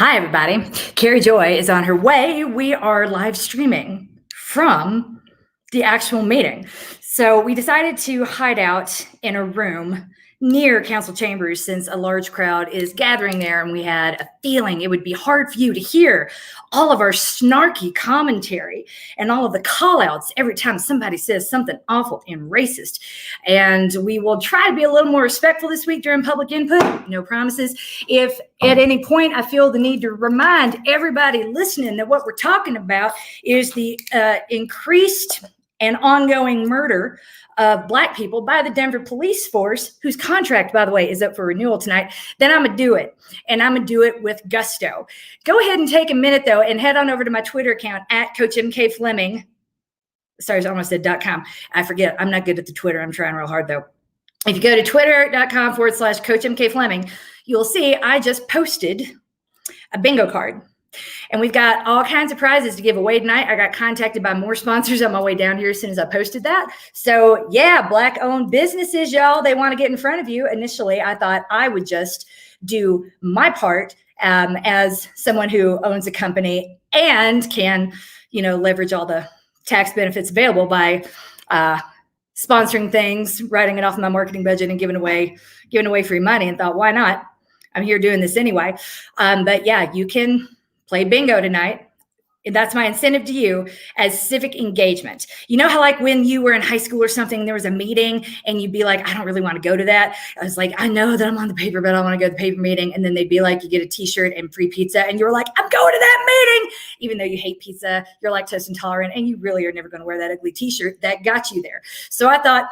Hi, everybody. Kerrie Joy is on her way. We are live streaming from the actual meeting. So we decided to hide out in a room near council chambers since a large crowd is gathering there, and we had a feeling it would be hard for you to hear all of our snarky commentary and all of the call outs every time somebody says something awful and racist. And we will try to be a little more respectful this week during public input. No promises. If at any point I feel the need to remind everybody listening that what we're talking about is the increased and ongoing murder of Black people by the Denver police force, whose contract, by the way, is up for renewal tonight, then I'm going to do it. And I'm going to do it with gusto. Go ahead and take a minute, though, and head on over to my Twitter account, at Coach MK Fleming. Sorry, I almost said .com. I forget. I'm not good at the Twitter. I'm trying real hard, though. If you go to twitter.com/Coach MK Fleming, you'll see I just posted a bingo card. And we've got all kinds of prizes to give away tonight. I got contacted by more sponsors on my way down here as soon as I posted that. So yeah, Black-owned businesses, y'all, they want to get in front of you. Initially, I thought I would just do my part as someone who owns a company and can, leverage all the tax benefits available by sponsoring things, writing it off in my marketing budget, and giving away free money. And thought, why not? I'm here doing this anyway. But yeah, you can play bingo tonight. That's my incentive to you as civic engagement. You know how like when you were in high school or something, there was a meeting and you'd be like, I don't really want to go to that. I was like, I know that I'm on the paper, but I want to go to the paper meeting. And then they'd be like, you get a t-shirt and free pizza. And you're like, I'm going to that meeting. Even though you hate pizza, you're lactose intolerant, and you really are never going to wear that ugly t-shirt that got you there. So I thought,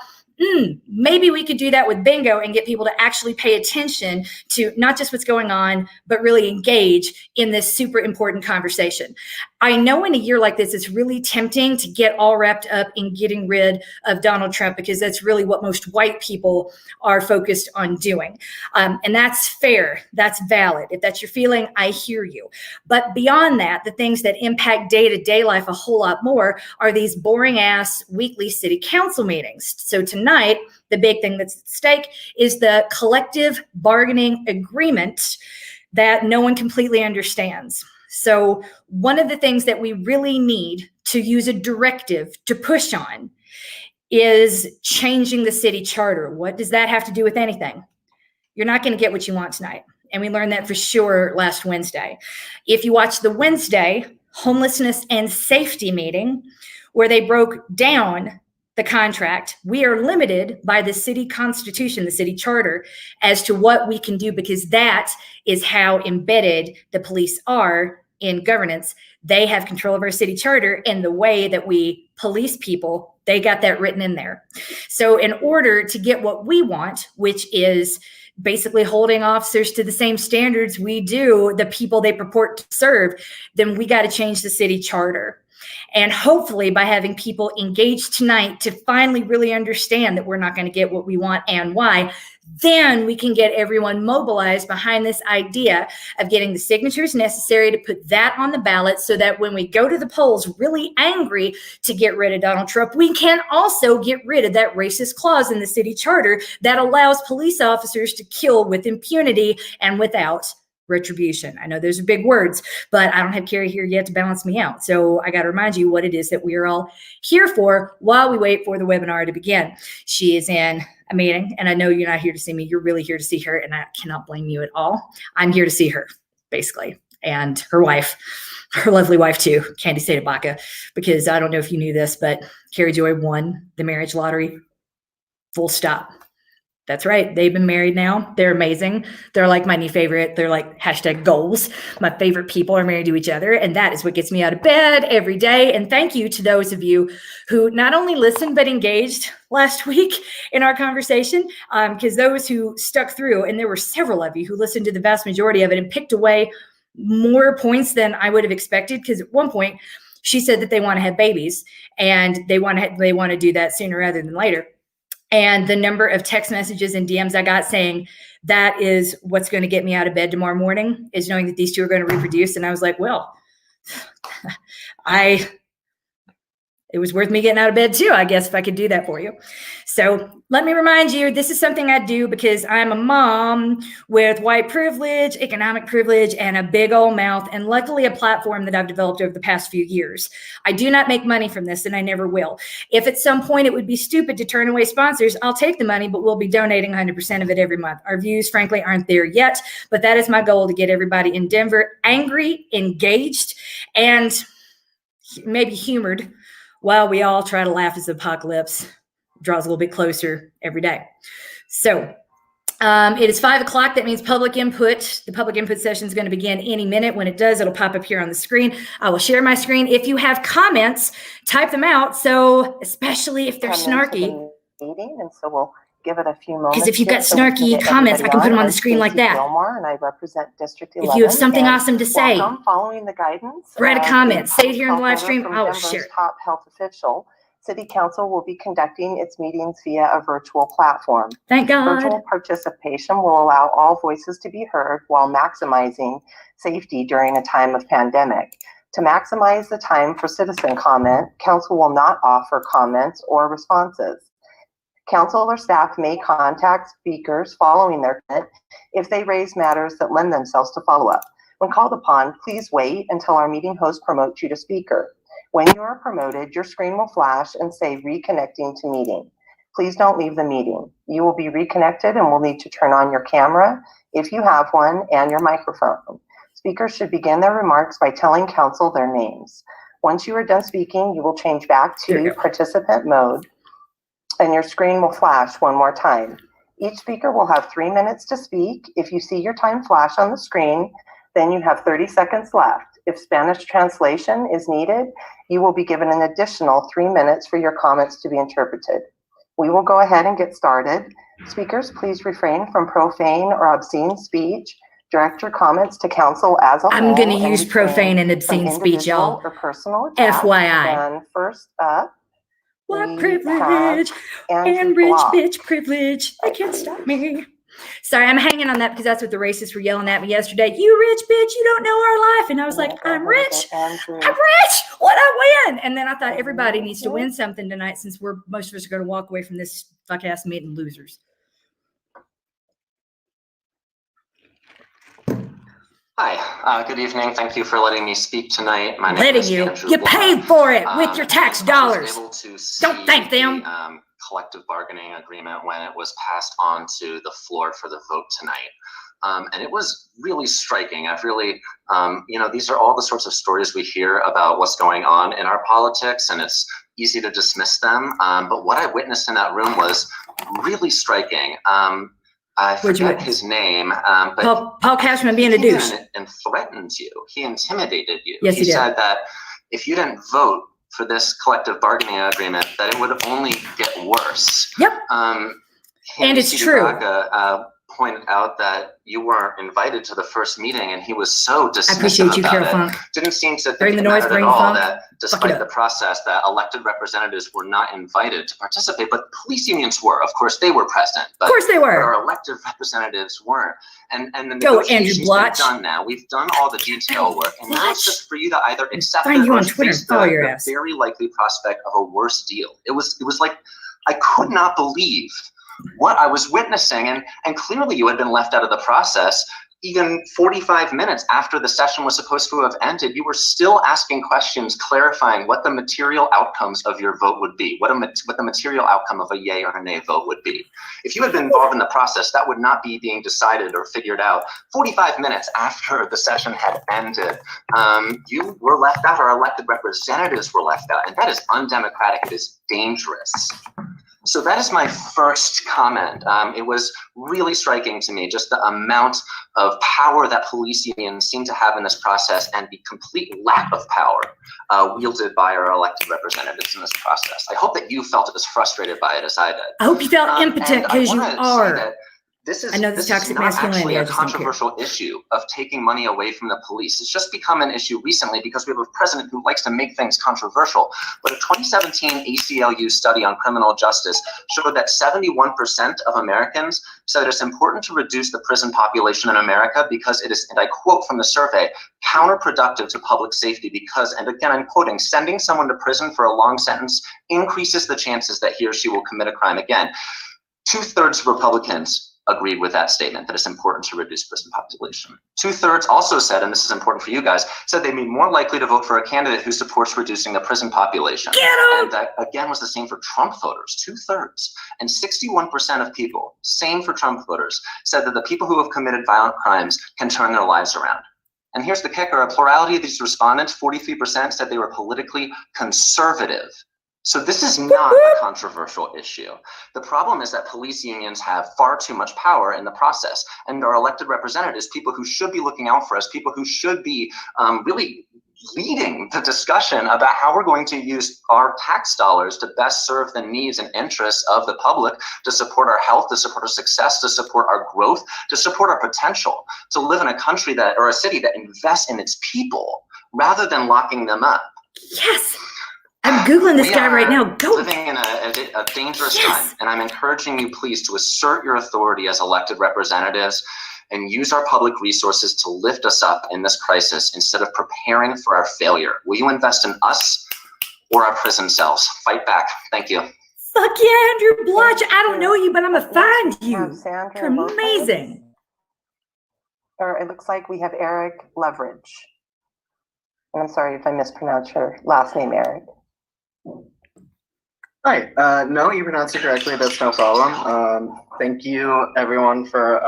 maybe we could do that with bingo and get people to actually pay attention to not just what's going on, but really engage in this super important conversation. I know in a year like this, it's really tempting to get all wrapped up in getting rid of Donald Trump, because that's really what most white people are focused on doing. And that's fair. That's valid. If that's your feeling, I hear you. But beyond that, the things that impact day-to-day life a whole lot more are these boring ass weekly city council meetings. So tonight, the big thing that's at stake is the collective bargaining agreement that no one completely understands. So one of the things that we really need to use a directive to push on is changing the city charter. What does that have to do with anything? You're not going to get what you want tonight. And we learned that for sure last Wednesday. If you watch the Wednesday homelessness and safety meeting, where they broke down the contract, we are limited by the city constitution, the city charter, as to what we can do, because that is how embedded the police are in governance. They have control of our city charter, and the way that we police people, they got that written in there. So in order to get what we want, which is basically holding officers to the same standards we do the people they purport to serve, then we got to change the city charter. And hopefully by having people engage tonight to finally really understand that we're not going to get what we want and why, then we can get everyone mobilized behind this idea of getting the signatures necessary to put that on the ballot, so that when we go to the polls really angry to get rid of Donald Trump, we can also get rid of that racist clause in the city charter that allows police officers to kill with impunity and without retribution. I know those are big words, but I don't have Kerrie here yet to balance me out. So I got to remind you what it is that we are all here for while we wait for the webinar to begin. She is in a meeting, and I know you're not here to see me. You're really here to see her, and I cannot blame you at all. I'm here to see her, basically, and her wife, her lovely wife too, Candy Tabaka, because I don't know if you knew this, but Kerrie Joy won the marriage lottery. Full stop. That's right. They've been married now. They're amazing. They're like my new favorite. They're like #goals. My favorite people are married to each other. And that is what gets me out of bed every day. And thank you to those of you who not only listened, but engaged last week in our conversation, because those who stuck through, and there were several of you who listened to the vast majority of it and picked away more points than I would have expected. Because at one point she said that they want to have babies, and they want to do that sooner rather than later. And the number of text messages and DMs I got saying that is what's going to get me out of bed tomorrow morning, is knowing that these two are going to reproduce. And I was like, well, I it was worth me getting out of bed too, I guess, if I could do that for you. So let me remind you, this is something I do because I'm a mom with white privilege, economic privilege, and a big old mouth, and luckily a platform that I've developed over the past few years. I do not make money from this, and I never will. If at some point it would be stupid to turn away sponsors, I'll take the money, but we'll be donating 100% of it every month. Our views, frankly, aren't there yet, but that is my goal, to get everybody in Denver angry, engaged, and maybe humored, while we all try to laugh as the apocalypse draws a little bit closer every day. So it is 5 o'clock. That means public input. The public input session is going to begin any minute. When it does, it'll pop up here on the screen. I will share my screen. If you have comments, type them out. So especially if they're snarky. And so we'll give it a few moments. Because if you've got snarky comments, I can put them on the screen like that. Gilmore, and I represent District 11. If you have something awesome to say, following the guidance, write a comment. Say it here in the live stream. I will share it. Top health official. City Council will be conducting its meetings via a virtual platform. Thank God. Virtual participation will allow all voices to be heard while maximizing safety during a time of pandemic. To maximize the time for citizen comment, Council will not offer comments or responses. Council or staff may contact speakers following their comment if they raise matters that lend themselves to follow-up. When called upon, please wait until our meeting host promotes you to speaker. When you are promoted, your screen will flash and say reconnecting to meeting. Please don't leave the meeting. You will be reconnected and will need to turn on your camera, if you have one, and your microphone. Speakers should begin their remarks by telling Council their names. Once you are done speaking, you will change back to participant mode, and your screen will flash one more time. Each speaker will have 3 minutes to speak. If you see your time flash on the screen, then you have 30 seconds left. If Spanish translation is needed, you will be given an additional 3 minutes for your comments to be interpreted. We will go ahead and get started. Speakers, please refrain from profane or obscene speech. Direct your comments to Council as a whole. I'm going to use profane and obscene speech, y'all. Or personal attacks. FYI. And first up, Black privilege and rich bitch privilege. They can't stop me. Sorry, I'm hanging on that because that's what the racists were yelling at me yesterday. You rich bitch, you don't know our life. And I was like, I'm rich. I'm rich. What I win? And then I thought everybody needs to win something tonight, since most of us are going to walk away from this fuck ass meeting losers. Hi, good evening. Thank you for letting me speak tonight. My name is Andrew. You paid for it with your tax dollars. I was able to see Don't thank them. The, collective bargaining agreement when it was passed on to the floor for the vote tonight. And it was really striking. I've really, these are all the sorts of stories we hear about what's going on in our politics, and it's easy to dismiss them. But what I witnessed in that room was really striking. I forget his name, but Paul Castaway being a douche. And threatened you. He intimidated you. Yes, he did. Said that if you didn't vote for this collective bargaining agreement, that it would only get worse. Yep. And it's true. Pointed out that you weren't invited to the first meeting, and he was so dismissive. I appreciate you, Carol Funk. Didn't seem to bring the think noise, at bring all funk. That despite the process, that elected representatives were not invited to participate, but police unions were. Of course, they were present. But of course they were. Our elected representatives weren't. And the negotiations we've done now. We've done all the detail work, and now it's just for you to either accept it you or on Twitter face and follow your the ass. very likely prospect of a worse deal. It was like I could not believe what I was witnessing, and clearly you had been left out of the process. Even 45 minutes after the session was supposed to have ended, you were still asking questions, clarifying what the material outcomes of your vote would be, what the material outcome of a yay or a nay vote would be. If you had been involved in the process, that would not be being decided or figured out 45 minutes after the session had ended. You were left out, our elected representatives were left out, and that is undemocratic. It is dangerous. So that is my first comment. It was really striking to me, just the amount of power that police unions seem to have in this process, and the complete lack of power wielded by our elected representatives in this process. I hope that you felt as frustrated by it as I did. I hope you felt impotent, because you are. This is, I know this this is toxic not actually masculinity, I a just don't care. controversial issue of taking money away from the police. It's just become an issue recently because we have a president who likes to make things controversial. But a 2017 ACLU study on criminal justice showed that 71% of Americans said it's important to reduce the prison population in America because it is, and I quote from the survey, counterproductive to public safety because, and again I'm quoting, sending someone to prison for a long sentence increases the chances that he or she will commit a crime again. 2/3 of Republicans agreed with that statement, that it's important to reduce prison population. 2/3 also said, and this is important for you guys, said they'd be more likely to vote for a candidate who supports reducing the prison population. And that again was the same for Trump voters, 2/3. And 61% of people, same for Trump voters, said that the people who have committed violent crimes can turn their lives around. And here's the kicker, a plurality of these respondents, 43%, said they were politically conservative. So this is not a controversial issue. The problem is that police unions have far too much power in the process, and our elected representatives, people who should be looking out for us, people who should be really leading the discussion about how we're going to use our tax dollars to best serve the needs and interests of the public, to support our health, to support our success, to support our growth, to support our potential, to live in a country that, or a city that invests in its people rather than locking them up. Yes. I'm Googling this guy right now. Go. Living in a dangerous time, and I'm encouraging you please to assert your authority as elected representatives and use our public resources to lift us up in this crisis instead of preparing for our failure. Will you invest in us or our prison cells? Fight back. Thank you. Fuck yeah, Andrew Blotch. I don't know you, but I'm gonna find you. Sandra You're amazing. Or it looks like we have Eric Leverage. And I'm sorry if I mispronounced your last name, Eric. Hi, no, you pronounced it correctly, that's no problem. Thank you everyone for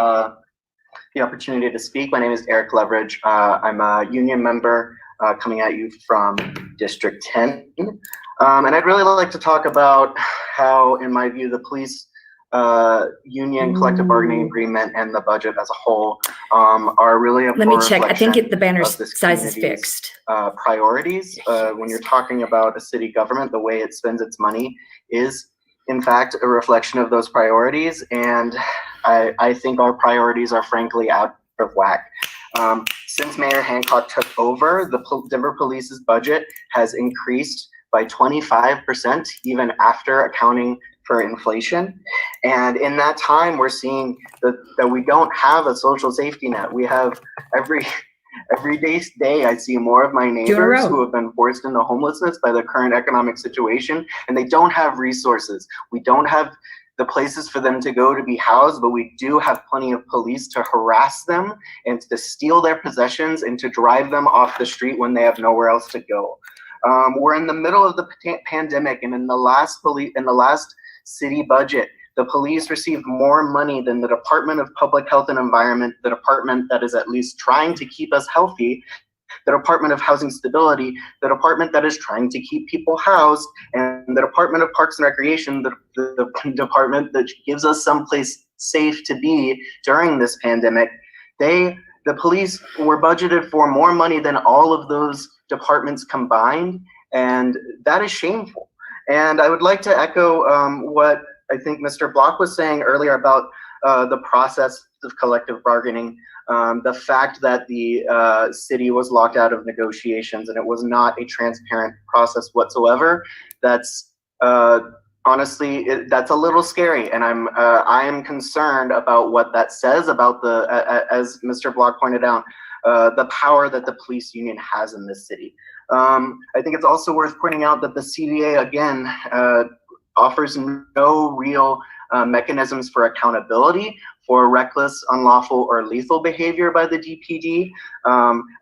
the opportunity to speak. My name is Eric Leverage. I'm a union member coming at you from District 10. And I'd really like to talk about how, in my view, the police union collective bargaining agreement and the budget as a whole are really a Let me check. I think reflection the banner's of this size is community's, fixed. Priorities. When you're talking about a city government, the way it spends its money is in fact a reflection of those priorities, and I think our priorities are frankly out of whack. Since Mayor Hancock took over, the Denver Police's budget has increased by 25%, even after accounting for inflation. And in that time, we're seeing that we don't have a social safety net. We have every day I see more of my neighbors who have been forced into homelessness by the current economic situation, and they don't have resources. We don't have the places for them to go to be housed, but we do have plenty of police to harass them and to steal their possessions and to drive them off the street when they have nowhere else to go. We're in the middle of the pandemic, and in the last city budget, the police received more money than the Department of Public Health and Environment, the department that is at least trying to keep us healthy, the Department of Housing Stability, the department that is trying to keep people housed, and the Department of Parks and Recreation, the department that gives us someplace safe to be during this pandemic. The police were budgeted for more money than all of those departments combined, and that is shameful. And I would like to echo what I think Mr. Block was saying earlier about the process of collective bargaining, the fact that the city was locked out of negotiations and it was not a transparent process whatsoever. That's honestly, that's a little scary, and I am concerned about what that says about as Mr. Block pointed out, the power that the police union has in this city. I think it's also worth pointing out that the CBA, again, offers no real mechanisms for accountability for reckless, unlawful, or lethal behavior by the DPD.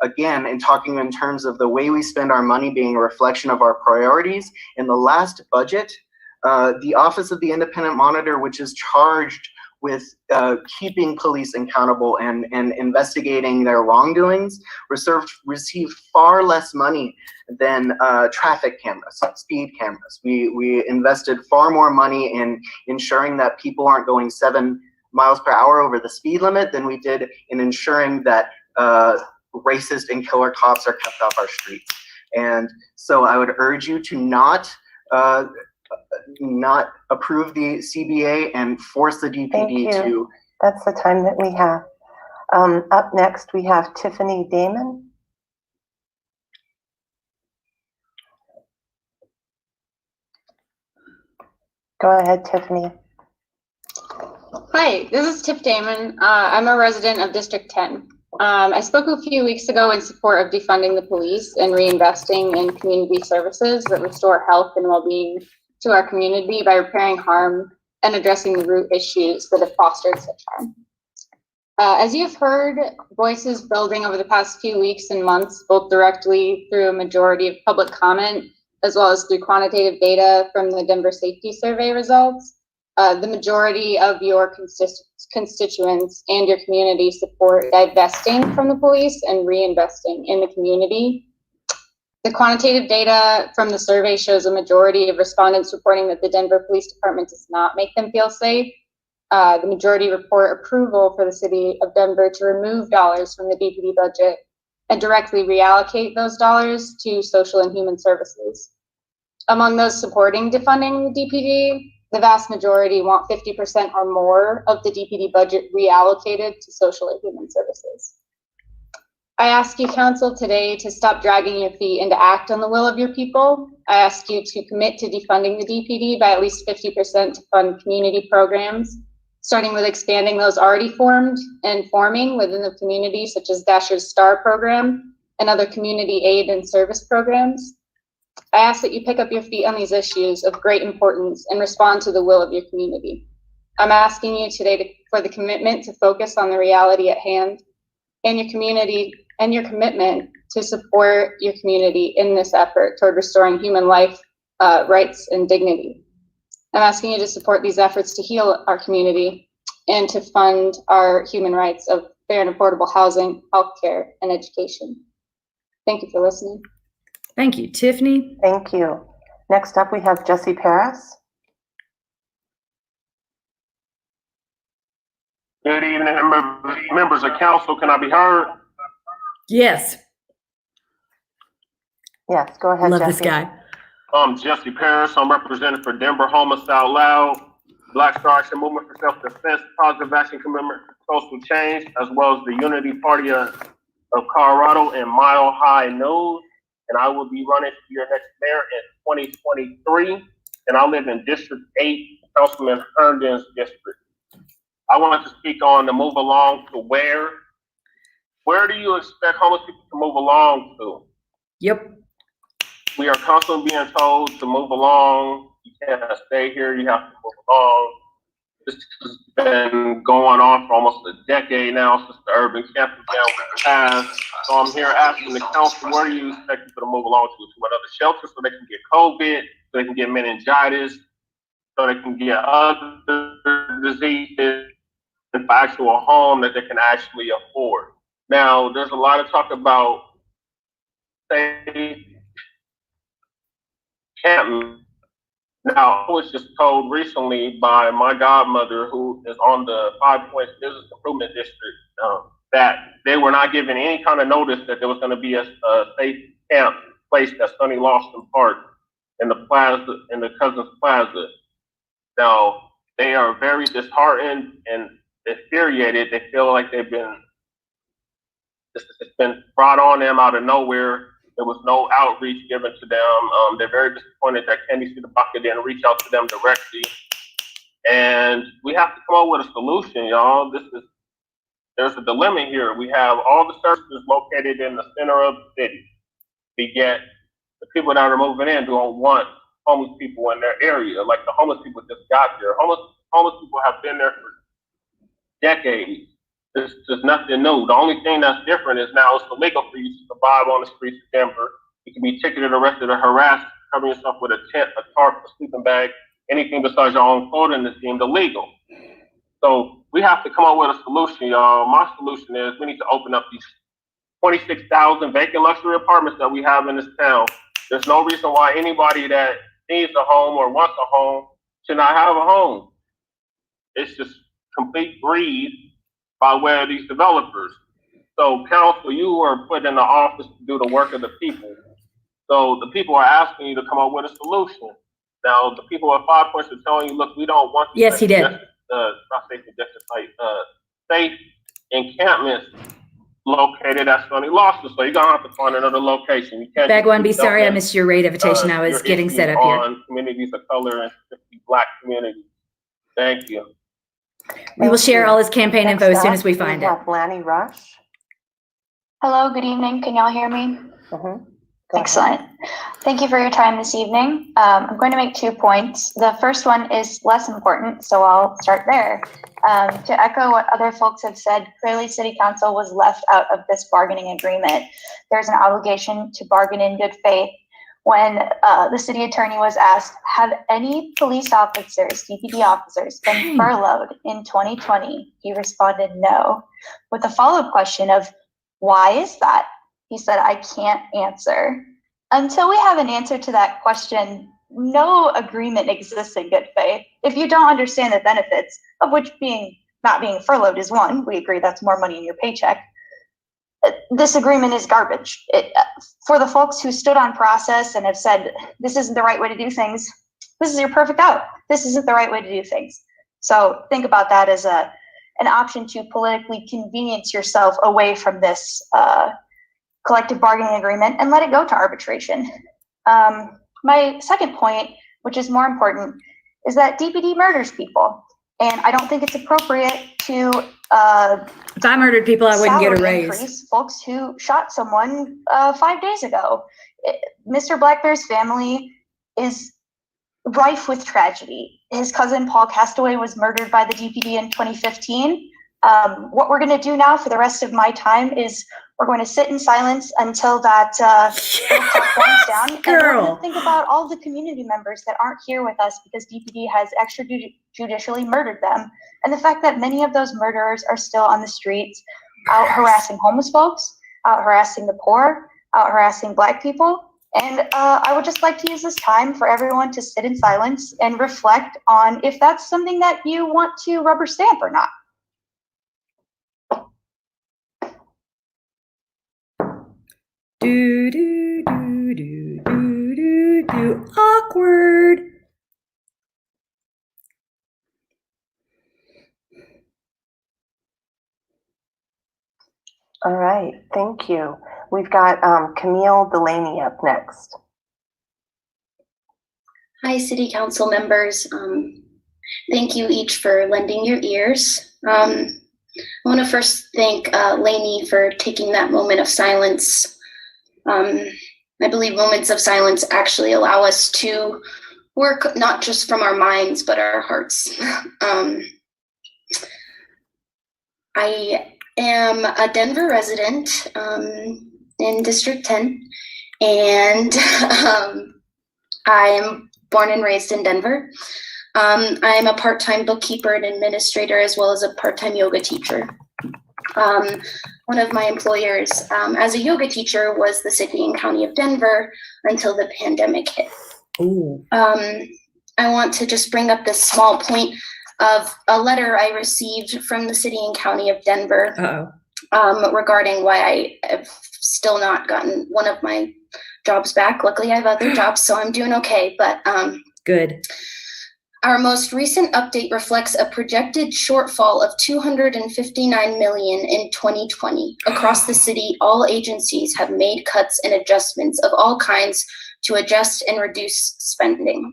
Again, in talking in terms of the way we spend our money being a reflection of our priorities, in the last budget, the Office of the Independent Monitor, which is charged with keeping police accountable and investigating their wrongdoings, received far less money than traffic cameras, speed cameras. We invested far more money in ensuring that people aren't going 7 miles per hour over the speed limit than we did in ensuring that racist and killer cops are kept off our streets. And so I would urge you to not approve the CBA and force the DPD to That's the time that we have. Up next, we have Tiffany Damon. Go ahead, Tiffany. Hi, this is Tiff Damon. I'm a resident of District 10. I spoke a few weeks ago in support of defunding the police and reinvesting in community services that restore health and well-being to our community by repairing harm and addressing the root issues that have fostered such harm. As you've heard, voices building over the past few weeks and months, both directly through a majority of public comment, as well as through quantitative data from the Denver Safety Survey results. The majority of your constituents and your community support divesting from the police and reinvesting in the community. The quantitative data from the survey shows a majority of respondents reporting that the Denver Police Department does not make them feel safe. The majority report approval for the city of Denver to remove dollars from the DPD budget and directly reallocate those dollars to social and human services. Among those supporting defunding the DPD, the vast majority want 50% or more of the DPD budget reallocated to social and human services. I ask you, Council, today to stop dragging your feet and to act on the will of your people. I ask you to commit to defunding the DPD by at least 50% to fund community programs, starting with expanding those already formed and forming within the community, such as Dasher's STAR program and other community aid and service programs. I ask that you pick up your feet on these issues of great importance and respond to the will of your community. I'm asking you today for the commitment to focus on the reality at hand and your community and your commitment to support your community in this effort toward restoring human life, rights, and dignity. I'm asking you to support these efforts to heal our community and to fund our human rights of fair and affordable housing, healthcare, and education. Thank you for listening. Thank you, Tiffany. Thank you. Next up, we have Jesse Paris. Good evening, members of council. Can I be heard? Yes. Yes, go ahead, Love Jesse. this guy. I'm Jesse Paris. I'm representing for Denver Homeless Out Loud, Black Star Action Movement for Self-Defense, Positive Action Commitment for Social Change, as well as the Unity Party of Colorado and Mile High News. And I will be running for your next mayor in 2023. And I live in District 8, Councilman Herndon's district. I wanted to speak on the move along to where. Where do you expect homeless people to move along to? Yep. We are constantly being told to move along. You can't stay here, you have to move along. This has been going on for almost a decade now since the urban campus down was passed. So I'm here asking the council, where do you expect people to move along to another shelter so they can get COVID, so they can get meningitis, so they can get other diseases, and for actual home that they can actually afford. Now, there's a lot of talk about safe camping. Now, I was just told recently by my godmother, who is on the 5 Points Business Improvement District, that they were not given any kind of notice that there was going to be a safe camp placed at Sunny Lawson Park in the plaza, in the Cousins Plaza. Now, they are very disheartened and infuriated. They feel like it's been brought on them out of nowhere. There was no outreach given to them. They're very disappointed that Kenny Bucket didn't reach out to them directly. And we have to come up with a solution, y'all. There's a dilemma here. We have all the services located in the center of the city. Yet the people that are moving in don't want homeless people in their area. Like the homeless people just got there. Homeless people have been there for decades. There's nothing new. The only thing that's different is now it's illegal for you to survive on the streets of Denver. You can be ticketed, arrested, or harassed, covering yourself with a tent, a tarp, a sleeping bag. Anything besides your own clothing is deemed illegal. So we have to come up with a solution, y'all. My solution is we need to open up these 26,000 vacant luxury apartments that we have in this town. There's no reason why anybody that needs a home or wants a home should not have a home. It's just complete greed by way of these developers. So council, you are put in the office to do the work of the people. So the people are asking you to come up with a solution. Now the people at 5 Points are telling you, look, we don't want Yes, he did. safe and justice, safe encampments located at Stony Lawson. So you're gonna have to find another location. You can't. Bagwan, be sorry I missed your rate invitation. I was getting set up here. On communities of color and specifically Black communities. Thank you. We will share all his campaign info as soon as we find it. Lanny Rush. Hello, good evening. Can y'all hear me? Mm-hmm. Excellent. Thank you for your time this evening. I'm going to make 2 points. The first one is less important, so I'll start there. To echo what other folks have said, clearly City Council was left out of this bargaining agreement. There's an obligation to bargain in good faith. When the city attorney was asked, have any police officers, DPD officers, been furloughed in 2020? He responded no, with a follow-up question of, why is that? He said, I can't answer. Until we have an answer to that question, no agreement exists in good faith. If you don't understand the benefits, of which not being furloughed is one, we agree that's more money in your paycheck, this agreement is garbage. For the folks who stood on process and have said, this isn't the right way to do things, this is your perfect out. This isn't the right way to do things. So think about that as an option to politically convenience yourself away from this collective bargaining agreement and let it go to arbitration. My second point, which is more important, is that DPD murders people. And I don't think it's appropriate to if I murdered people, I wouldn't get a raise. Increase folks who shot someone 5 days ago. Mr. Blackbear's family is rife with tragedy. His cousin Paul Castaway was murdered by the DPD in 2015. What we're going to do now for the rest of my time is we're going to sit in silence until that clock winds down. And we're going to think about all the community members that aren't here with us because DPD has extrajudicially murdered them. And the fact that many of those murderers are still on the streets, out harassing homeless folks, out harassing the poor, out harassing Black people. And I would just like to use this time for everyone to sit in silence and reflect on if that's something that you want to rubber stamp or not. Do, do, do, do, do, do, do. Awkward. All right, thank you. We've got Camille Delaney up next. Hi, City Council members. Thank you each for lending your ears. I want to first thank Lainey for taking that moment of silence. I believe moments of silence actually allow us to work not just from our minds, but our hearts. I am a Denver resident in District 10, and I am born and raised in Denver. I am a part-time bookkeeper and administrator, as well as a part-time yoga teacher. One of my employers as a yoga teacher was the city and county of Denver until the pandemic hit. I want to just bring up this small point of a letter I received from the city and county of Denver regarding why I have still not gotten one of my jobs back. Luckily, I have other jobs, so I'm doing okay. But good. Our most recent update reflects a projected shortfall of $259 million in 2020. Across the city, all agencies have made cuts and adjustments of all kinds to adjust and reduce spending.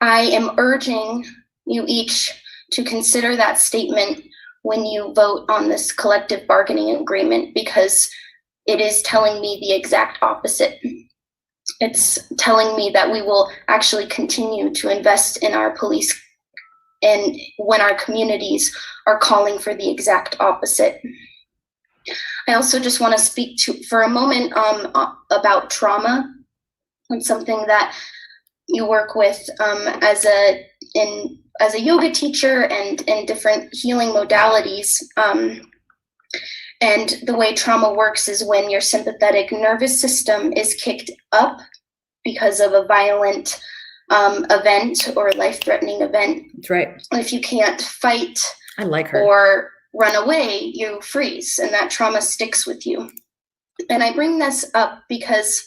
I am urging you each to consider that statement when you vote on this collective bargaining agreement, because it is telling me the exact opposite. It's telling me that we will actually continue to invest in our police, and when our communities are calling for the exact opposite. I also just want to speak for a moment about trauma. It's something that you work with as a yoga teacher and in different healing modalities. And the way trauma works is when your sympathetic nervous system is kicked up because of a violent event or life-threatening event. That's right. If you can't fight or run away, you freeze, and that trauma sticks with you. And I bring this up because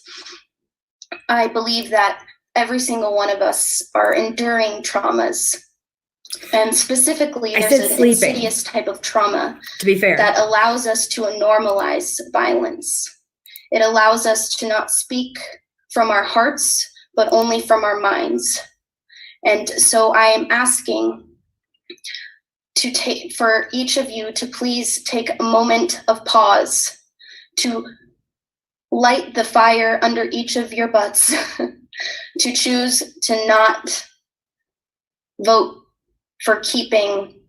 I believe that every single one of us are enduring traumas And specifically, I there's said an sleeping. insidious type of trauma To be fair. that allows us to normalize violence. It allows us to not speak from our hearts, but only from our minds. And so I am asking for each of you to please take a moment of pause to light the fire under each of your butts, to choose to not vote for keeping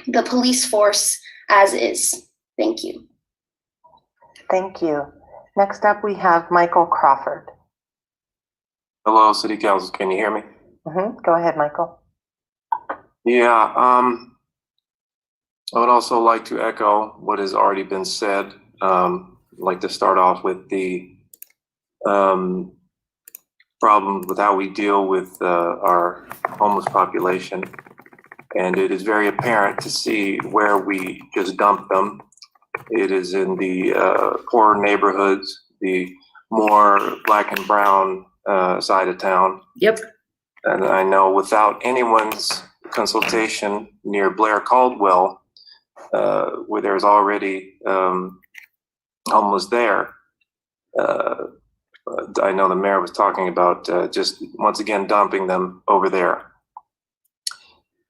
the police force as is. Thank you. Thank you. Next up, we have Michael Crawford. Hello, City Council. Can you hear me? Go ahead, Michael. Yeah, I would also like to echo what has already been said. I'd like to start off with the problem with how we deal with our homeless population. And it is very apparent to see where we just dump them. It is in the poorer neighborhoods, the more black and brown side of town. Yep. And I know without anyone's consultation near Blair Caldwell, where there's already homeless there, I know the mayor was talking about just once again dumping them over there.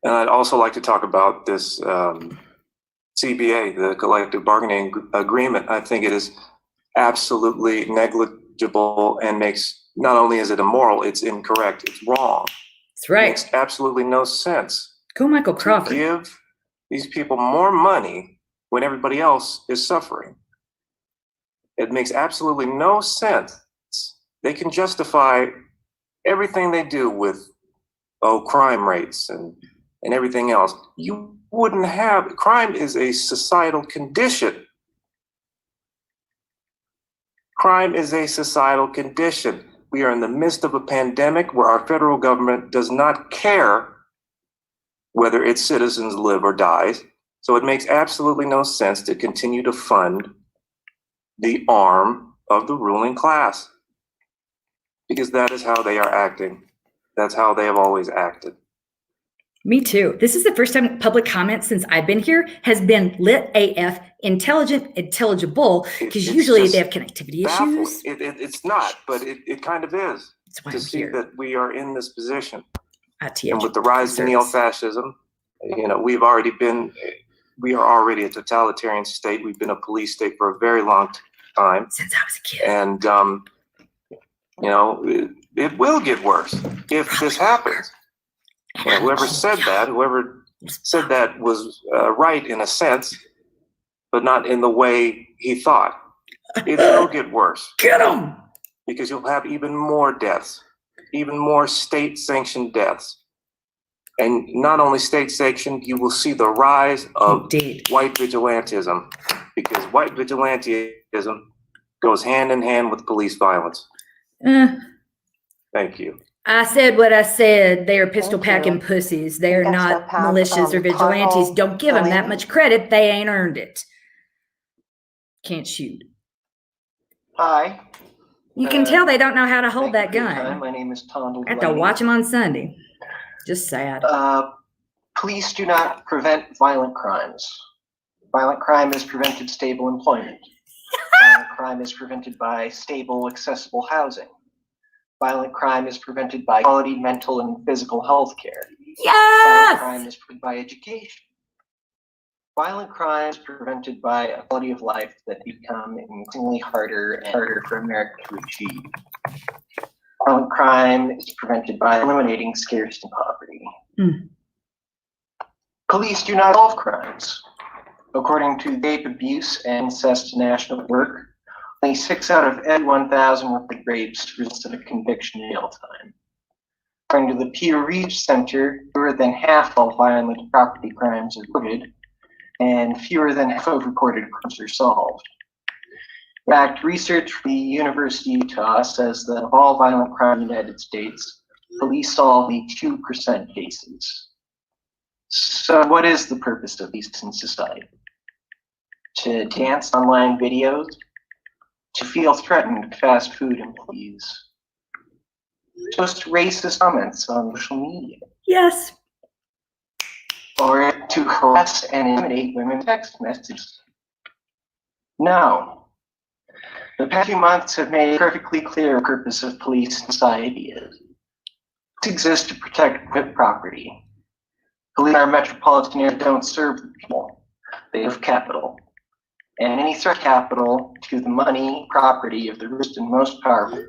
And I'd also like to talk about this CBA, the collective bargaining agreement. I think it is absolutely negligible and makes, not only is it immoral, it's incorrect, it's wrong. That's right. It makes absolutely no sense. Go Michael Crawford. To give these people more money when everybody else is suffering. It makes absolutely no sense. They can justify everything they do with, crime rates and everything else. You wouldn't have, crime is a societal condition. Crime is a societal condition. We are in the midst of a pandemic where our federal government does not care whether its citizens live or die. So it makes absolutely no sense to continue to fund the arm of the ruling class, because that is how they are acting. That's how they have always acted. Me too. This is the first time public comment since I've been here has been lit AF, intelligent, intelligible, because usually they have connectivity issues. It's not, but it kind of is. That's why to I'm see here. that we are in this position. TH And with the rise of neo-fascism, we are already a totalitarian state. We've been a police state for a very long time. Since I was a kid. And, it will get worse if this happens. Whoever said that was right in a sense, but not in the way he thought. It will get worse. Get him! Because you'll have even more deaths, even more state-sanctioned deaths. And not only state-sanctioned, you will see the rise of white vigilantism, because white vigilantism goes hand in hand with police violence. Thank you. I said what I said. They are pistol packing pussies. They are not militias or vigilantes. Don't give them that much credit. They ain't earned it. Can't shoot. Hi. You can tell they don't know how to hold that gun. Time. My name is Tom. I have to watch them on Sunday. Just sad. Police do not prevent violent crimes. Violent crime is prevented stable employment. Violent crime is prevented by stable, accessible housing. Violent crime is prevented by quality mental and physical health care. Yes! Violent crime is prevented by education. Violent crime is prevented by a quality of life that become increasingly harder and harder for America to achieve. Violent crime is prevented by eliminating scarcity and poverty. Police do not solve crimes. According to the Rape, Abuse, and Incest National Network, only 6 out of every 1,000 reported rapes result in a conviction in jail time. According to the Pew Research Center, fewer than half of all violent property crimes are reported, and fewer than half of reported crimes are solved. In fact, research from the University of Utah says that of all violent crime in the United States, police solve only 2% cases. So what is the purpose of police in society? To dance online videos? To feel threatened with fast food employees? Just racist comments on social media? Yes. or to harass and intimidate women text messages. No. The past few months have made it perfectly clear the purpose of police society is. It exists to protect private property. Police in our metropolitan area don't serve the people. They have capital. And any threat capital to the money, property of the richest and most powerful,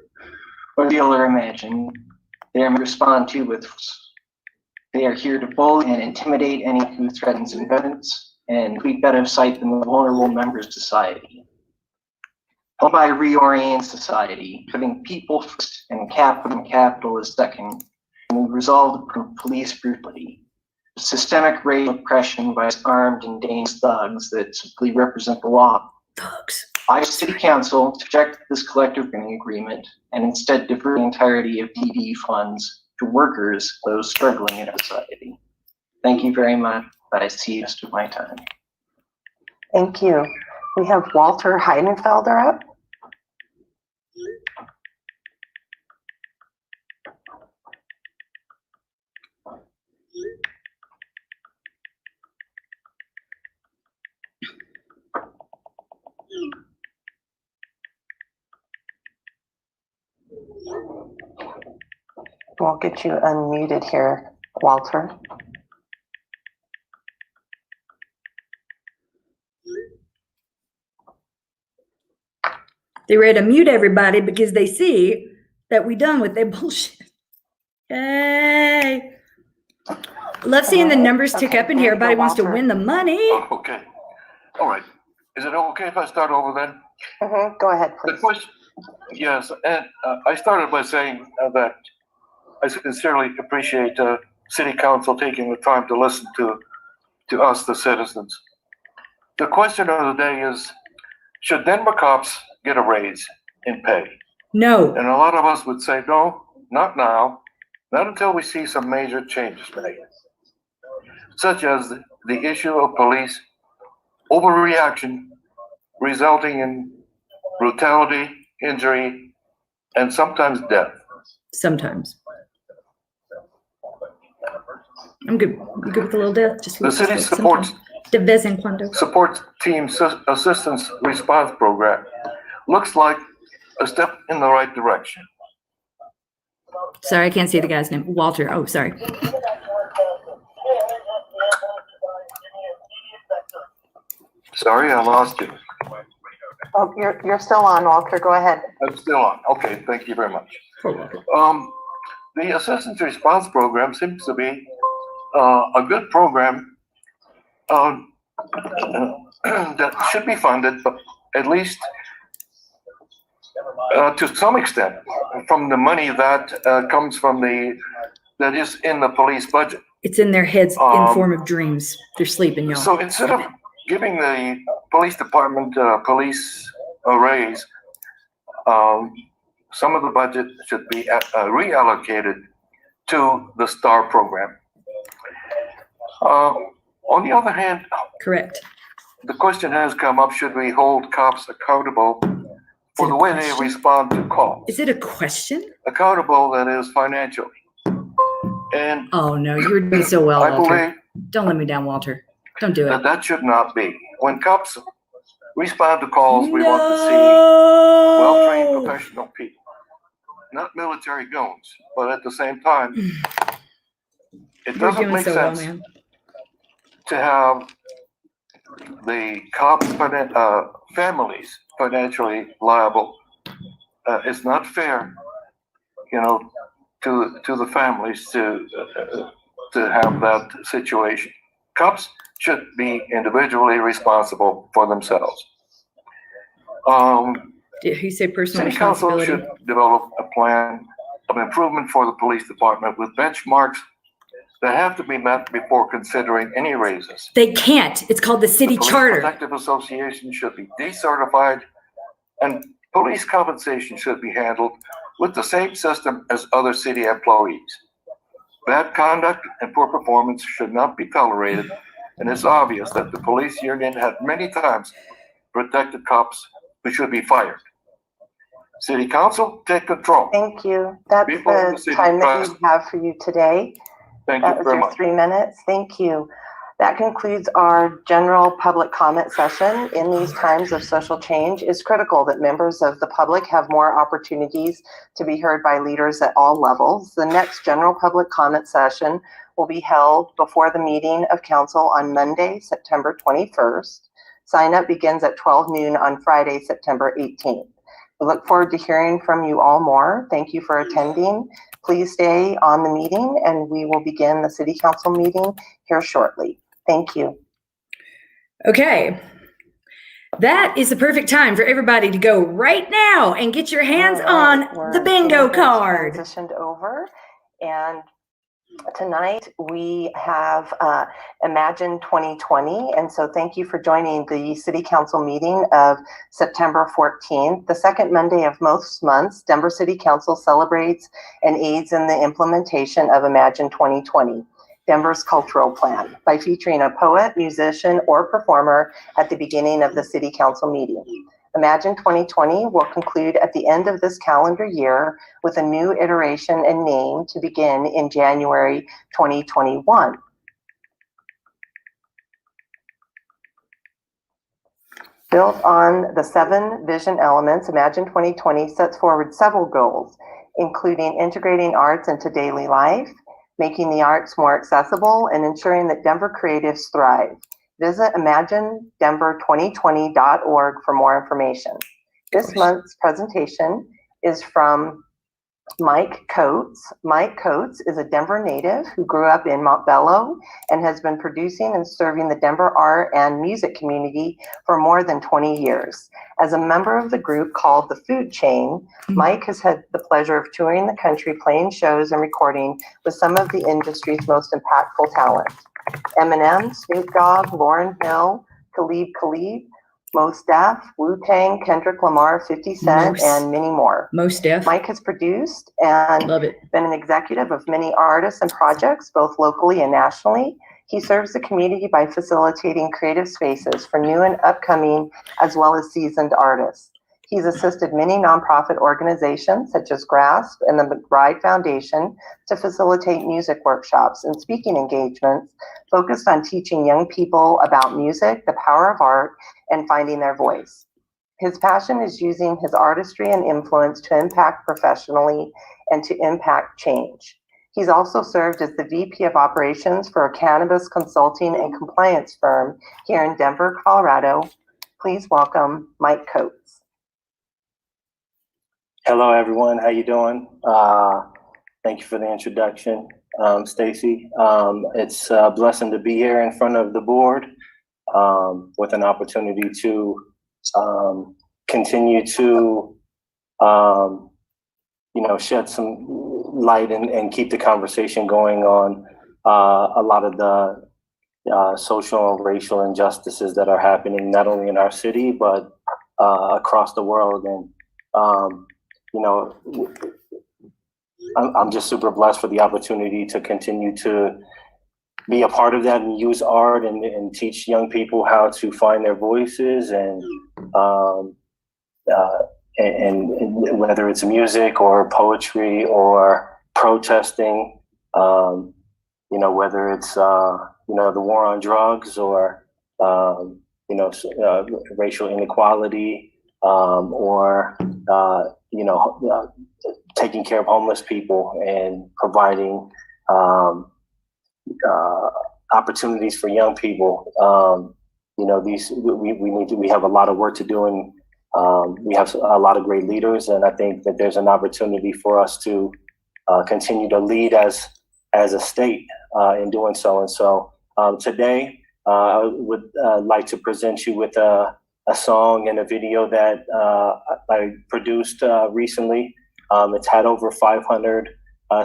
or feel or imagine, they are to respond to with force. They are here to bully and intimidate anyone who threatens independence and treat better sight than the vulnerable members of society. By reorient society, putting people first and capital is second, and we resolve the police brutality. Systemic racial oppression by armed and dangerous thugs that simply represent the law. Thugs. I ask City Council to reject this collective bargaining agreement and instead divert the entirety of DD funds to workers, those struggling in our society. Thank you very much, but I see the rest of my time. Thank you. We have Walter Heidenfelder up. We'll get you unmuted here, Walter. They ready to mute everybody because they see that we done with their bullshit. Yay! Love seeing the numbers tick up in here. Everybody wants to win the money. Oh, okay. All right. Is it okay if I start over then? Go ahead, The please. question, yes, and I started by saying that I sincerely appreciate City Council taking the time to listen to us, the citizens. The question of the day is, should Denver cops get a raise in pay? No. And a lot of us would say, no, not now, not until we see some major changes made, such as the issue of police overreaction resulting in brutality, injury, and sometimes death. Sometimes. I'm good. I'm good with a little death. Just The city supports de vez en cuando. Support Team Assistance Response Program looks like a step in the right direction. Sorry, I can't see the guy's name. Walter. Oh, sorry. Sorry, I lost you. Oh, you're still on, Walter. Go ahead. I'm still on. Okay, thank you very much. The Assistance Response Program seems to be a good program that should be funded, but at least to some extent from the money that comes from that is in the police budget. It's in their heads in form of dreams. They're sleeping, y'all. So instead of giving the police department police a raise, some of the budget should be reallocated to the STAR program. On the other hand, correct. The question has come up: should we hold cops accountable for the way they respond to calls? Is it a question? Accountable, that is, financially. And oh no, you're doing so well, I Walter. believe don't let me down, Walter. Don't do it. That should not be. When cops respond to calls, we want to see well-trained professional people, not military goons. But at the same time, it doesn't make sense to have the cop families financially liable. It's not fair, to the families to have that situation. Cops should be individually responsible for themselves. He said personal City Council responsibility. should develop a plan of improvement for the police department with benchmarks that have to be met before considering any raises. They can't. It's called the city charter. Protective Association should be decertified, and police compensation should be handled with the same system as other city employees. Bad conduct and poor performance should not be tolerated, and it's obvious that the police union had many times protected cops who should be fired. City Council, take control. Thank you. That's People in the time that we have for you today. Thank that you was very your much. 3 minutes. Thank you. That concludes our general public comment session. In these times of social change, it's critical that members of the public have more opportunities to be heard by leaders at all levels. The next general public comment session will be held before the meeting of council on Monday, September 21st. Sign up begins at 12 noon on Friday, September 18th. We look forward to hearing from you all more. Thank you for attending. Please stay on the meeting and we will begin the city council meeting here shortly. Thank you. Okay. That is the perfect time for everybody to go right now and get your hands on the bingo card. Transitioned over, and tonight we have Imagine 2020, and so thank you for joining the City Council meeting of September 14th. The second Monday of most months, Denver City Council celebrates and aids in the implementation of Imagine 2020. Denver's cultural plan by featuring a poet, musician, or performer at the beginning of the City Council meeting. Imagine 2020 will conclude at the end of this calendar year with a new iteration and name to begin in January 2021. Built on the 7 vision elements, Imagine 2020 sets forward several goals, including integrating arts into daily life, making the arts more accessible, and ensuring that Denver creatives thrive. Visit imaginedenver2020.org for more information. This month's presentation is from Mike Coates. Mike Coates is a Denver native who grew up in Montbello and has been producing and serving the Denver art and music community for more than 20 years. As a member of the group called The Food Chain, Mike has had the pleasure of touring the country, playing shows and recording with some of the industry's most impactful talent. Eminem, Snoop Dogg, Lauryn Hill, Khalid, Mos Def, Wu-Tang, Kendrick Lamar, 50 Cent, and many more. Mos Def. Mike has produced and been an executive of many artists and projects, both locally and nationally. He serves the community by facilitating creative spaces for new and upcoming, as well as seasoned artists. He's assisted many nonprofit organizations such as GRASP and the McBride Foundation to facilitate music workshops and speaking engagements focused on teaching young people about music, the power of art, and finding their voice. His passion is using his artistry and influence to impact professionally and to impact change. He's also served as the VP of Operations for a cannabis consulting and compliance firm here in Denver, Colorado. Please welcome Mike Coates. Hello, everyone. How you doing? Thank you for the introduction, Stacy. It's a blessing to be here in front of the board with an opportunity to continue to, shed some light and keep the conversation going on a lot of the social and racial injustices that are happening not only in our city but across the world. And I'm just super blessed for the opportunity to continue to be a part of that and use art and teach young people how to find their voices and whether it's music or poetry or protesting, whether it's the war on drugs or racial inequality or taking care of homeless people and providing opportunities for young people. We have a lot of work to do, and we have a lot of great leaders, and I think that there's an opportunity for us to continue to lead as a state in doing so. And so today I would like to present you with a song and a video that I produced recently. It's had over 500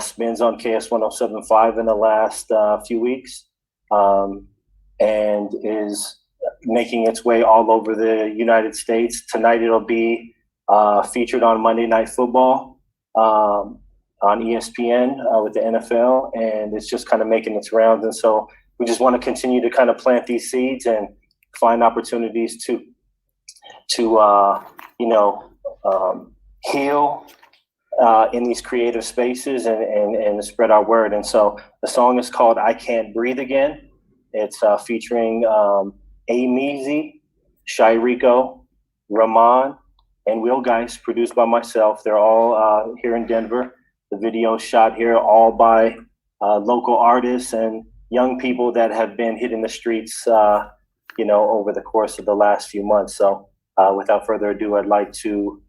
spins on KS 107.5 in the last few weeks, and is making its way all over the United States. Tonight it'll be featured on Monday Night Football on ESPN with the NFL, and it's just kind of making its rounds. And so we just want to continue to kind of plant these seeds and find opportunities to heal in these creative spaces and spread our word. And so the song is called I Can't Breathe Again. It's featuring Amizi, Shy Rico, Rahman, and Will Geist, produced by myself. They're all here in Denver. The video shot here all by local artists and young people that have been hitting the streets, over the course of the last few months. So without further ado, I'd like to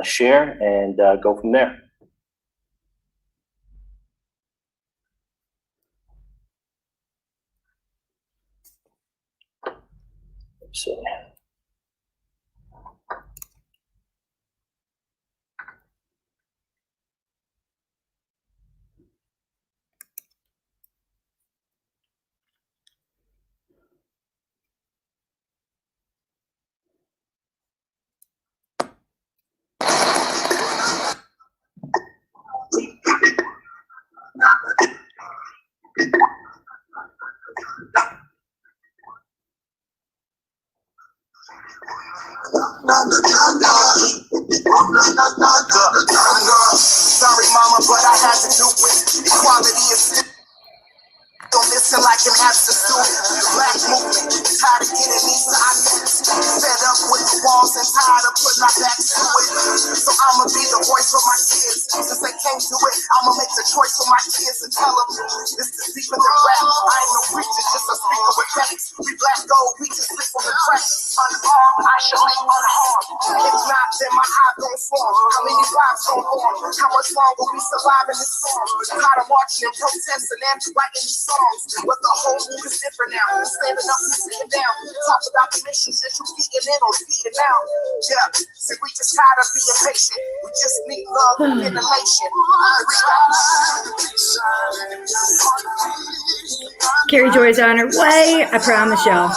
share and go from there. So. Sorry, mama, but I had to do it. Equality is still missing like an substitute. Black movement, tired of getting these to our necks. Fed up with the walls and tired of putting our backs to it. So I'ma be the voice for my kids. Since they came to it, I'ma make the choice for my kids and tell them this is deeper than rap. I ain't no preacher, just a speaker with facts. We black gold, we just live on the cracks. Unarmed, I shall make unharmed. If not, then my eye gon' form. How many lives gon' form? How much longer we survive in this storm? Tired of marching and protesting and writing these songs. But the whole mood is different now. We're standing up and sitting down. Talk about the issues that you're getting in or getting out. Yeah, see, we just tired of being patient. We just need love and ventilation. Kerrie Joy is on her way, I promise y'all.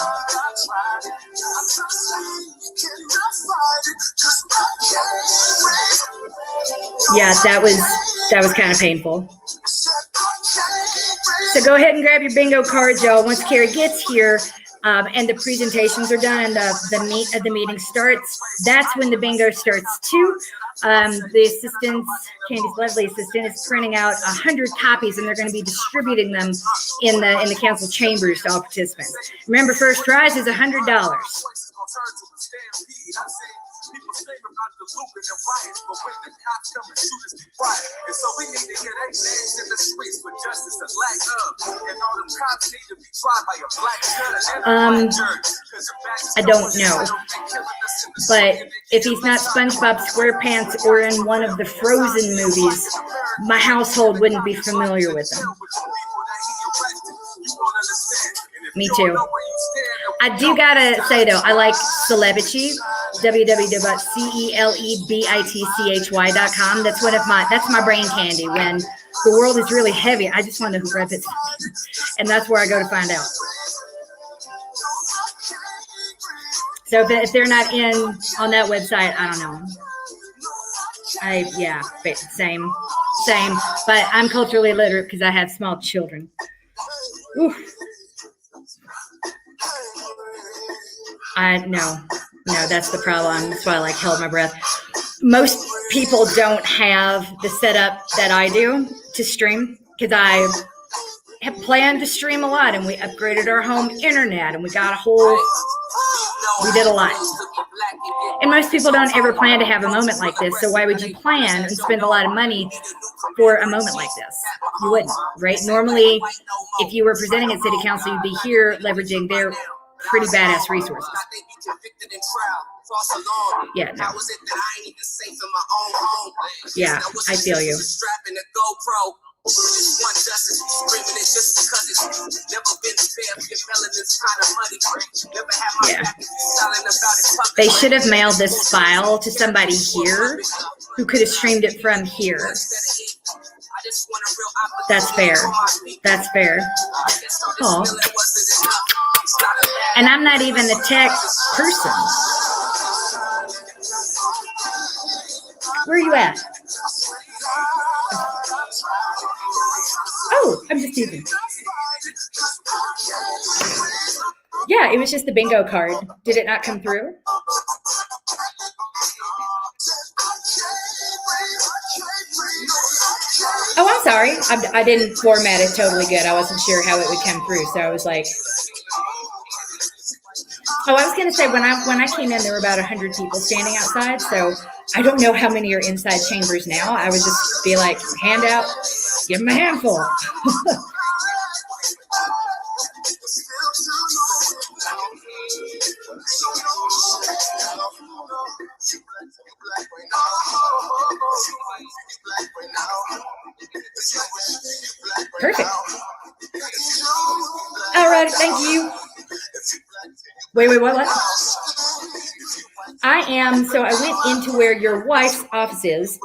Yeah, that was kind of painful. So go ahead and grab your bingo cards, y'all. Once Kerrie gets here and the presentations are done and the meat of the meeting starts, that's when the bingo starts too. The assistant, Candy's lovely assistant, is printing out 100 copies, and they're going to be distributing them in the council chambers to all participants. Remember, first prize is $100. People scream about the loop and the riots, but when the cops come and shoot us, be quiet. And so we need to hear their names in the streets for justice and black love. And all them cops need to be tried by a black judge and a black judge. I don't know. But if he's not SpongeBob SquarePants or in one of the Frozen movies, my household wouldn't be familiar with him. Me too. I do gotta say though, I like Celebity, www.celebitchy.com. That's my brain candy. When the world is really heavy, I just want to know who Brad Pitt's, and that's where I go to find out. So if they're not in on that website, I don't know. Same. But I'm culturally literate because I have small children. Oof. No, that's the problem. That's why I held my breath. Most people don't have the setup that I do to stream because I have planned to stream a lot, and we upgraded our home internet, and we did a lot. And most people don't ever plan to have a moment like this. So why would you plan and spend a lot of money for a moment like this? You wouldn't, right? Normally, if you were presenting at City Council, you'd be here leveraging their pretty badass resources. Yeah, no. Yeah, I feel you. Yeah. They should have mailed this file to somebody here who could have streamed it from here. That's fair. Oh. And I'm not even a tech person. Where are you at? Oh, I'm just teasing. Yeah, it was just the bingo card. Did it not come through? Oh, I'm sorry. I didn't format it totally good. I wasn't sure how it would come through, so I was like, oh, I was going to say when I came in, there were about 100 people standing outside, so I don't know how many are inside chambers now. I would just be like, hand out, give them a handful. Perfect. All right, thank you. Wait, what? So I went into where your wife's office is,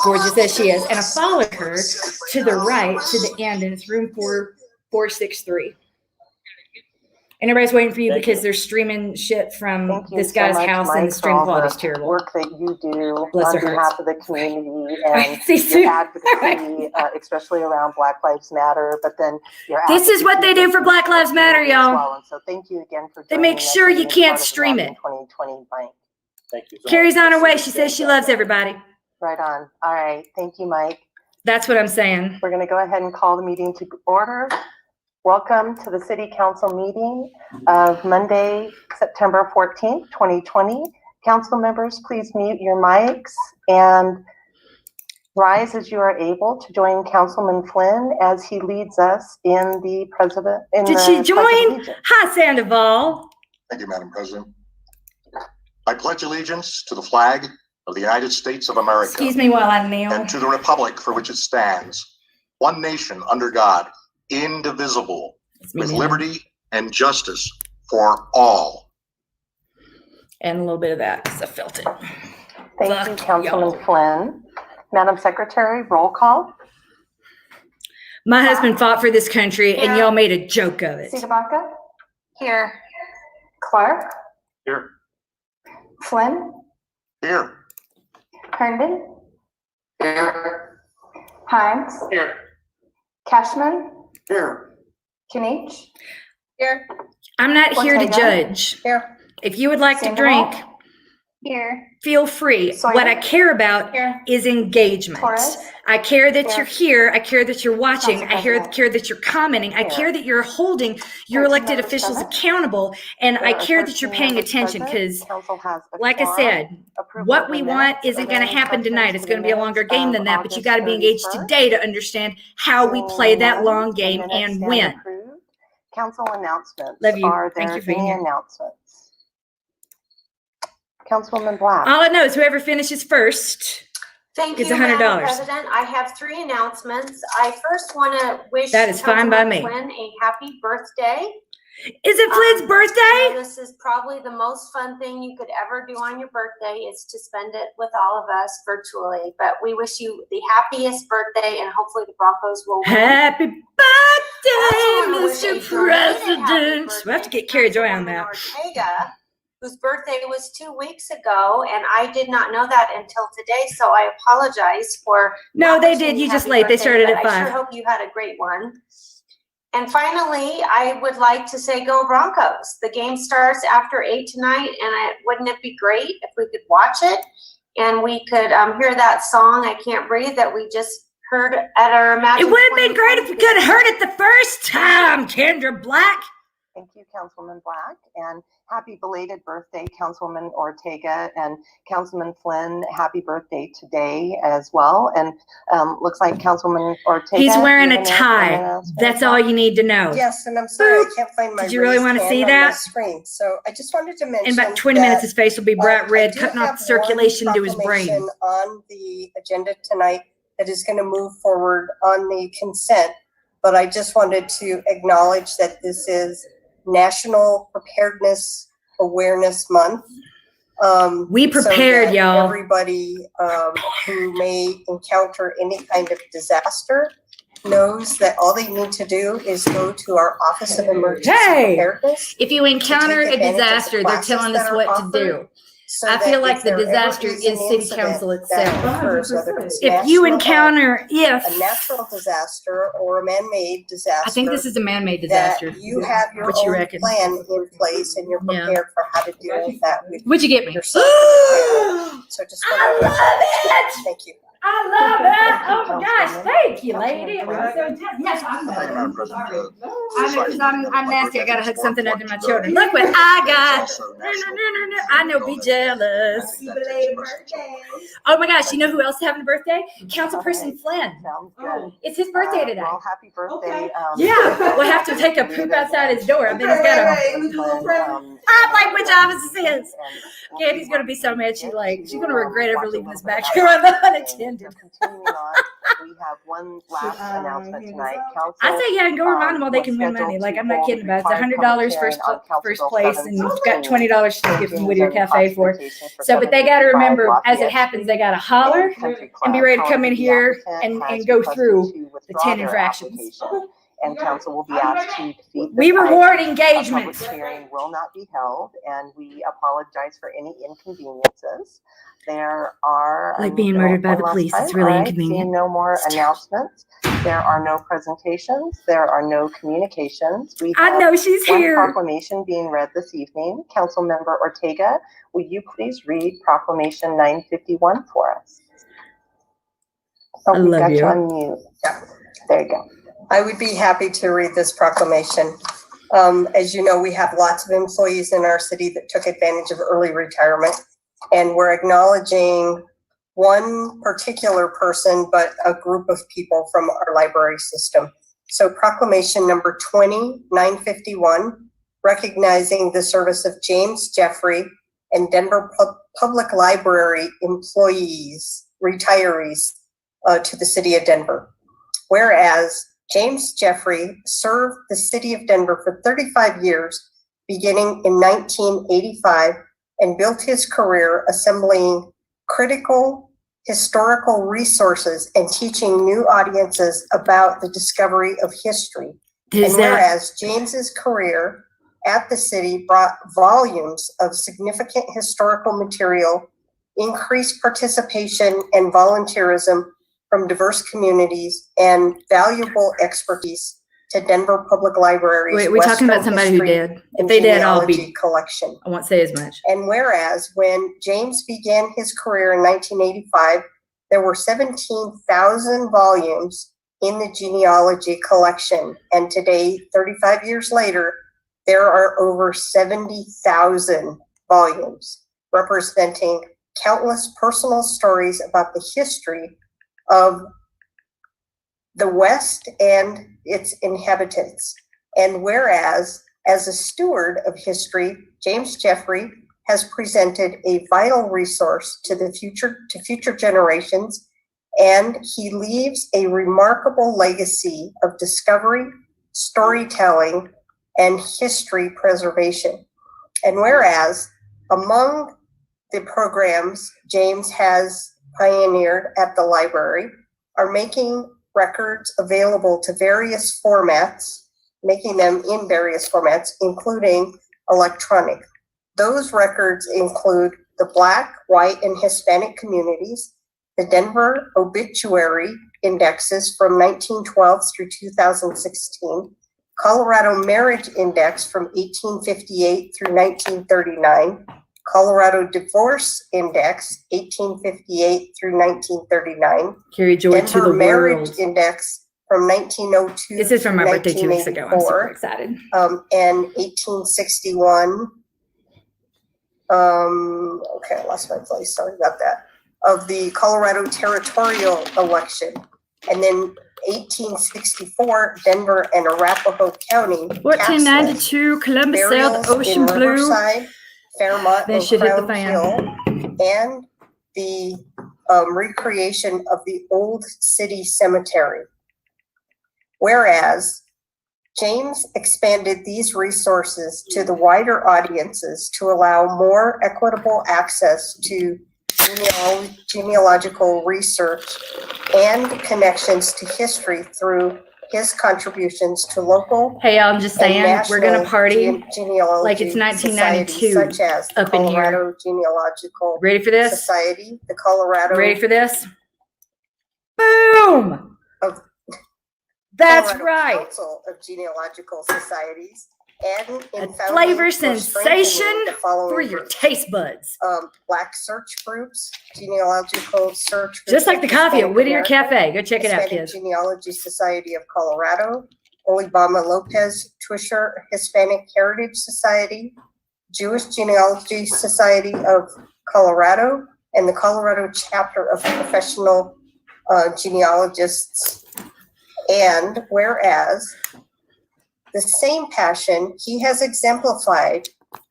gorgeous as she is, and I followed her to the right, to the end, and it's room 463. And everybody's waiting for you because they're streaming shit from this guy's house, and the stream quality's terrible. Work that you do Bless on her behalf heart. of the community and your advocacy, especially around Black Lives Matter. But then this is what they do for Black Lives Matter, y'all. well. And so thank you again for They joining make us sure and you being can't part of stream the it. 2020 Bank. Thank you. So Carrie's much. on her way. She says she loves everybody. Right on. All right. Thank you, Mike. That's what I'm saying. We're going to go ahead and call the meeting to order. Welcome to the City Council meeting of Monday, September 14th, 2020. Council members, please mute your mics and rise as you are able to join Councilman Flynn as he leads us in the president. Did she join? Hi, Sandoval. Thank you, Madam President. I pledge allegiance to the flag of the United States of America. Excuse me while I kneel. And to the republic for which it stands, one nation under God, indivisible, with liberty and justice for all. And a little bit of that, because I felt it. Thank you, Councilman Flynn. Madam Secretary, roll call. My husband fought for this country, and y'all made a joke of it. Sidabaka? Here. Clark? Here. Flynn? Here. Herndon? Here. Hines? Here. Cashman? Here. Kinich? Here. I'm not here to Ortega? judge. Here. If you would like to Sandoval? drink, Here. feel free. Sawyer? What I care about Here. is engagement. Torres? I care that Here. you're here. I care that you're watching. Council I President? care that you're commenting. I Here. care that you're holding your 13 elected members officials present. accountable. And I There are care that you're 13 paying members attention present. because, Council has a like I quorum. said, Approval what of we the want minutes. isn't Are going to there any happen tonight. corrections It's to going to be a the longer minutes game of than that, but you August got to be engaged 31st? today to understand how we play that Seeing long none, the game minutes and stand win. approved. Council announcements. Love you. Are Thank there you for being any here. announcements? Councilwoman Black. All I know is whoever finishes first Thank gets you, $100. Madam President. I have 3 announcements. I first want to wish That is fine by me. Councilman Flynn a happy birthday. Is it Flynn's You birthday? know, this is probably the most fun thing you could ever do on your birthday is to spend it with all of us virtually. But we wish you the happiest birthday, and hopefully the Broncos will win. Happy I birthday, also wanna wish Mr. a belated happy President. We have to birthday get Kerrie Joy on Councilwoman that. Ortega, whose birthday was 2 weeks ago, and I did not know that until today, so I apologize for. No, not they wishing did. You just happy late. They birthday, started but at I 5. sure hope you had a great one. And finally, I would like to say go Broncos. The game starts after 8 tonight, and wouldn't it be great if we could watch it and we could hear that song, I Can't Breathe, that we just heard at our Imagine. It would have been great if we could have heard it the first time, Kendra Black. Thank you, Councilwoman Black, and happy belated birthday, Councilwoman Ortega, and Councilman Flynn. Happy birthday today as well. And looks like Councilwoman Ortega. He's wearing you a have tie. announcement That's as well? all you need to know. Yes, and I'm sorry Boop. I can't find my Did you really raised want to hand see on my that? screen. So I just wanted to mention In about 20 minutes, his face will be bright I red, do cutting off have the circulation one to his brain. proclamation on the agenda tonight that is going to move forward on the consent, but I just wanted to acknowledge that this is National Preparedness Awareness Month. We prepared, so that y'all. Everybody who may encounter any kind of disaster knows that all they need to do is go to our Office of Emergency Preparedness. If you encounter a disaster, they're telling us what to do. I feel like the disaster is city council itself. If you encounter, a natural disaster or a man-made disaster, I think this is a man-made disaster. that you have your What you own reckon? plan in place and you're prepared for how to deal with that. With What'd you get me? yourself. So just wanted to I love it. Thank you. I love that. Oh my gosh, thank you, lady. Yes, I'm Thank you, Madam President. I know, because I'm nasty. I gotta hug something other than my children. Look what I got. I know, be jealous. Oh my gosh, you know who else is having a birthday? Councilperson Flynn. Sounds good. It's his birthday today. Well, happy birthday. Yeah, we'll have to take a poop outside his door. I bet he's got a. I'm like, which office this is? Candy's gonna be so mad. She's gonna regret ever leaving us back here on the unattended. Continuing on, we have one last announcement tonight. Council, I say, yeah, and go remind them all they can win money. Like, I'm not kidding about it. It's $100 first place, and you've got $20 to give from Whittier Cafe for. So, but they got to remember, as it happens, they got to holler and be ready to come in here and go through the 10 infractions. And council will be asked to defeat. We reward engagement. A public hearing will not be held, and we apologize for any inconveniences. There are like being murdered by the police. It's really inconvenient. No more announcements. There are no presentations. There are no communications. I know she's here. One proclamation being read this evening. Councilmember Ortega, will you please read Proclamation 951 for us? I love you. On mute. Yeah. There you go. I would be happy to read this proclamation. As you know, we have lots of employees in our city that took advantage of early retirement, and we're acknowledging one particular person, but a group of people from our library system. So proclamation number 20951, recognizing the service of James Jeffrey and Denver Public Library employees, retirees to the city of Denver. Whereas James Jeffrey served the city of Denver for 35 years, beginning in 1985, and built his career assembling critical historical resources and teaching new audiences about the discovery of history. And whereas James's career at the city brought volumes of significant historical material, increased participation and volunteerism from diverse communities, and valuable expertise to Denver Public Library's Wait, we're talking about somebody who did. If they did, I'll be collection. I won't say as much. And whereas when James began his career in 1985, there were 17,000 volumes in the genealogy collection. And today, 35 years later, there are over 70,000 volumes representing countless personal stories about the history of the West and its inhabitants. And whereas, as a steward of history, James Jeffrey has presented a vital resource to future generations, and he leaves a remarkable legacy of discovery, storytelling, and history preservation. And whereas, among the programs James has pioneered at the library are making records available to various formats, making them in various formats, including electronic. Those records include the Black, White, and Hispanic communities, the Denver obituary indexes from 1912 through 2016, Colorado marriage index from 1858 through 1939, Colorado Divorce Index, 1858 through 1939. Kerrie Joy Denver to the Marriage world. Index from 1902 This is from my birthday 2 weeks ago. I'm super excited. And 1861. Okay, I lost my place. Sorry about that. Of the Colorado territorial election. And then 1864, Denver and Arapahoe County. 1492, Columbus South, Ocean Blue. Riverside, Fairmont, Then and shit hit the Crown fan. Hill, and the recreation of the Old City Cemetery. Whereas James expanded these resources to the wider audiences to allow more equitable access to genealogical research and connections to history through his contributions to local. Hey, I'm just saying, we're gonna party genealogy like it's 1992 such as the up in here. Colorado Genealogical Ready for this? Society, the Colorado. Ready for this? Boom! That's Colorado right. Council of Genealogical Societies, And A in founding flavor or sensation strengthening the following for your groups. taste buds. Black search groups, genealogical search groups. Just like the coffee at Hispanic Whittier American, Cafe. Go check it out, Hispanic kids. Genealogy Society of Colorado, Olibama Lopez Twisher Hispanic Heritage Society, Jewish Genealogy Society of Colorado, and the Colorado chapter of professional genealogists. And whereas the same passion he has exemplified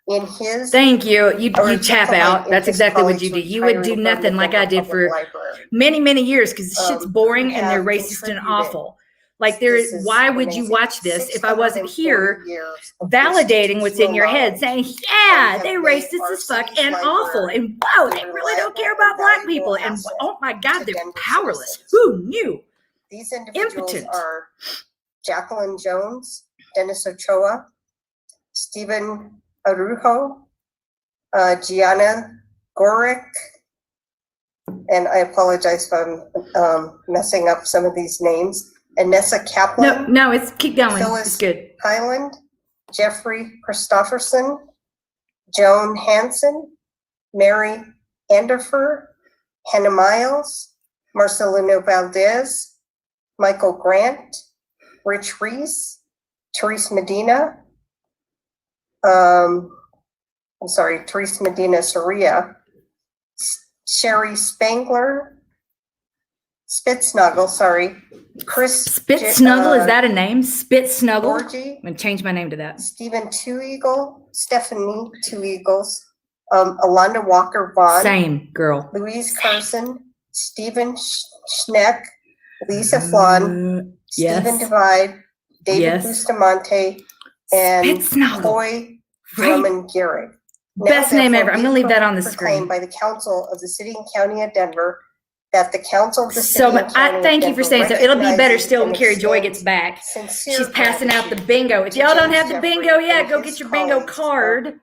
in his. Thank you. You tap out. That's exactly what you do. You would do nothing like I did for many, many years because shit's boring and they're racist and awful. Like why would you watch this if I wasn't here validating what's in your head, saying, yeah, they're racist as fuck and awful, and whoa, they really don't care about black people, and oh my God, they're powerless. Who knew? These individuals are Jacqueline Jones, Dennis Ochoa, Stephen Arujo, Gianna Gorick, and I apologize if I'm messing up some of these names. Anessa Kaplan. No, it's keep going. Phyllis It's good. Hyland, Jeffrey Christofferson, Joan Hansen, Mary Anderfer, Hannah Miles, Marcelino Valdez, Michael Grant, Rich Reese, Therese Medina, Therese Medina Soria, Sherry Spangler, Spitsnuggle, Chris Spitsnuggle, is that a name? Spitsnuggle? Orgy, I'm going to change my name to that. Stephen Stephanie Two Eagles, Alonda Walker Vaughn. Same girl. Louise Carson, Stephen Schneck, Lisa Flan, Stephen Divide, David Bustamante, and Coy Roman Garrett. Best name ever. I'm going to leave that on the screen. By the Council of the City and County of Denver, that the Council of the City and County I thank you for saying so. It'll be better still when Kerrie Joy recognizes gets back. sincere She's passing out the gratitude bingo. If to y'all don't James have the Jeffrey bingo yet, and go his get your bingo colleagues card.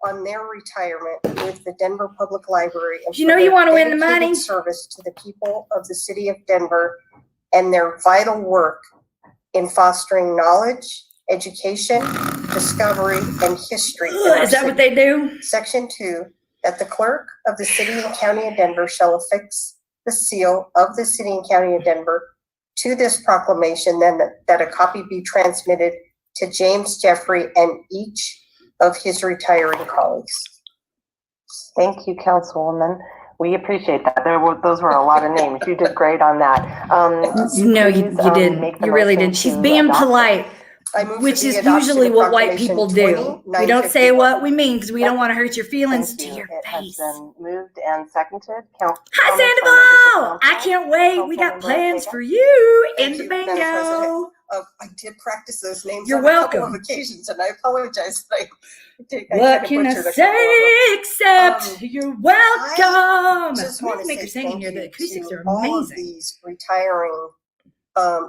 on their retirement with the Denver Public Library. And You know for you their want to win the dedicated money? service to the people of the city of Denver and their vital work in fostering knowledge, education, discovery, and history. in our Is that what city. they do? Section 2, that the clerk of the city and county of Denver shall affix the seal of the city and county of Denver to this proclamation, then that a copy be transmitted to James Jeffrey and each of his retiring colleagues. Thank you, Councilwoman. We appreciate that. Those were a lot of names. You did great on that. No, you didn't. You really didn't. She's being polite, which is usually what white people do. We don't say what we mean because we don't want to hurt your feelings to your face. Has been moved and seconded. Hi, Sandoval! I can't wait. We got plans for you in the bingo. I did practice those names You're on a couple welcome. of occasions, and I apologize that What can I say except you're welcome? Just I'm want going to to make her say sing in thank here. you The acoustics to are all of amazing. these retiring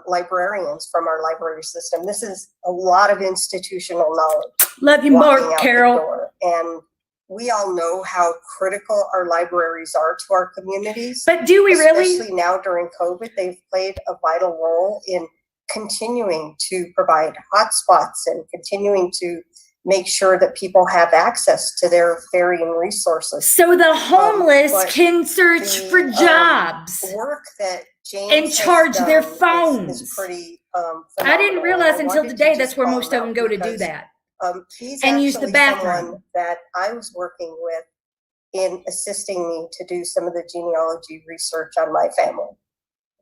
librarians from our library system. This is a lot of institutional knowledge. Love you walking more, out the Carol. door. And we all know how critical our libraries are to our communities. But do we really? Especially now during COVID, they've played a vital role in continuing to provide hotspots and continuing to make sure that people have access to their varying resources. So the homeless but can search for jobs work that James and has charge their done phones. is pretty I didn't phenomenal. realize I until wanted to today just that's where call most him of them out go to do because, that. He's And use the actually bathroom. someone that I was working with in assisting me to do some of the genealogy research on my family.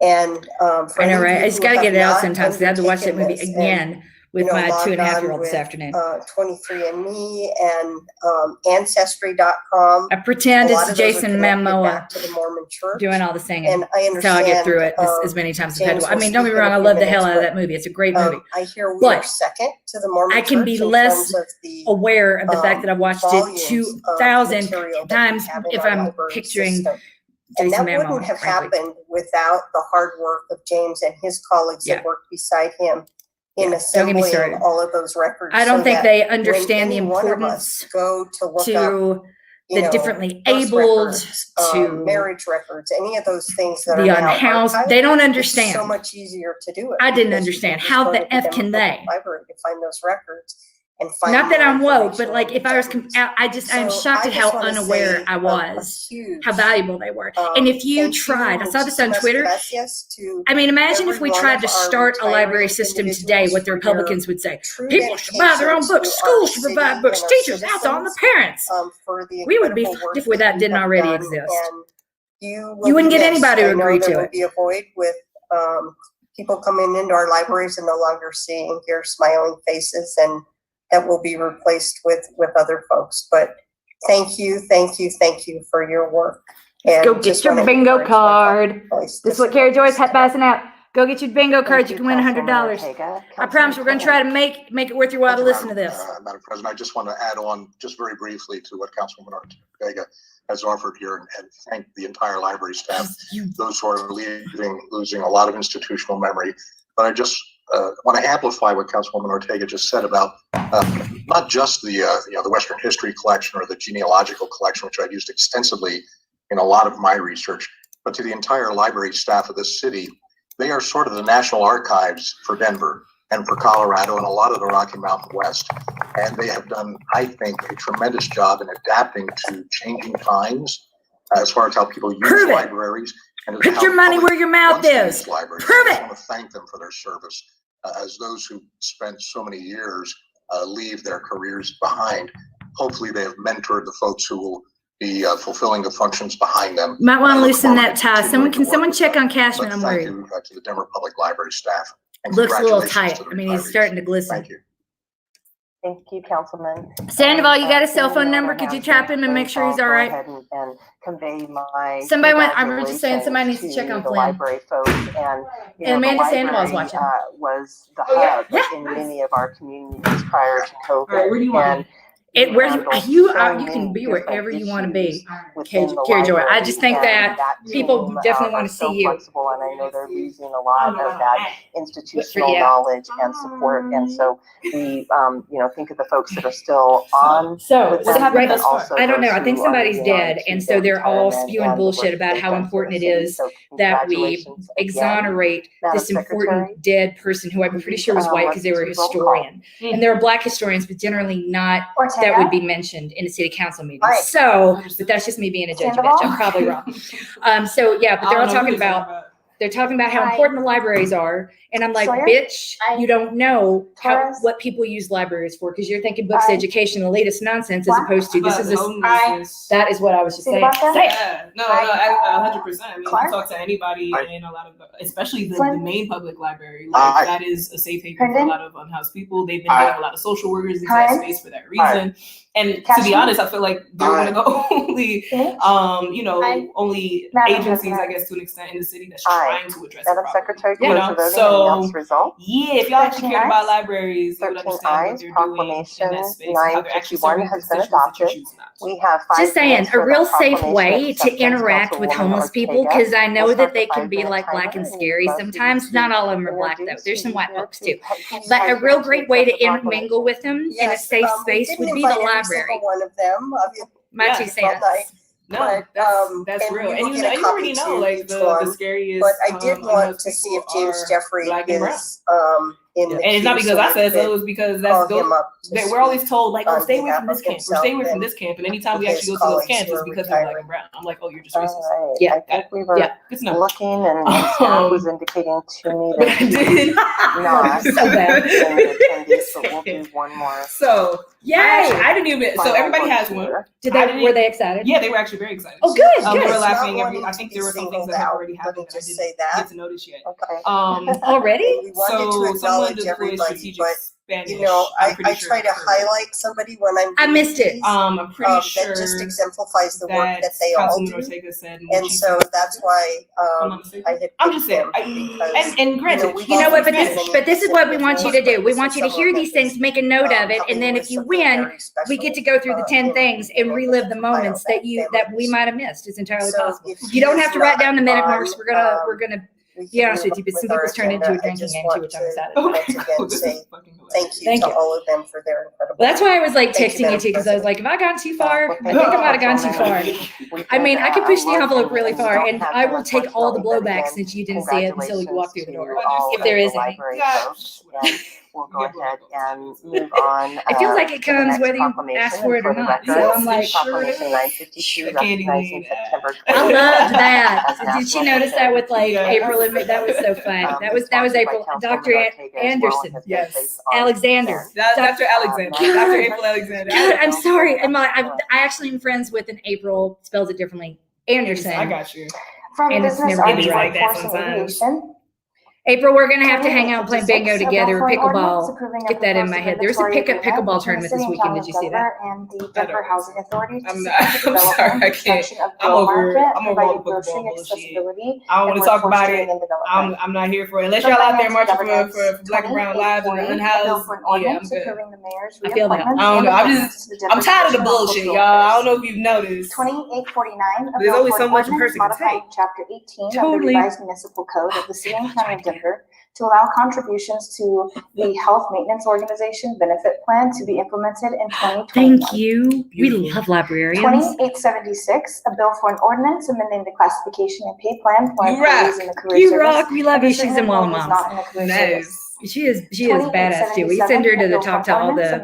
And for I know, any of right? you I just who got to have get it out not sometimes because I had to watch that movie undertaken this again with my logged 2.5-year-old on this with, afternoon. 23andMe and Ancestry.com. I pretend A lot it's of those are Jason connected Momoa back to the Mormon Church. doing all the singing. And I That's how I get through it understand, as many times as I've had to. James I mean, don't will get me speak wrong, I in a love few the hell minutes, out of but, that movie. It's a great movie. I hear we are But second to the Mormon I can Church be in less terms of the aware of the fact that I've watched it volumes of 2,000 material that we times have in if our I'm library picturing system. And Jason that Momoa, wouldn't have frankly. happened without the hard work of James and his colleagues Yeah. that worked beside him in Yeah, don't get me assembling started. all of those records. I don't so think that they when understand the any one of importance us go to look up, to you the know, differently birth abled, records, to marriage records, any of those things that the are now unhoused. archived, They don't it's understand. so much easier to do it. I didn't because you understand. just How go the to F Denver can Public they? Library to find those records. and finding Not that I'm woke, but information like on if I was, things. I'm So shocked I at how just wanna unaware say I a was, huge, how valuable they were. And if you thank tried, I saw this on muchísimas Twitter. gracias to I mean, imagine if every we one tried of to our start a library retiring system today, what the individuals for your Republicans would say. true People should buy their own dedication books, to our schools should city provide books, and our teachers, that's on the citizens, parents. for the We would be incredible work if that you didn't have already done, exist. and you wouldn't be get missed. anybody to I know agree there to will it. be a void with people coming into our libraries and no longer seeing, hear smiling faces, and that will be replaced with other folks. But thank you for your work. Let's And go get just your wanna bingo encourage my card. voice This is to what Kerrie Joy's support passing out. Go get your bingo cards. You you, can win Councilwoman $100. Ortega. I promise we're going to try to make it worth your while to listen to this. Madam President, I just want to add on just very briefly to what Councilwoman Ortega has offered here and thank the entire library staff, those who are losing a lot of institutional memory. But I just want to amplify what Councilwoman Ortega just said about not just the Western History collection or the genealogical collection, which I've used extensively in a lot of my research, but to the entire library staff of this city. They are sort of the national archives for Denver and for Colorado and a lot of the Rocky Mountain West. And they have done, I think, a tremendous job in adapting to changing times as far as how people use libraries. And Put your money where your mouth is. Prove it. I want to thank them for their service as those who spent so many years leave their careers behind. Hopefully they have mentored the folks who will be fulfilling the functions behind them. Might want to loosen that tie. Someone check on Cashman? I'm worried. Thank you to the Denver Public Library staff. And looks a little congratulations tight. to I mean, he's starting to glisten. Thank you. Thank you, Councilman. Sandoval, you got a cell phone number? Could you tap him and make sure he's all right? Go ahead and convey my Somebody went. I'm just saying somebody needs to check on the Flynn. library folks, and Amanda the Sandoval's library, watching. Was the hub in many of our communities prior to COVID. Where do you want you can be wherever you want to be, Kerrie Joy. I just think that people definitely want to see you. Flexible, and I know they're losing a lot of that institutional knowledge and support. And so we, think of the folks that are still on. So what happened? I don't know. I think somebody's dead, and so they're all spewing bullshit about how important it is that we exonerate this important dead person who I'm pretty sure was white because they were a historian, and there are Black historians, but generally not. That would be mentioned in a city council meeting. Right. So, but that's just me being a judge bitch. I'm probably wrong. So yeah, but they're all talking about how important the libraries are. And I'm like, bitch, you don't know what people use libraries for because you're thinking books, education, the latest nonsense as opposed to this is that is what I was just saying. Yeah, no, 100%. I mean, if you talk to anybody in a lot of, especially the main public library, like that is a safe haven for a lot of unhoused people. They've been getting a lot of social workers into that space for that reason. And to be honest, I feel like they're one of the only, only agencies, I guess, to an extent in the city that's trying to address it properly. You know, so yeah, if y'all actually cared about libraries, you would understand what they're doing in that space, how they're actually serving constituents that you choose not. We have just saying a real safe way to interact with homeless people because I know that they can be like black and scary sometimes. Not all of them are black though. There's some white folks too. But a real great way to intermingle with them in a safe space would be the library. One of them. My 2 cents. No, that's real. And you already know, like, the scariest. But I did want to see if James Jeffrey is in the and it's not because I said so, it's because that's we're always told, like, oh, stay away from this camp, or stay away from this camp. And anytime we actually go to those camps, it's because they're black and brown. I'm like, oh, you're just racist. Right. Yeah, I think we were looking, and staff was indicating to me that not so bad. But we'll do one more. So yay! I didn't even. So everybody has one. Were they excited? Yeah, they were actually very excited. Oh, good. They were laughing. I think there were some things that have already happened that I didn't get to notice yet. Okay. Already? So someone deployed strategic Spanish. I try to highlight somebody when I missed it. I'm pretty sure that just exemplifies the work that they all do. And so that's why I'm just saying. And granted, you know what? But this is what we want you to do. We want you to hear these things, make a note of it, and then if you win, we get to go through the 10 things and relive the moments that we might have missed. It's entirely possible. You don't have to write down the minute marks. We're gonna be honest with you, but some people's turned into a drinking game too, which I'm excited about. Thank you to all of them for their incredible. Well, that's why I was like texting you too, because I was like, have I gone too far? I think I might have gone too far. I mean, I could push the envelope really far, and I will take all the blowback since you didn't see it until you walk through the door, if there is any. we'll go ahead and move on. It feels like it to the comes next whether you proclamation. ask for it or And the not. record, So I'm like, Proclamation 952, recognizing September 20th. I love that. as Did she National notice that with like Yeah. April and that was so fun. That was sponsored by April. Councilwoman Dr. Ortega as well, Anderson. and has been Yes. placed on Alexander. consent. Dr. Alexander. God. Dr. April Alexander. God, I'm sorry. I actually am friends with an April, spells it differently. Anderson. I got you. From And it's business never gonna arts, be like that workforce, and sometimes. aviation. April, we're gonna have to hang out and play bingo 2856, a together, bill for an ordinance pickleball. approving a Get that in proposed my head. There's a regulatory pickleball agreement tournament between this the weekend. City Did you see and that? County of Denver and the Denver Housing Authority to I'm support the sorry, I development, can't. construction of I'm Grill over Market, all providing the grocery pickleball bullshit. accessibility, I don't want and to talk about workforce it. training and development. I'm not here for it. Unless From y'all out there Finance marching and Governance, for Black and Brown lives and 2840, a bill unhoused. for an Yeah, I'm ordinance good. approving the mayor's I feel that. reappointments I don't and know. appointments to the I'm Denver tired of the Commission on bullshit, Cultural y'all. I don't Affairs. know if you've noticed. 2849, a There's bill only for so an much a ordinance person can modifying take. Chapter 18 of the Totally. revised municipal code of the City and County of Denver to allow contributions to the Health Maintenance Organization benefit plan to be implemented in 2021. Thank you. We Beautiful. love librarians. 2876, a bill for an ordinance amending the classification and pay plan for You employees rock. in the career You service. rock. We love of you. the She's in civilian Walla who is Moms. not in the career service. Nice. She is badass too. We send her to the top to all the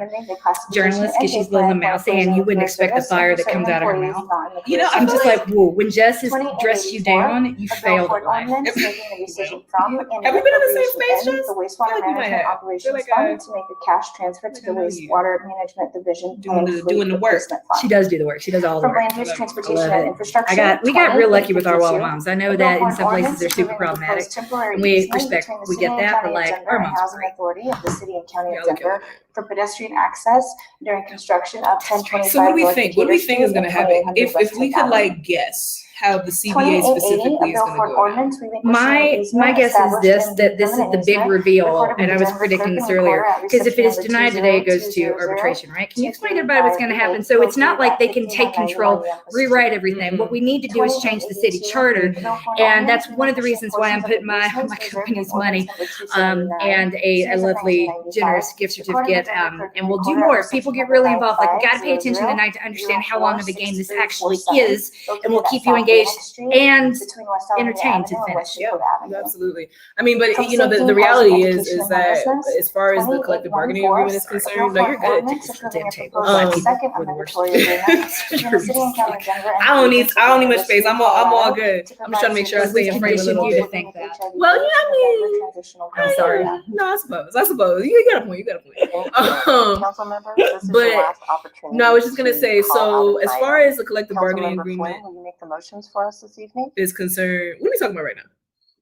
journalists because she's little mouse, and you wouldn't expect the fire that comes out of her mouth. You know, I'm just feel like, whoa, when Jess has dressed you down, you failed at life. Have we been in the same space, Jess? The I wastewater feel like we might management have. operations Like fund to make a cash transfer to the I know you. wastewater management division Doing and the- fleet doing the work. replacement fund. She does do the work. She does all the From work. land use, I transportation, love and it. infrastructure. We got real lucky with our Walla 2852, Moms. I know a that bill in for some an places ordinance they're super approving the problematic, proposed temporary and we easement respect, between the we City get and that, but County of like Denver our and moms are Housing great. Authority of the City and County of Y'all Denver for pedestrian access during construction of 1025 So what do we North think? What do we Decatur think is Street going to and happen? 2800 If West we 10th could Avenue. like guess how the CBA 2880, specifically a is bill going for to an go down. ordinance relinquishing My an easement guess is established this, in that this is permanent the big easement reveal, recorded and I was with predicting Denver this Clerk and earlier, Recorder at because if it is recipient denied number today, it goes to 20200 arbitration, right? Can you explain to everybody what's gonna happen? So it's not like they can take control, rewrite everything. What we need to do is change the city charter, and that's one of the reasons why I'm putting my company's money, and a lovely generous gift certificate, and we'll do more. If people get really involved, like, we gotta pay attention tonight to understand how long of a game this actually is, and we'll keep you engaged and entertained to the finish. Yeah, absolutely. I mean, but you know, the reality is that as far as the collective bargaining agreement is concerned, no, you're good. I don't need much space. I'm all good. I'm just trying to make sure I stay in frame a little bit. Well, yeah, I mean, I'm sorry. No, I suppose. You got a point. But no, I was just gonna say. So as far as the collective bargaining agreement, will you make the motions for us this evening? is concerned, what are we talking about right now?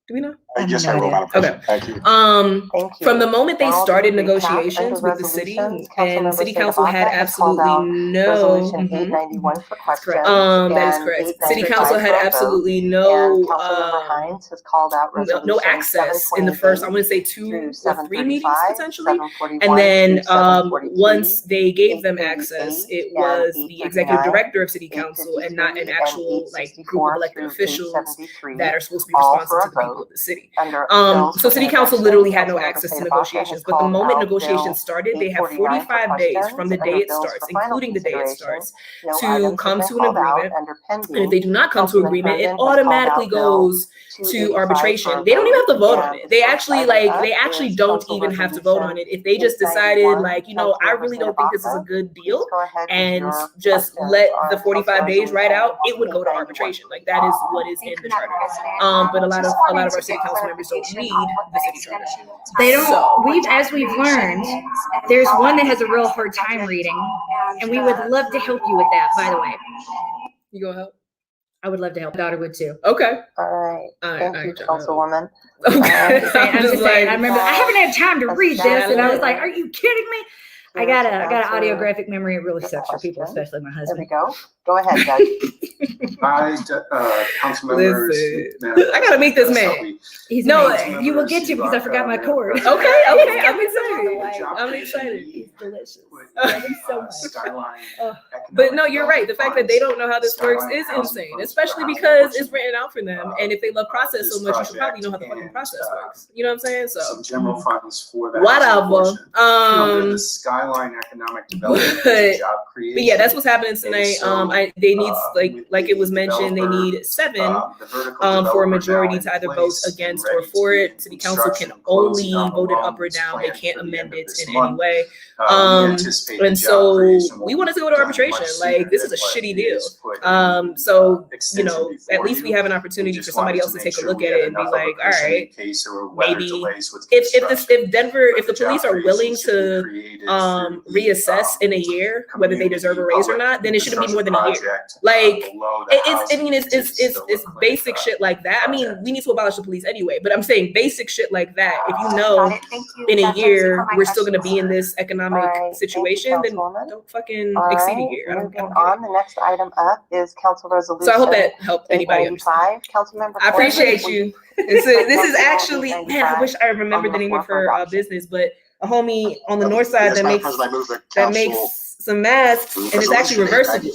Do we know? Yes, I will, Madam President. Thank you. Thank you. From the moment they Now started to recap negotiations under with the city, resolutions, and Councilmember City Council Spadafaka had has called out absolutely no. Resolution 891 for questions. That is and correct. City 895 Council had for a vote. absolutely And no. Councilmember Hines has called out resolution No access in the first, I want to say 2 or 3 meetings potentially, and then once they gave them access, it was the executive director of City Council and not an actual like group of elected officials that are supposed to be responsive to the people of the city. So City Council literally had no access to negotiations, but the moment negotiations started, they have 45 days from the day it starts, including the day it starts, to come to an agreement. And if they do not come to agreement, it automatically goes to arbitration. They don't even have to vote on it. They actually don't even have to vote on it. If they just decided, like, you know, I really don't think this is a good deal, and just let the 45 days ride out, it would go to arbitration. Like, that is what is in the charter. But a lot of our city council members don't read the city charter. They don't. As we've learned, there's one that has a real hard time reading, and we would love to help you with that. By the way, you gonna help? I would love to help. My daughter would too. Okay. All right. Thank you, Councilwoman. I'm just saying. I remember I haven't had time to read this, and I was like, "Are you kidding me?" I got an audiographic memory. It really sucks for people, especially my husband. There we go. Go ahead, Doug. Council members. I gotta meet this man. You will get to because I forgot my cord. Okay. I'm excited. He's delicious. Love him so much. But no, you're right. The fact that they don't know how this works is insane, especially because it's written out for them. And if they love process so much, you should probably know how the fucking process works. You know what I'm saying? So some general funds for that. Whatever. The Skyline Economic Development Job Creation. But yeah, that's what's happening tonight. I They need, like it was mentioned, they need 7 for a majority to either vote against or for it. City council can only vote it up or down. They can't amend it in any way. And so we wanted to go to arbitration. Like, this is a shitty deal. So, you know, at least we have an opportunity for somebody else to take a look at it and be like, all right, maybe if the police are willing to reassess in a year whether they deserve a raise or not, then it shouldn't be more than a year. Like, it's basic shit like that. I mean, we need to abolish the police anyway, but I'm saying basic shit like that. If you know in a year we're still going to be in this economic situation, then don't fucking exceed a year. I don't get it. The next item up is council resolution. So I hope that helped anybody understand. Councilmember, I appreciate you. This is actually, man, I wish I remembered the name of her business, but a homie on the north side that makes some masks, and it's actually reversible.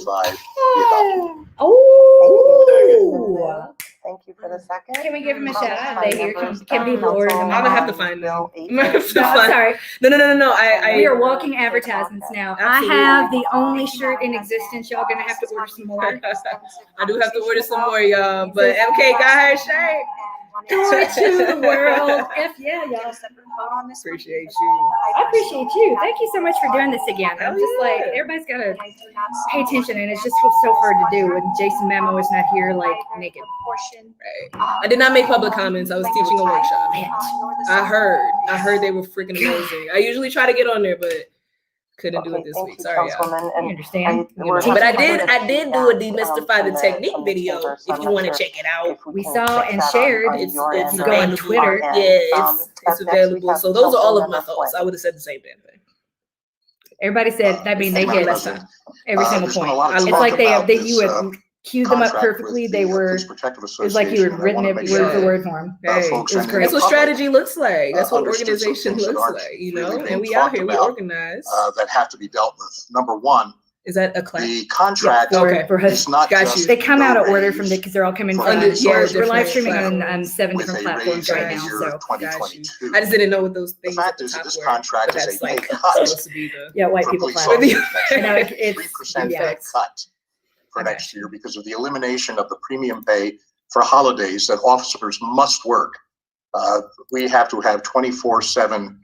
Oh, thank you for the second. Can we give him a shout out? They here can people order them. I'm gonna have to find them. I'm sorry. No. We are walking advertisements now. Absolutely. I have the only shirt in existence. Y'all gonna have to order some more. I do have to order some more, y'all. But MK got her shirt. Do it to the world. Yeah, y'all. Appreciate you. I appreciate you. Thank you so much for doing this again. I'm just like, everybody's got to pay attention, and it's just so hard to do when Jason Mamo is not here, like, naked. Right. I did not make public comments. I was teaching a workshop. I heard they were freaking amazing. I usually try to get on there, but couldn't do it this week. Sorry, y'all. I understand. But I did do a demystify the technique video. If you want to check it out, we saw and shared. It's go on Twitter. Yeah, it's available. So those are all of my thoughts. I would have said the same damn thing. Everybody said. I mean, they hit every single point. It's like you would queued them up perfectly. They were. It was like you had written it word for word for them. It was great. That's what strategy looks like. That's what organization looks like. You know, and we out here, we organize. That have to be dealt with. Number one. Is that a class? The contract is not just. They come out of order from because they're all coming from. We're live streaming on 7 different platforms right now. So I just didn't know what those things. The fact is that this contract is a pay cut. White people platform. 3% pay cut for next year because of the elimination of the premium pay for holidays that officers must work. We have to have 24/7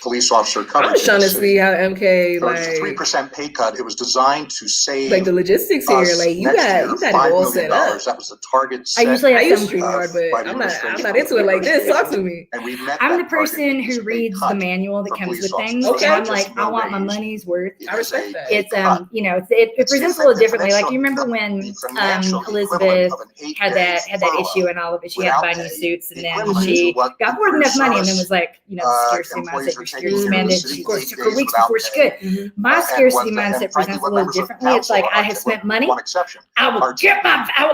police officer coverage. I'm just trying to see how MK like 3% pay cut. It was designed to save like the logistics here. Like you got it all set up. That was the target. I usually have some StreamYard, but I'm not into it like this. Talk to me. And we met I'm the person who reads the manual that comes with things. Okay. And I'm like, I want my money's worth. I respect that. It's you know, it presents a little differently. Like you remember when Elizabeth had that issue and all of it. She had to buy new suits, and then she got more than enough money, and then was like, you know, scarcity mindset. Of course, took her weeks before she could. My scarcity mindset presents a little differently. It's like I have spent money. I will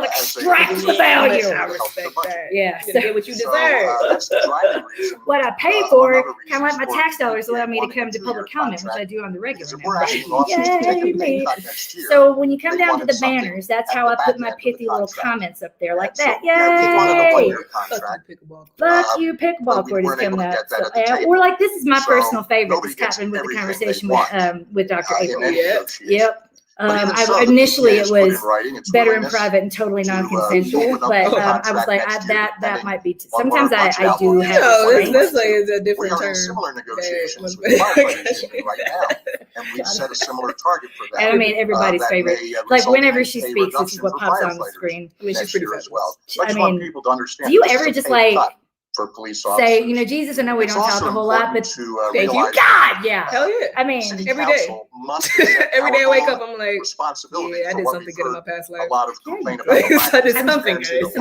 extract the value. I respect that. Yeah, so get what you deserve. What I pay for, kind of like my tax dollars allow me to come to public comment, which I do on the regular. Yay, me. So when you come down to the banners, that's how I put my pithy little comments up there, like that. Yay! Fuck you, pickleball court is coming up. Or like this is my personal favorite. This happened with the conversation with Dr. April. Yep. Initially it was better in private and totally non-consensual, but I was like, that might be. Sometimes I do have. This is a different term. Similar negotiations with right now, and we've set a similar target for that. And I mean, everybody's favorite. Like whenever she speaks, this is what pops on the screen. Which is pretty as well. I mean, do you ever just like? For police officers. Say, you know, Jesus, I know we don't talk a whole lot, but thank you, God, yeah. Hell yeah. I mean, every day. Every day I wake up, I'm like, yeah, I did something good in my past life. A lot of complaint about I did something good.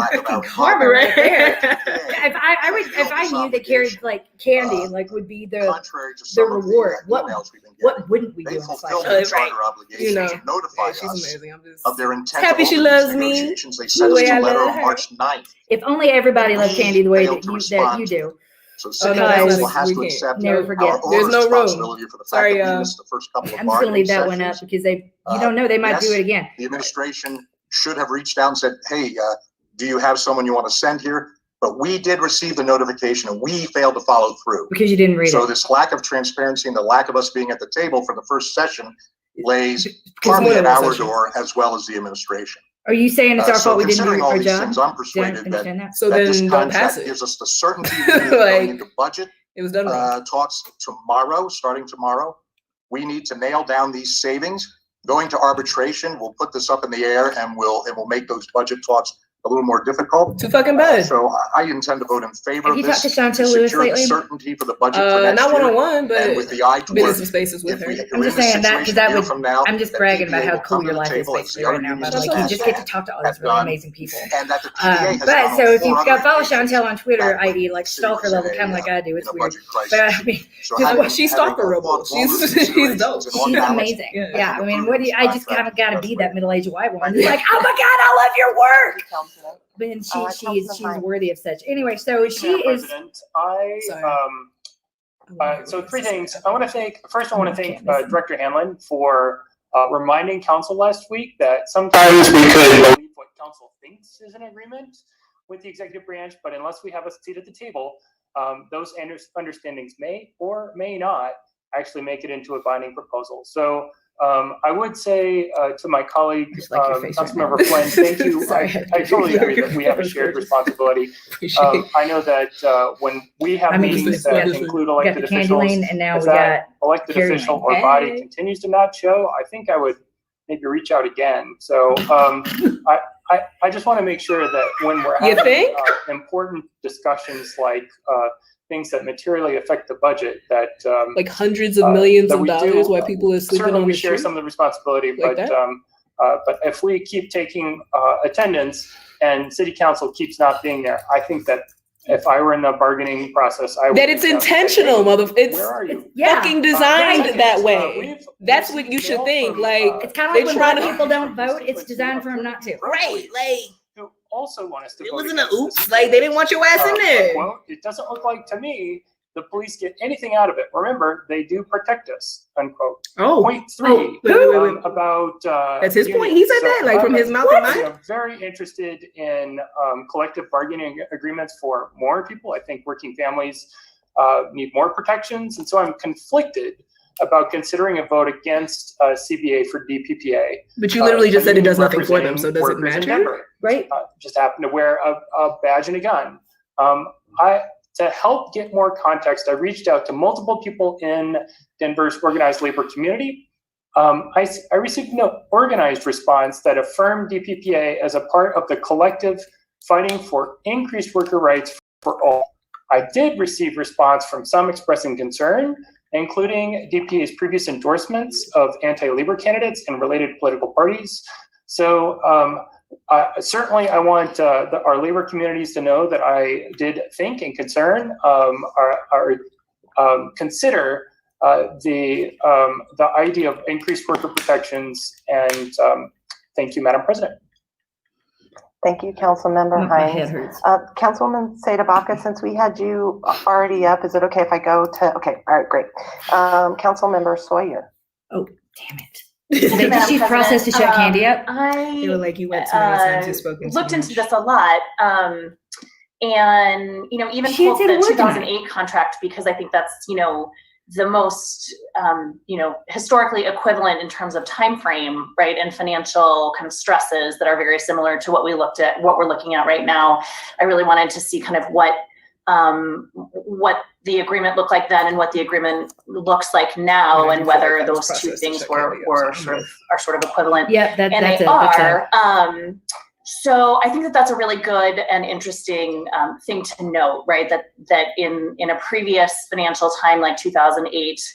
Karma right there. If I knew that Kerrie like candy like would be the reward, what wouldn't we do in this life? Right. You know, notify she's amazing. I'm just of their intent. Happy she loves me. They sent us a letter on March 9th. If only everybody loved candy the way that you do. So city council has to accept never forget. There's no room. For the Sorry, fact that we missed the first couple of I'm just gonna leave that one up because you don't know, they might do it again. The administration should have reached out and said, hey, do you have someone you want to send here? But we did receive the notification and we failed to follow through. Because you didn't read it. So this lack of transparency and the lack of us being at the table for the first session lays partly at our door as well as the administration. Are you saying it's our So fault we didn't do considering all our these job? things, I'm persuaded that So that this then don't pass contract it. gives us the certainty we need going into budget It was done wrong. talks tomorrow, starting tomorrow. We need to nail down these savings. Going to arbitration, we'll put this up in the air and we'll make those budget talks a little more difficult. Too fucking bad. So I intend to vote in favor Have of you talked this to Chantel to Lewis secure the lately? certainty for the budget for next Not year. one-on-one, but And with the eye been in toward some spaces with her. I'm just saying that because that would. from now, I'm just that bragging about PPA how will cool come your to the life is table as basically the right other now. But unions like, you just get to have talk to all these really done, amazing people. and that the PPA has But gone so on if you 400 follow occasions Chantel on Twitter, back when i.e. like the city stalker was level, in kind of like I do. It's in a weird. budget crisis. But I mean, So she's stalkerable. She's dope. she's amazing. Yeah, I mean, what do you, I just kind of got to be that middle-aged white woman. It's like, oh my God, I love your work. But then she's worthy of such. Anyway, so she is. President, so three things. I want to thank Director Hanlon for reminding council last week that sometimes we could believe what council thinks is an agreement with the executive branch, but unless we have a seat at the table, those understandings may or may not actually make it into a binding proposal. So I would say to my colleague, Councilmember Flynn, thank you. I totally agree that we have a shared responsibility. I know that when we have meetings that include elected officials, And now if we got that elected Kerrie official Lane. or body continues to not show, I think I would maybe reach out again. So I just want to make sure that when we're having important discussions like things that materially affect the budget, that like hundreds of millions of we dollars do, while people are sleeping certainly on we the share street? some of the responsibility, Like but if we keep taking attendance and city council keeps not being there, I think that if I were in the bargaining process, I would That it's intentional, it's fucking designed right. that way. That's what you should think. Like, It's kind of like when black people don't vote. It's designed for them not to. Right, like. Who also want us to It vote wasn't an against oops, this like they didn't want your ass in there. Well, it doesn't look like to me the police get anything out of it. Remember, they do protect us, unquote. Oh. Point three Wait. about That's his point. He said that, like, from his mouth to mine. I'm very interested in collective bargaining agreements for more people. I think working families need more protections, and so I'm conflicted about considering a vote against CBA for DPPA. But you literally just said it does nothing for them, so does it matter? Right. Just happen to wear a badge and a gun. To help get more context, I reached out to multiple people in Denver's organized labor community. I received no organized response that affirmed DPPA as a part of the collective fighting for increased worker rights for all. I did receive response from some expressing concern, including DPA's previous endorsements of anti-labor candidates and related political parties. So certainly I want our labor communities to know that I did think and consider the idea of increased worker protections. And thank you, Madam President. Thank you, Councilmember My head Hines. hurts. Councilwoman Seda-Baca, since we had you already up, is it okay if I go to, okay, all right, great. Councilmember Sawyer. Oh, damn it. Did she process to shut Candy up? They were like, you went too many times, you spoken looked into this a lot. And, even pulled the 2008 contract because I think that's, the most, historically equivalent in terms of time frame, right, and financial kind of stresses that are very similar to what we're looking at right now. I really wanted to see kind of what the agreement looked like then and what the agreement looks like now, and whether those two things are sort of equivalent. Yeah, and they are. So I think that that's a really good and interesting thing to note, right? That in a previous financial time like 2008,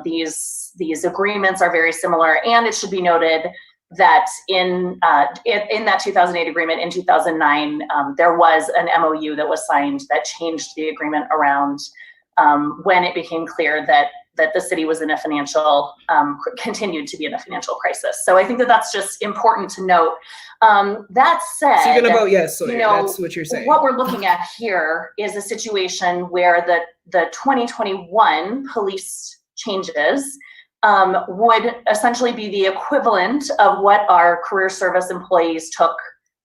these agreements are very similar, and it should be noted that in that 2008 agreement in 2009, there was an MOU that was signed that changed the agreement around when it became clear that the city was in a continued to be in a financial crisis. So I think that that's just important to note. That said, so you're gonna vote yes, so that's what you're saying. What we're looking at here is a situation where the 2021 police changes would essentially be the equivalent of what our career service employees took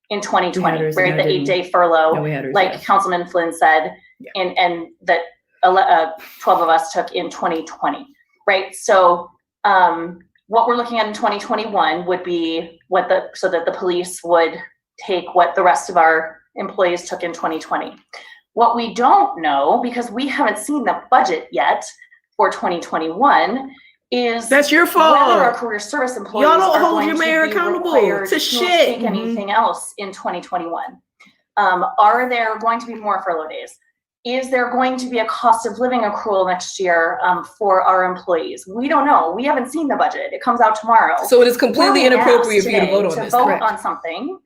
in 2020, right? The 8-day furlough, like Councilman Flynn said, and that 12 of us took in 2020, right? So What we're looking at in 2021 would be so that the police would take what the rest of our employees took in 2020. What we don't know, because we haven't seen the budget yet for 2021, is that's your fault. Whether our career service employees y'all don't are hold going your mayor accountable to shit. Take anything else in 2021. Are there going to be more furlough days? Is there going to be a cost of living accrual next year for our employees? We don't know. We haven't seen the budget. It comes out tomorrow. So it is completely inappropriate for you to vote on this. Vote Correct. on something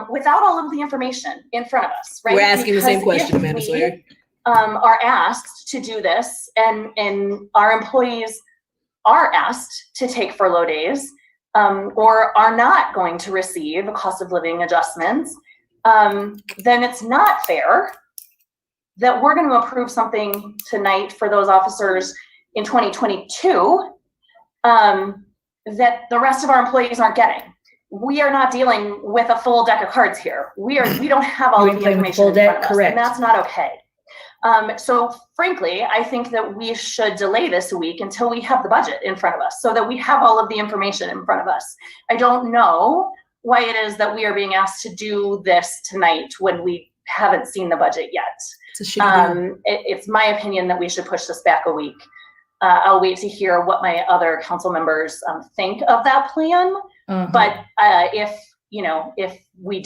without all of the information in front of us, right? We're asking the same question, Amanda Sawyer. Are asked to do this, and our employees are asked to take furlough days, or are not going to receive cost of living adjustments, then it's not fair that we're going to approve something tonight for those officers in 2022 that the rest of our employees aren't getting. We are not dealing with a full deck of cards here. We don't have all of the information in front of us, and that's not okay. So frankly, I think that we should delay this a week until we have the budget in front of us so that we have all of the information in front of us. I don't know why it is that we are being asked to do this tonight when we haven't seen the budget yet. It's my opinion that we should push this back a week. I'll wait to hear what my other council members think of that plan. But if we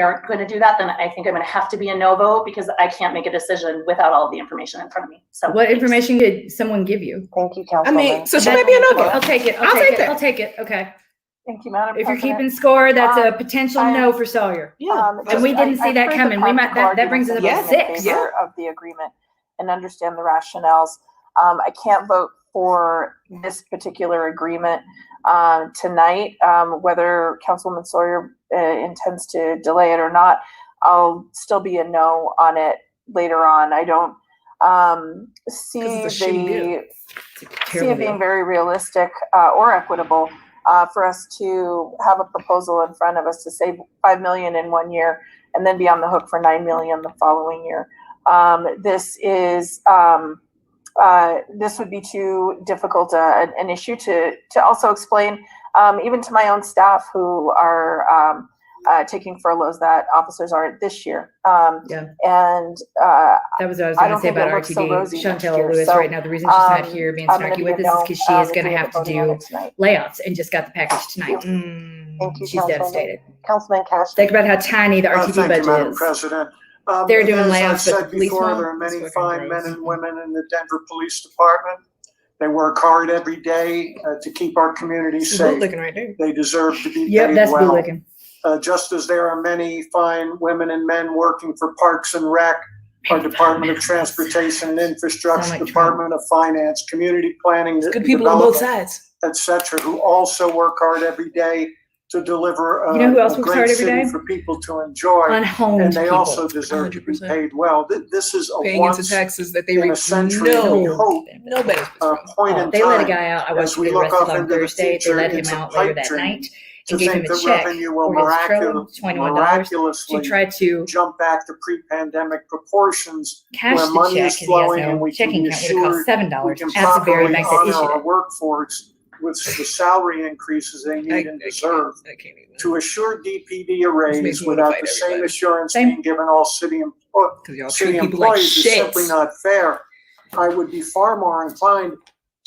aren't going to do that, then I think I'm going to have to be a no vote because I can't make a decision without all of the information in front of me. So what information did someone give you? Thank you, Councilwoman. So she might be a no vote. I'll take it. I'll take it. Okay. Thank you, Madam If President. you're keeping score, that's a potential no for Sawyer. And we didn't see that coming. That brings us up to 6. Of the agreement and understand the rationales. I can't vote for this particular agreement tonight. Whether Councilwoman Sawyer intends to delay it or not, I'll still be a no on it later on. I don't see it being very realistic or equitable for us to have a proposal in front of us to save $5 million in 1 year and then be on the hook for $9 million the following year. This would be too difficult an issue to also explain, even to my own staff who are taking furloughs that officers aren't this year. And that was what I was going to say about RTD. Chantel Lewis right now, the reason she's not here being snarky with us is because she is going to have to do layoffs and just got the package tonight. Thank you, she's devastated. Councilman Castaway. Think about how tiny the RTD budget Madam is. President. They're doing as layoffs, I've said but the police before, won't. there are many fine men and women in the Denver Police Department. They work hard every day to keep our community safe. Right there. They deserve to be Yep, paid that's well. bootlicking. Just as there are many fine women and men working for Parks and Rec, our Department of Transportation and Infrastructure, Department of Finance, Community Planning, good people on both sides, etc., who also work hard every day to deliver You know who else a works great hard every city day? for people to enjoy. Unhomed and they people. also deserve to be paid well. This is a paying into once taxes that they in a reap century, we hope, point in They time. let a guy out. I as watched we him look get off arrested on into the Thursday. They future, let him it's a out later pipe that dream night to and gave him think a that check revenue will for his trailer, $21, miraculously to try to jump back to pre-pandemic proportions cash where the money check is because he has flowing no and we can checking be account would have assured cost we $7. can That's the very properly bank that honor issued our it. workforce with the salary increases they need and deserve. To assure DPD a raise without the same assurance being given all city treat people like employees is shit. simply not fair. I would be far more inclined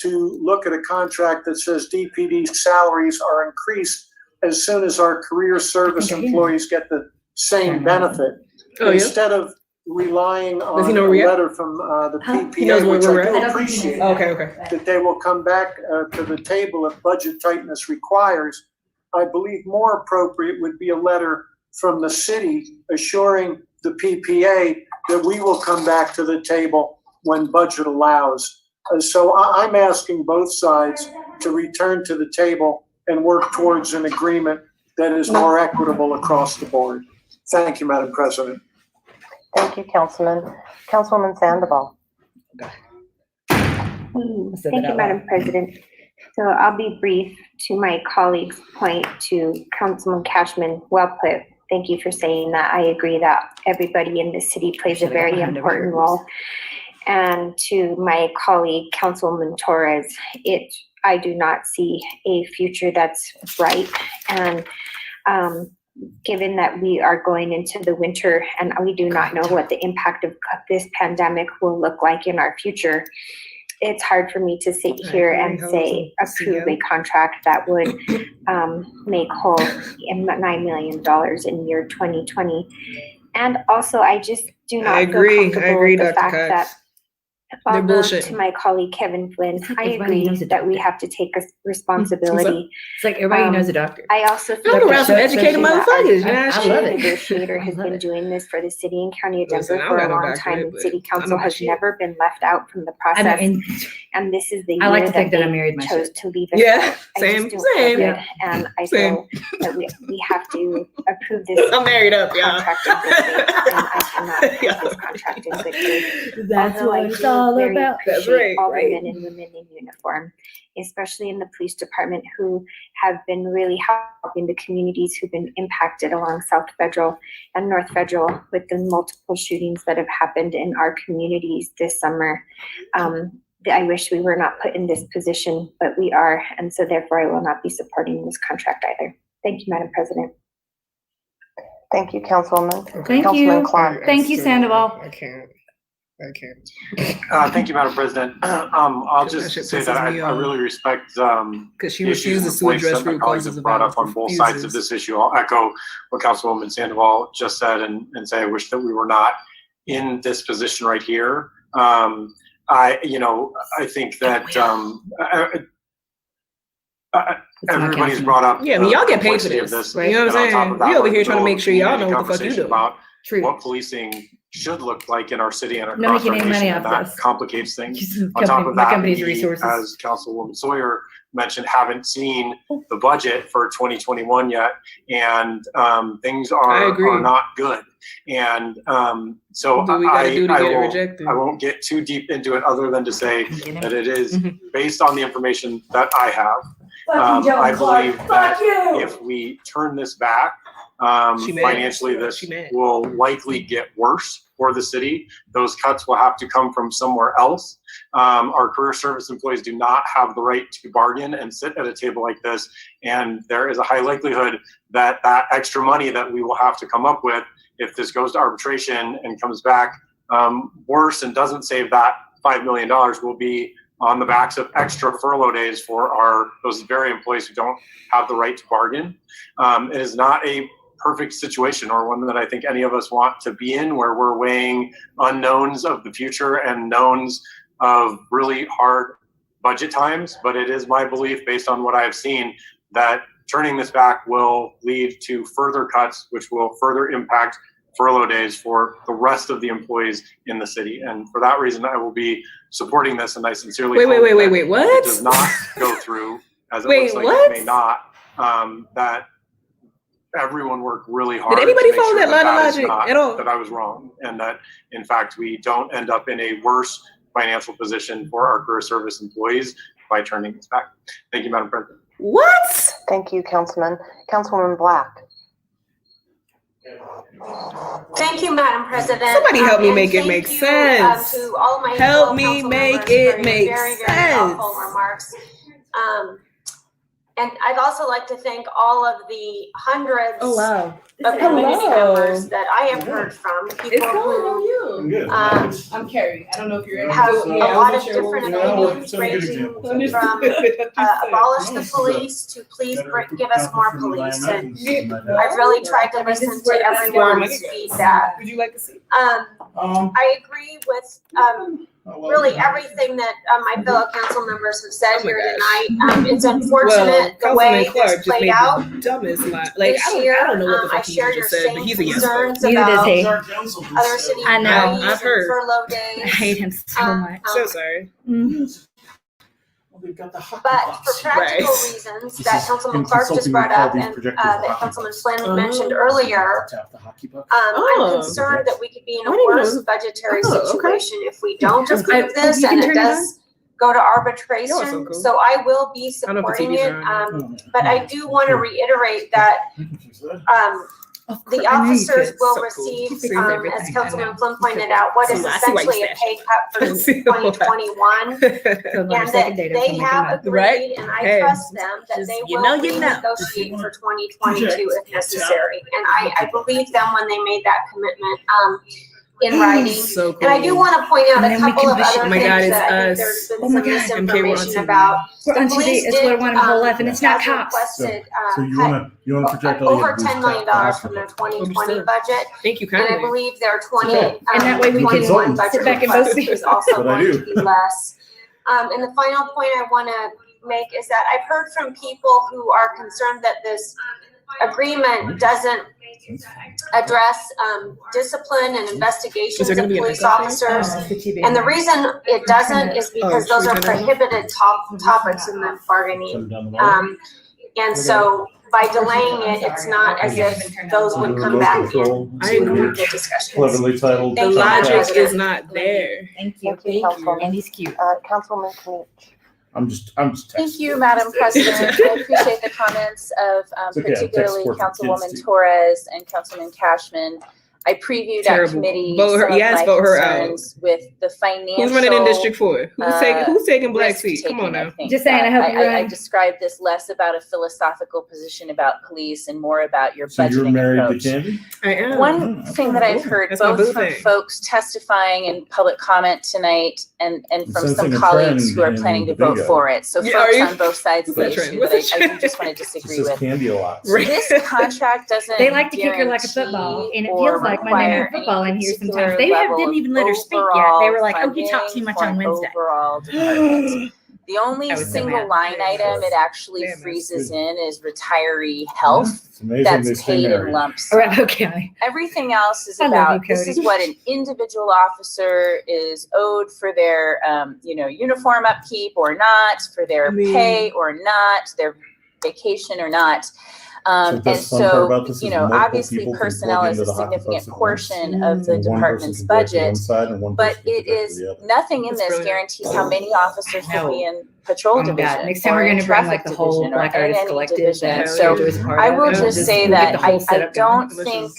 to look at a contract that says DPD salaries are increased as soon as our career service employees get the same benefit. Oh, yeah? Instead of relying on he know a where we at? letter from the He knows PPA, where which we're I do at? appreciate. Okay. That they will come back to the table if budget tightness requires. I believe more appropriate would be a letter from the city assuring the PPA that we will come back to the table when budget allows. So I'm asking both sides to return to the table and work towards an agreement that is more equitable across the board. Thank you, Madam President. Thank you, Councilman. Councilwoman Sandoval. Thank you, Madam President. So I'll be brief. To my colleague's point, to Councilman Cashman, well put. Thank you for saying that. I agree that everybody in the city plays a very important role. And to my colleague, Councilman Torres, it I do not see a future that's bright. And given that we are going into the winter and we do not know what the impact of this pandemic will look like in our future, it's hard for me to sit here and say approve a contract that would make whole $9 million in year 2020. And also, I just do not feel comfortable with the fact that, although to my colleague Kevin Flynn, I agree that we have to take a responsibility. It's like everybody knows a doctor. I also feel Look around some educated motherfuckers. The negotiator has been doing this for the city and county of Denver for a long time, and city council has never been left out from the process. And this is the year that they chose to leave it. Yeah, same. And I feel that we have to approve this. I'm married up, contract in good faith, and I cannot approve this contract in good faith. That's what it's all about. That's right. All the men and women in uniform, especially in the police department, who have been really helping the communities who've been impacted along South Federal and North Federal with the multiple shootings that have happened in our communities this summer. I wish we were not put in this position, but we are, and so therefore I will not be supporting this contract either. Thank you, Madam President. Thank you, Councilwoman. Thank you. Thank you, Sandoval. I can't. Thank you, Madam President. I'll just say that I really respect because she refuses to address root causes brought up on both sides of this issue. I'll echo what Councilwoman Sandoval just said and say I wish that we were not in this position right here. I think that everybody's brought up. Yeah, I mean, y'all get paid for this. Right? You know what I'm saying? We over here trying to make sure y'all know what the fuck you do. About what policing should look like in our city and across our nation, and that complicates things. On top of that, we, as Councilwoman Sawyer mentioned, haven't seen the budget for 2021 yet, and things are not good. And so I won't get too deep into it other than to say that it is based on the information that I have. I believe that if we turn this back, financially, this will likely get worse for the city. Those cuts will have to come from somewhere else. Our career service employees do not have the right to bargain and sit at a table like this. And there is a high likelihood that that extra money that we will have to come up with, if this goes to arbitration and comes back worse and doesn't save that $5 million, will be on the backs of extra furlough days for those very employees who don't have the right to bargain. It is not a perfect situation, or one that I think any of us want to be in, where we're weighing unknowns of the future and knowns of really hard budget times. But it is my belief, based on what I have seen, that turning this back will lead to further cuts, which will further impact furlough days for the rest of the employees in the city. And for that reason, I will be supporting this, and I sincerely hope wait, what? It does not go through, as it looks like it may not, that everyone worked really hard. Did anybody follow sure that line of logic at all? That I was wrong, and that in fact we don't end up in a worse financial position for our career service employees by turning this back. Thank you, Madam President. What? Thank you, Councilman. Councilwoman Black. Thank you, Madam President. Somebody help me make it make sense. To all my help me make it make sense. Very thoughtful remarks. And I'd also like to thank all of the hundreds of community members that I have heard from. People who I'm Kerrie. I don't know if you're have a lot of different opinions, ranging from abolish the police to please give us more police. And I've really tried to listen to everyone's feedback. Would you like to see? I agree with really everything that my fellow council members have said here tonight. It's unfortunate the way this played out this year. I share your same concerns about other city employees and furlough days. I hate him so much. So sorry. But for practical reasons that Councilman Clark just brought up and that Councilman Flynn mentioned earlier, I'm concerned that we could be in a worse budgetary situation if we don't approve this and it does go to arbitration. So I will be supporting it. But I do want to reiterate that The officers will receive, as Councilman Flynn pointed out, what is essentially a pay cut for 2021. And that they have agreed, and I trust them, that they will renegotiate for 2022 if necessary. And I believe them when they made that commitment in writing. So cool. And I do want to point out a couple of other things that I think there's been some misinformation about. The police did, and it's not cops. requested So you want to project all over $10 million from their 2020 budget. Thank you, And I believe their 20, and that way we can 21 budget sit back and request vote. is also What I going do. to be less. And the final point I want to make is that I've heard from people who are concerned that this agreement doesn't address discipline and investigations of police officers. And the reason it doesn't is because those are prohibited topics in the bargaining. And so by delaying it, it's not as if those would come back into the discussions. Cleverly titled. The logic is not there. Thank you. And he's cute. Councilwoman Knut. I'm just Thank you, Madam President. I appreciate the comments of particularly Councilwoman Torres and Councilman Cashman. I previewed at committee some of my concerns with the financial. Who's running in District 4? Who's taking Black seat? Come on now. Just saying, I hope I described this less about a philosophical position about police and more and your So budgeting you're married approach. to Candy? I am. One thing that I've heard That's my both boo from thing. folks testifying in public comment tonight and from some sensing a colleagues trend who are in planning to the vote bingo. for it. So Yeah, are folks you? on both sides of the What's that issue trend? that What's I that do just want to She disagree says with. Candy a lot. This contract doesn't They like to kick her like a football, and it feels like Monday Night Football in here sometimes. They didn't even let her speak yet. They were like, "Oh, you talk too much on Wednesday." Overall department. The only I was so single mad. line item it actually Damn, freezes in is retiree health. It's amazing they That's stay paid in married. lumps. All right, okay. Everything else is I love about you, this is Cody. what an individual officer is owed for their uniform upkeep or not, for their pay or not, their vacation or not. And that's the fun part about so, this is multiple obviously people can personnel plug is into a the hockey significant pucks at portion once. of the And one person department's can project to one budget, side and one but person can it project is to the other. nothing in That's this brilliant. guarantees how many officers will be in patrol Oh my division God. Next time or we're in going to bring traffic like the whole division or Black in Artist any Collective division. that So Joy's part I of. will Yeah, just say we'll get that the whole I setup don't going. think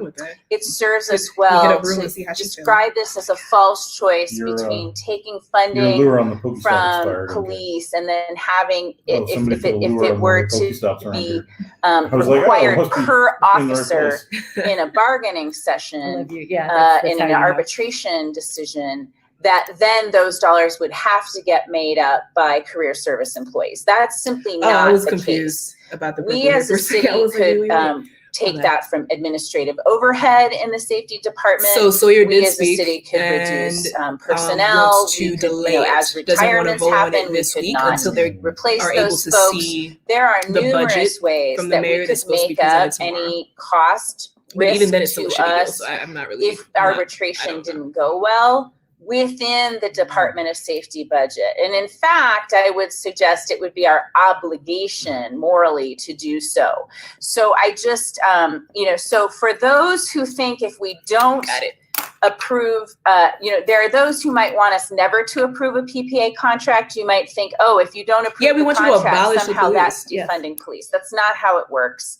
with that. it serves us Get well up room and see to how she's describe this as a false choice Your, between taking Your funding lure on the Pokestop from expired. police and then having Oh, it somebody if put a lure it on were one of the to Pokestops around be here. I was like, oh, it required must be per in the right officer place. in a bargaining I session love you. Yeah, that's in how an you know. arbitration decision, that then those dollars would have to get made up by career service employees. That's simply Oh, not I was the confused case. about the We purple as a hair. city I was like, could wait. take Okay. that from administrative overhead in the safety department. So Sawyer We did as a speak city could and reduce personnel. wants to We could, delay as it. Doesn't want to retirements vote on happen, it we this could week not until they replace are able those to folks. see There are the budget numerous ways from the that mayor we that's could supposed to be make up presented tomorrow. any cost But risk even then, it's to still a shitty deal. us So I'm not really. if arbitration didn't go well within the Department of Safety budget. And in fact, I would suggest it would be our obligation morally to do so. So I just, so for those who think if we don't approve, there are those who might want us never to approve a PPA contract. You might think, oh, if you don't approve we the want you to contract, abolish the somehow police. that's defunding police. That's not how it works.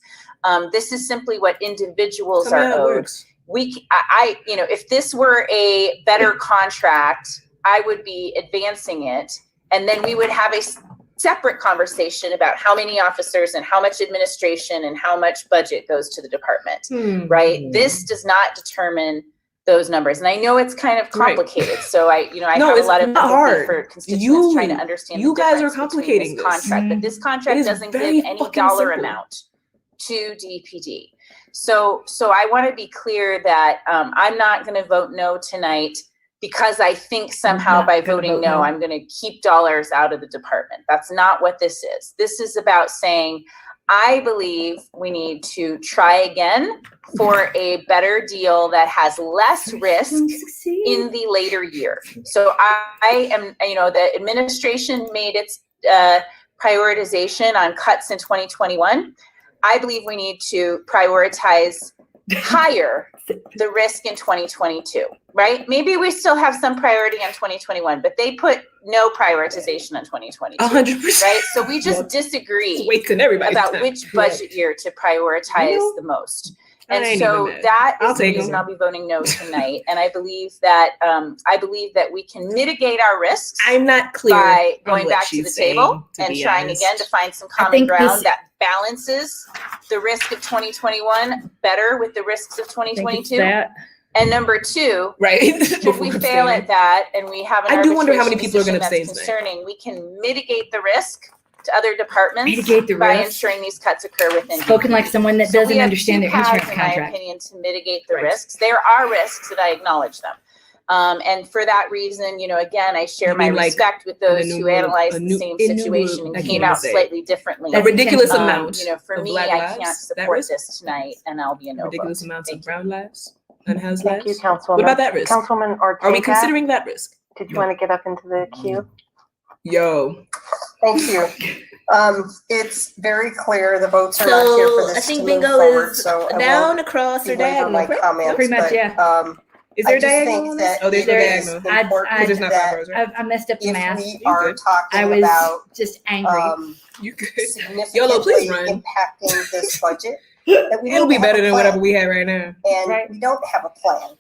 This is simply what individuals Tell me are how it owed. works. If this were a better contract, I would be advancing it. And then we would have a separate conversation about how many officers and how much administration and how much budget goes to the department, right? This does not determine those numbers. And I know it's kind of complicated. So I have a lot of empathy for constituents trying to understand You the guys are difference between complicating this contract, but this contract doesn't give very any fucking dollar simple. amount to DPD. So I want to be clear that I'm not going to vote no tonight because I think somehow by voting no, I'm going to keep dollars out of the department. That's not what this is. This is about saying, I believe we need to try again for a better deal that has less risk in the later year. So I am, the administration made its prioritization on cuts in 2021. I believe we need to prioritize higher the risk in 2022, right? Maybe we still have some priority on 2021, but they put no prioritization on 2022, 100%. right? So we just disagree Wasting everybody's about time. which budget year to prioritize the most. And so that is the reason I'll be voting no tonight. And I believe that we can mitigate our risks. I'm not clear by going back to the table and trying again to find some common ground that balances the risk of 2021 better with the risks of 2022. And number two, right? If we fail at that and we have an I do wonder how many people are going to abstain concerning, we can mitigate the risk to other departments by ensuring these cuts occur within. Spoken like someone that doesn't understand their insurance contract. In my opinion, to mitigate the risks. There are risks, and I acknowledge them. And for that reason, again, I share my respect with those who analyzed the same situation and came out slightly differently. A ridiculous amount. For me, I can't support this tonight, and I'll be a no vote. Ridiculous amounts of brown lives and house Thank lives. you, Councilwoman. What about that risk? Councilwoman Ortega. Are we considering that risk? Did you want to get up into the queue? Yo. Thank you. It's very clear the votes are not here for this I think to bingo move forward, is so I down, won't across, or belabor diagonal. my comments, Pretty much, but, yeah. Is there I just diagonal think on this? that Oh, there's no it is diagonal. important There's not that five rows, right? I messed up the math. if we are talking I was about just angry. You could. significantly please run. impacting this budget, that we It'll need be to have better a than plan. whatever we have right now. And we don't have a plan.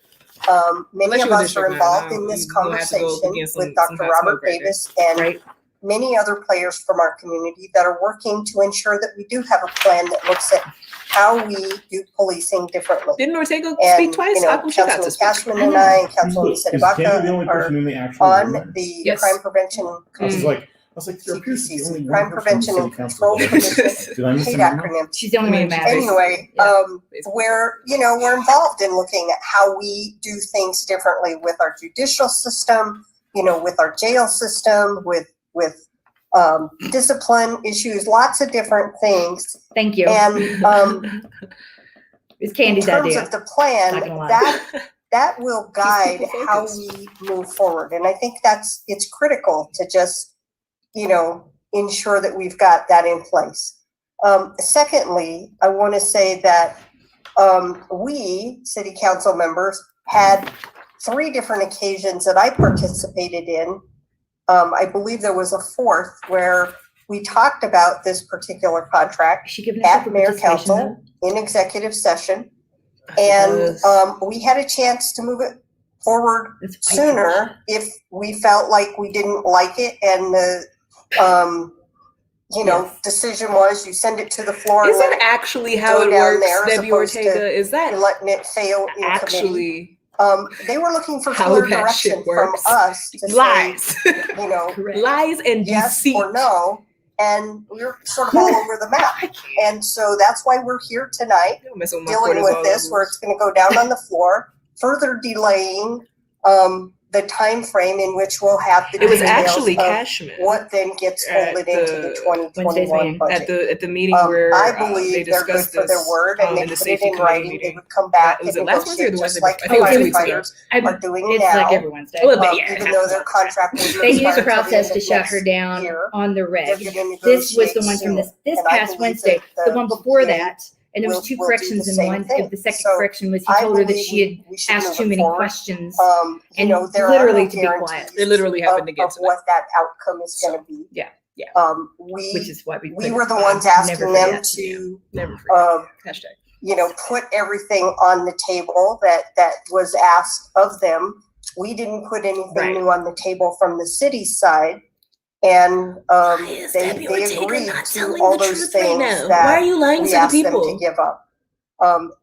Many Unless of you're a us are district involved now, in this you're gonna have to go up conversation against with some Dr. hot Robert smoke right Davis and many other players from our community that are working to ensure that we do have a plan that looks at how we do policing differently. Didn't Ortega And, speak twice? How come she got to Councilman speak? Cashman and I and Councilwoman Is Candy the Sedibaka only are person in the actual on room? the crime prevention I was like, there appears to be CPCC, only Crime one person Prevention in and the council. Control Commission, Did I miss hate anyone? acronym. She's the only one who matters. Anyway, we're involved in looking at how we do things differently with our judicial system, with our jail system, with discipline issues, lots of different things. Thank you. And it's Candy's in terms idea. of the plan, Not gonna lie. that will guide how we move forward. And I think it's critical to just, ensure that we've got that in place. Secondly, I want to say that we, city council members, had 3 different occasions that I participated in. I believe there was a 4th where we talked about this particular contract at mayor council in executive session. And we had a chance to move it forward sooner if we felt like we didn't like it. And the decision was you send it to the floor. Is that actually how it works, Debbie Ortega? Is that letting it fail in actually? They were looking for How clear that direction shit from works. us to Lies. say, Lies and yes deceit. or no, and we're sort of all over the map. And so that's why we're here tonight, dealing with this, where it's going to go down on the floor, further delaying the time frame in which we'll have the It was details actually of Cashman what then gets folded into the 2021 budget. at the meeting where I they believe they're good discussed for their this, word and they in the put it safety in committee writing. meeting. They would come back Was and it last Wednesday or negotiate the just Wednesday like before? I think it was 2 weeks ago. firefighters are doing It's now. like every Wednesday. Even though their contract was They used expired till the process end to of shut next her down year, on the they're reg. gonna This was the negotiate one from this soon. And I past believe Wednesday. that The one before PTA that. And there was 2 will do corrections the in same one. thing. The second So correction was he I told her that believe she we had should asked move too it many forward. questions. And there are literally no to be guarantees quiet. It literally happened again of what that outcome is going to be. Yeah. Which is why we were the ones asking them to put everything on the table that was asked of them. We didn't put anything new on the table from the city's side. And they agreed to all those things that Why are you lying we to the asked them people? to give up.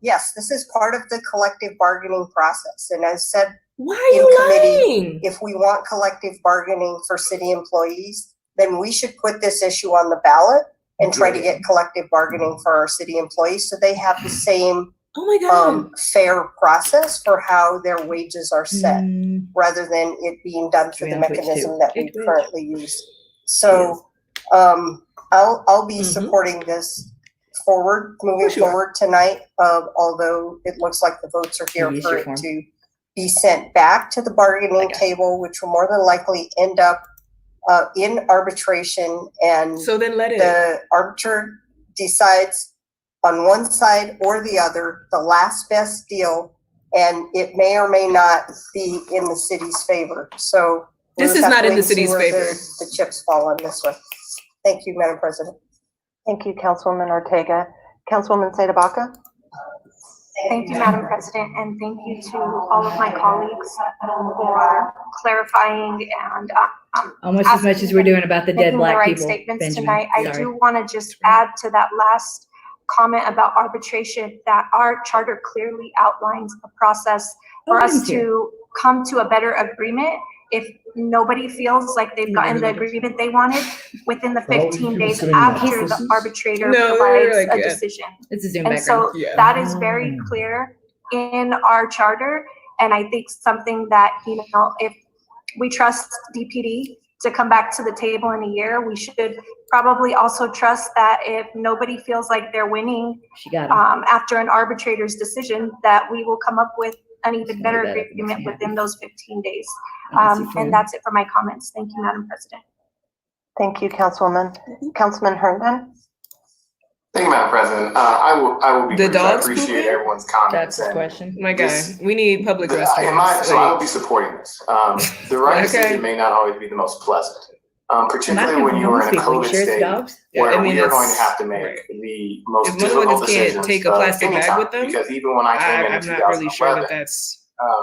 Yes, this is part of the collective bargaining process. And as said Why are you lying? if we want collective bargaining for city employees, then we should put this issue on the ballot and try to get collective bargaining for our city employees so they have the same fair process for how their wages are set, rather than it being done through the mechanism that we currently use. So I'll be supporting this moving forward tonight, although it looks like the votes are here for it to be sent back to the bargaining table, which will more than likely end up in arbitration. And so then the arbiter decides on one side or the other, the last best deal, and it may or may not be in the city's favor. So this is not in the city's favor. The chips fall on this one. Thank you, Madam President. Thank you, Councilwoman Ortega. Councilwoman Sedibaka? Thank you, Madam President, and thank you to all of my colleagues for clarifying and almost as much as we're doing about the dead Black right people. Statements Benjamin, tonight. I do want to just add to that last comment about arbitration that our charter clearly outlines a process for us to come to a better agreement. If nobody feels like they've gotten the agreement they wanted within the 15 days after the arbitrator provides a decision. And so that is very clear in our charter. And I think something that, if we trust DPD to come back to the table in a year, we should probably also trust that if nobody feels like they're winning after an arbitrator's decision, that we will come up with an even better agreement within those 15 days. And that's it for my comments. Thank you, Madam President. Thank you, Councilwoman. Councilman Herndon. Thank you, Madam President. I will be brief. I appreciate everyone's comments. That's the question. My guy, we need public restrooms. So I will be supporting this. The right decision may not always be the most pleasant, particularly when you are in a COVID state where we are going to have to make the most difficult decisions. Take a plastic bag with them, because even when I came in 2011, I'm not really sure that that's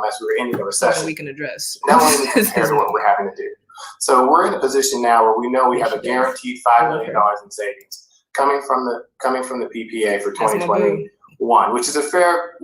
as we were ending the recession, we can address. That wasn't compared to what we're having to do. So we're in a position now where we know we have a guaranteed $5 million in savings coming from the PPA for 2021, which is a fair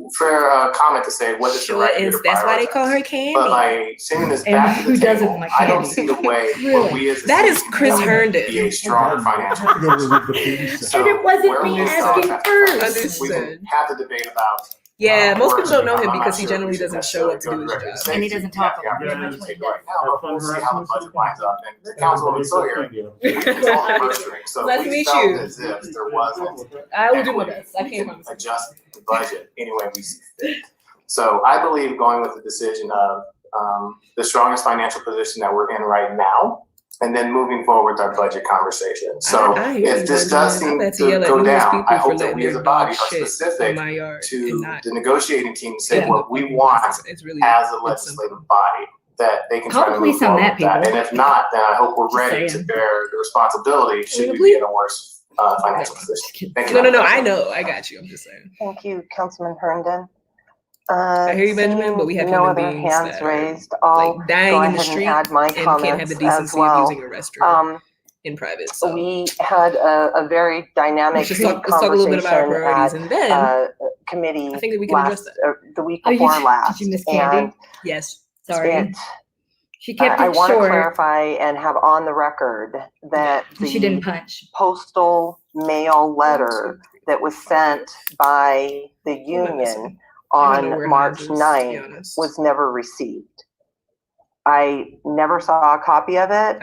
comment to say what is the right way to That's why they call her Candy. But by sending this back to the table, I don't see the way where we as a that is Chris Herndon. Be a stronger financial position. So and it wasn't me asking first. We can have the debate about. Yeah, most people don't know him because he generally doesn't show up to do his job. And he doesn't talk about it. We'll see how the budget lines up. And Councilwoman Sawyer, it's all the first ring. So nice to meet you. As if there wasn't I will do my best. I can't adjust the budget any way we see fit. So I believe going with the decision of the strongest financial position that we're in right now, and then moving forward with our budget conversation. So if this does seem to go down, I hope that we as a body are specific to the negotiating team to say what we want as a legislative body, that they can try to move forward with that. And if not, then I hope we're ready to bear the responsibility should we be in a worse financial position. Thank you. No, I know. I got you. I'm just saying. Thank you, Councilman Herndon. I hear you, Benjamin, but we have no other hands raised. I'll dying in the street and add my comments can't have the decency of using a restroom in private. So we had a very dynamic let's talk a little bit about our priorities, and then committee. I think that we can address that. The week before last. Did you miss Candy? Yes. Sorry. She kept it I want to short. clarify and have on the record that she didn't punch. Postal mail letter that was sent by the union on March 9th was never received. I never saw a copy of it.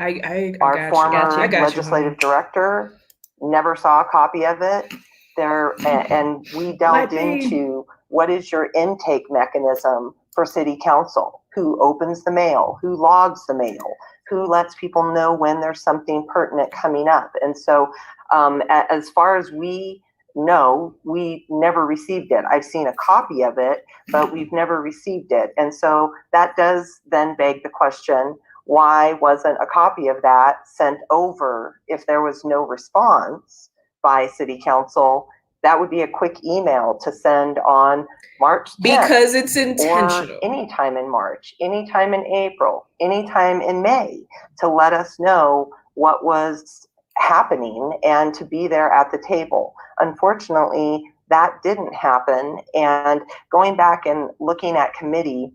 Our former legislative director never saw a copy of it. And we delved into what is your intake mechanism for city council? Who opens the mail? Who logs the mail? Who lets people know when there's something pertinent coming up? And so as far as we know, we never received it. I've seen a copy of it, but we've never received it. And so that does then beg the question, why wasn't a copy of that sent over if there was no response by city council? That would be a quick email to send on March 10th. Because it's intentional. Or anytime in March, anytime in April, anytime in May, to let us know what was happening and to be there at the table. Unfortunately, that didn't happen. And going back and looking at committee,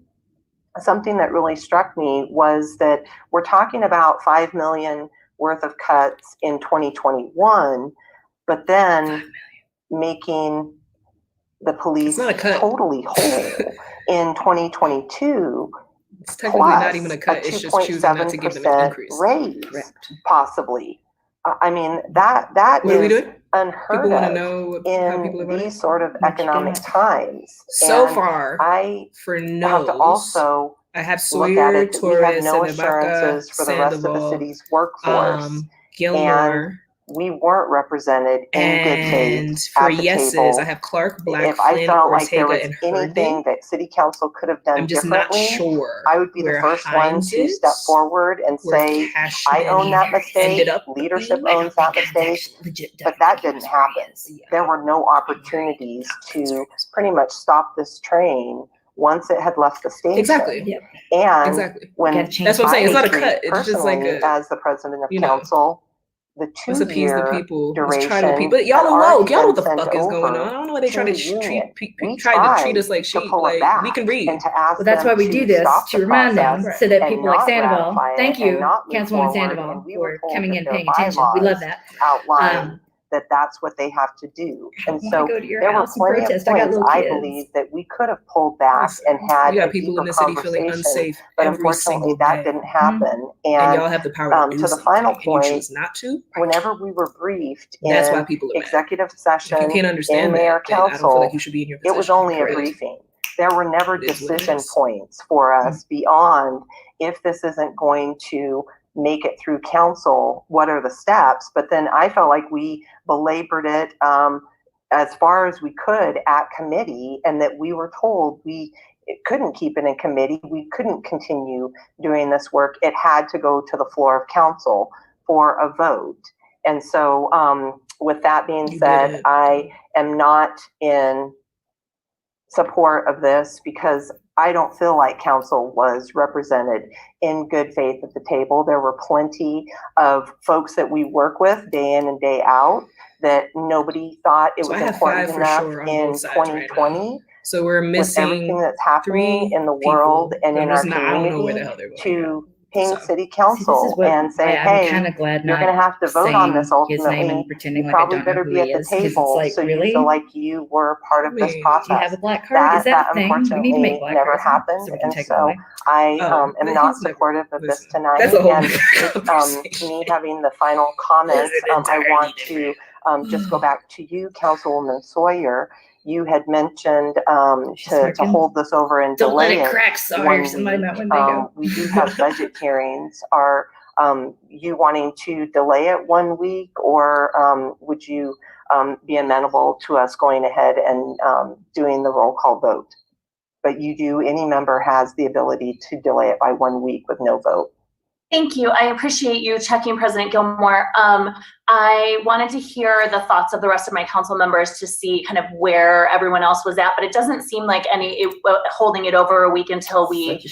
something that really struck me was that we're talking about $5 million worth of cuts in 2021, but then making the police totally whole in 2022. It's technically not even a cut. It's just choosing not to give them an increase. Raise, possibly. I mean, that is unheard of in these sort of economic times. So far, I have to also I have Sawyer, Torres, no assurances for the rest of the city's workforce. Gilmore, we weren't represented in good faith And for at the yeses, table. I have Clark, Black, If I Flynn, felt like there Ortega, was and anything Herndon. that city council could have done I'm just not differently, sure I would be the where first one Hines to step is, forward and where say, I own that ended mistake, up leadership being. owns that mistake, but that didn't happen. There were no opportunities to pretty much stop this train once it had left the station. Exactly. Yep. And Exactly. when That's what I'm saying. It's not a cut. It's just like personally, a, as the president of you know, council, the let's appease the 2-year people. Let's try duration to appease. But y'all had don't know. already Y'all know what been the sent fuck is going on. over I don't know why they try to to the union. We try to treat us like to sheep. pull it Like back we can read. and to ask Well, that's them why we do to this, stop to the remind them, process so that and people like not Sandoval, ratify it thank and you, not move Councilwoman forward. Sandoval, And we for were told coming that in, their paying attention. We love bylaws that. outline that that's what they have to do. And wanna so go to your there were house and plenty of protest. I got points, little I kids. believe, that we could have pulled back and had We got a people deeper in the city feeling conversation, unsafe but every unfortunately single that day. didn't happen. And y'all have the power to do to the something, final and you point, choose not to. whenever we were briefed That's why in people are mad. executive If session you can't in understand mayor that, then I don't feel like council, you should be in your it was position. only a Correct. briefing. There were never It is what it decision is. points for us beyond, if this isn't going to make it through council, what are the steps? But then I felt like we belabored it as far as we could at committee, and that we were told we couldn't keep it in committee. We couldn't continue doing this work. It had to go to the floor of council for a vote. And so with that being said, I am not in support of this because I don't feel like council was represented in good faith at the table. There were plenty of folks that we work with day in and day out that nobody thought it So was I have important 5 for enough sure on in both sides right 2020. now. So we're With missing everything that's happening 3 in the world people. and in our I don't know where the hell community, they're going. to ping So- city council and say, I'm hey, kind of glad you're not going to have to vote on this saying his name ultimately. and pretending You like I probably don't know better who be at he the is, 'cause it's table like, so really? you feel like you were part of this mean, process. Do you have a black card? Is that a thing? We need to unfortunately make black never cards happened. so we can And take so them away. I am but not he's never- supportive of this listen, tonight. that's a whole And nother me having the final comments, It's I want entirely to just go back to you, Councilwoman Sawyer. You had mentioned to hold this over and Don't let delay it crack, Sawyer. 1 Somebody week. meant when they go. We do have budget hearings. Are you wanting to delay it 1 week, or would you be amenable to us going ahead and doing the roll call vote? But any member has the ability to delay it by 1 week with no vote. Thank you. I appreciate you checking, President Gilmore. I wanted to hear the thoughts of the rest of my council members to see kind of where everyone else was at, but it doesn't seem like holding it over a week until we see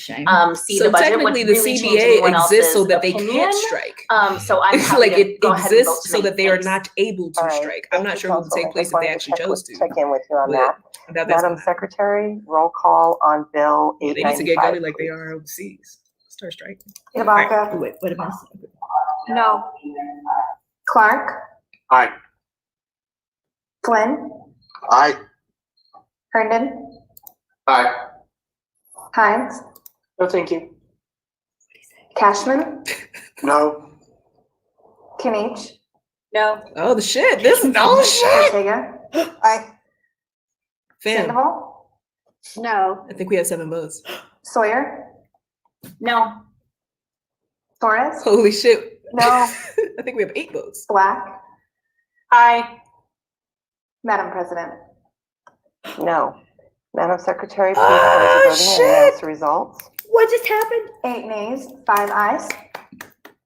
So the budget technically, would the really change CBA anyone exists so else's that they opinion. can't strike. So I'm happy like to it go ahead and vote exists so tonight. that they are Thanks. not able to All right. strike. I'm Thank not you, sure what would take Councilwoman. place Just if they wanted to actually chose to. check in with you on But that. that's Madam Secretary, roll call on Bill yeah, they need to get 895. gully like they are overseas. Start striking. Tabaka. Wait, what am I saying? No. Clark, Aye. Flynn, Aye. Herndon, Aye. Hines, No, thank you. Cashman, No. Kinich, No. Oh, the shit. This is all the shit. Ortega, Aye. Fam, Sandoval, No. I think we have 7 votes. Sawyer, No. Torres, Holy shit. No. I think we have 8 votes. Black, Aye. Madam President. No. Madam Secretary, please close the voting and announce the results. What just happened? 8 nays, 5 ayes.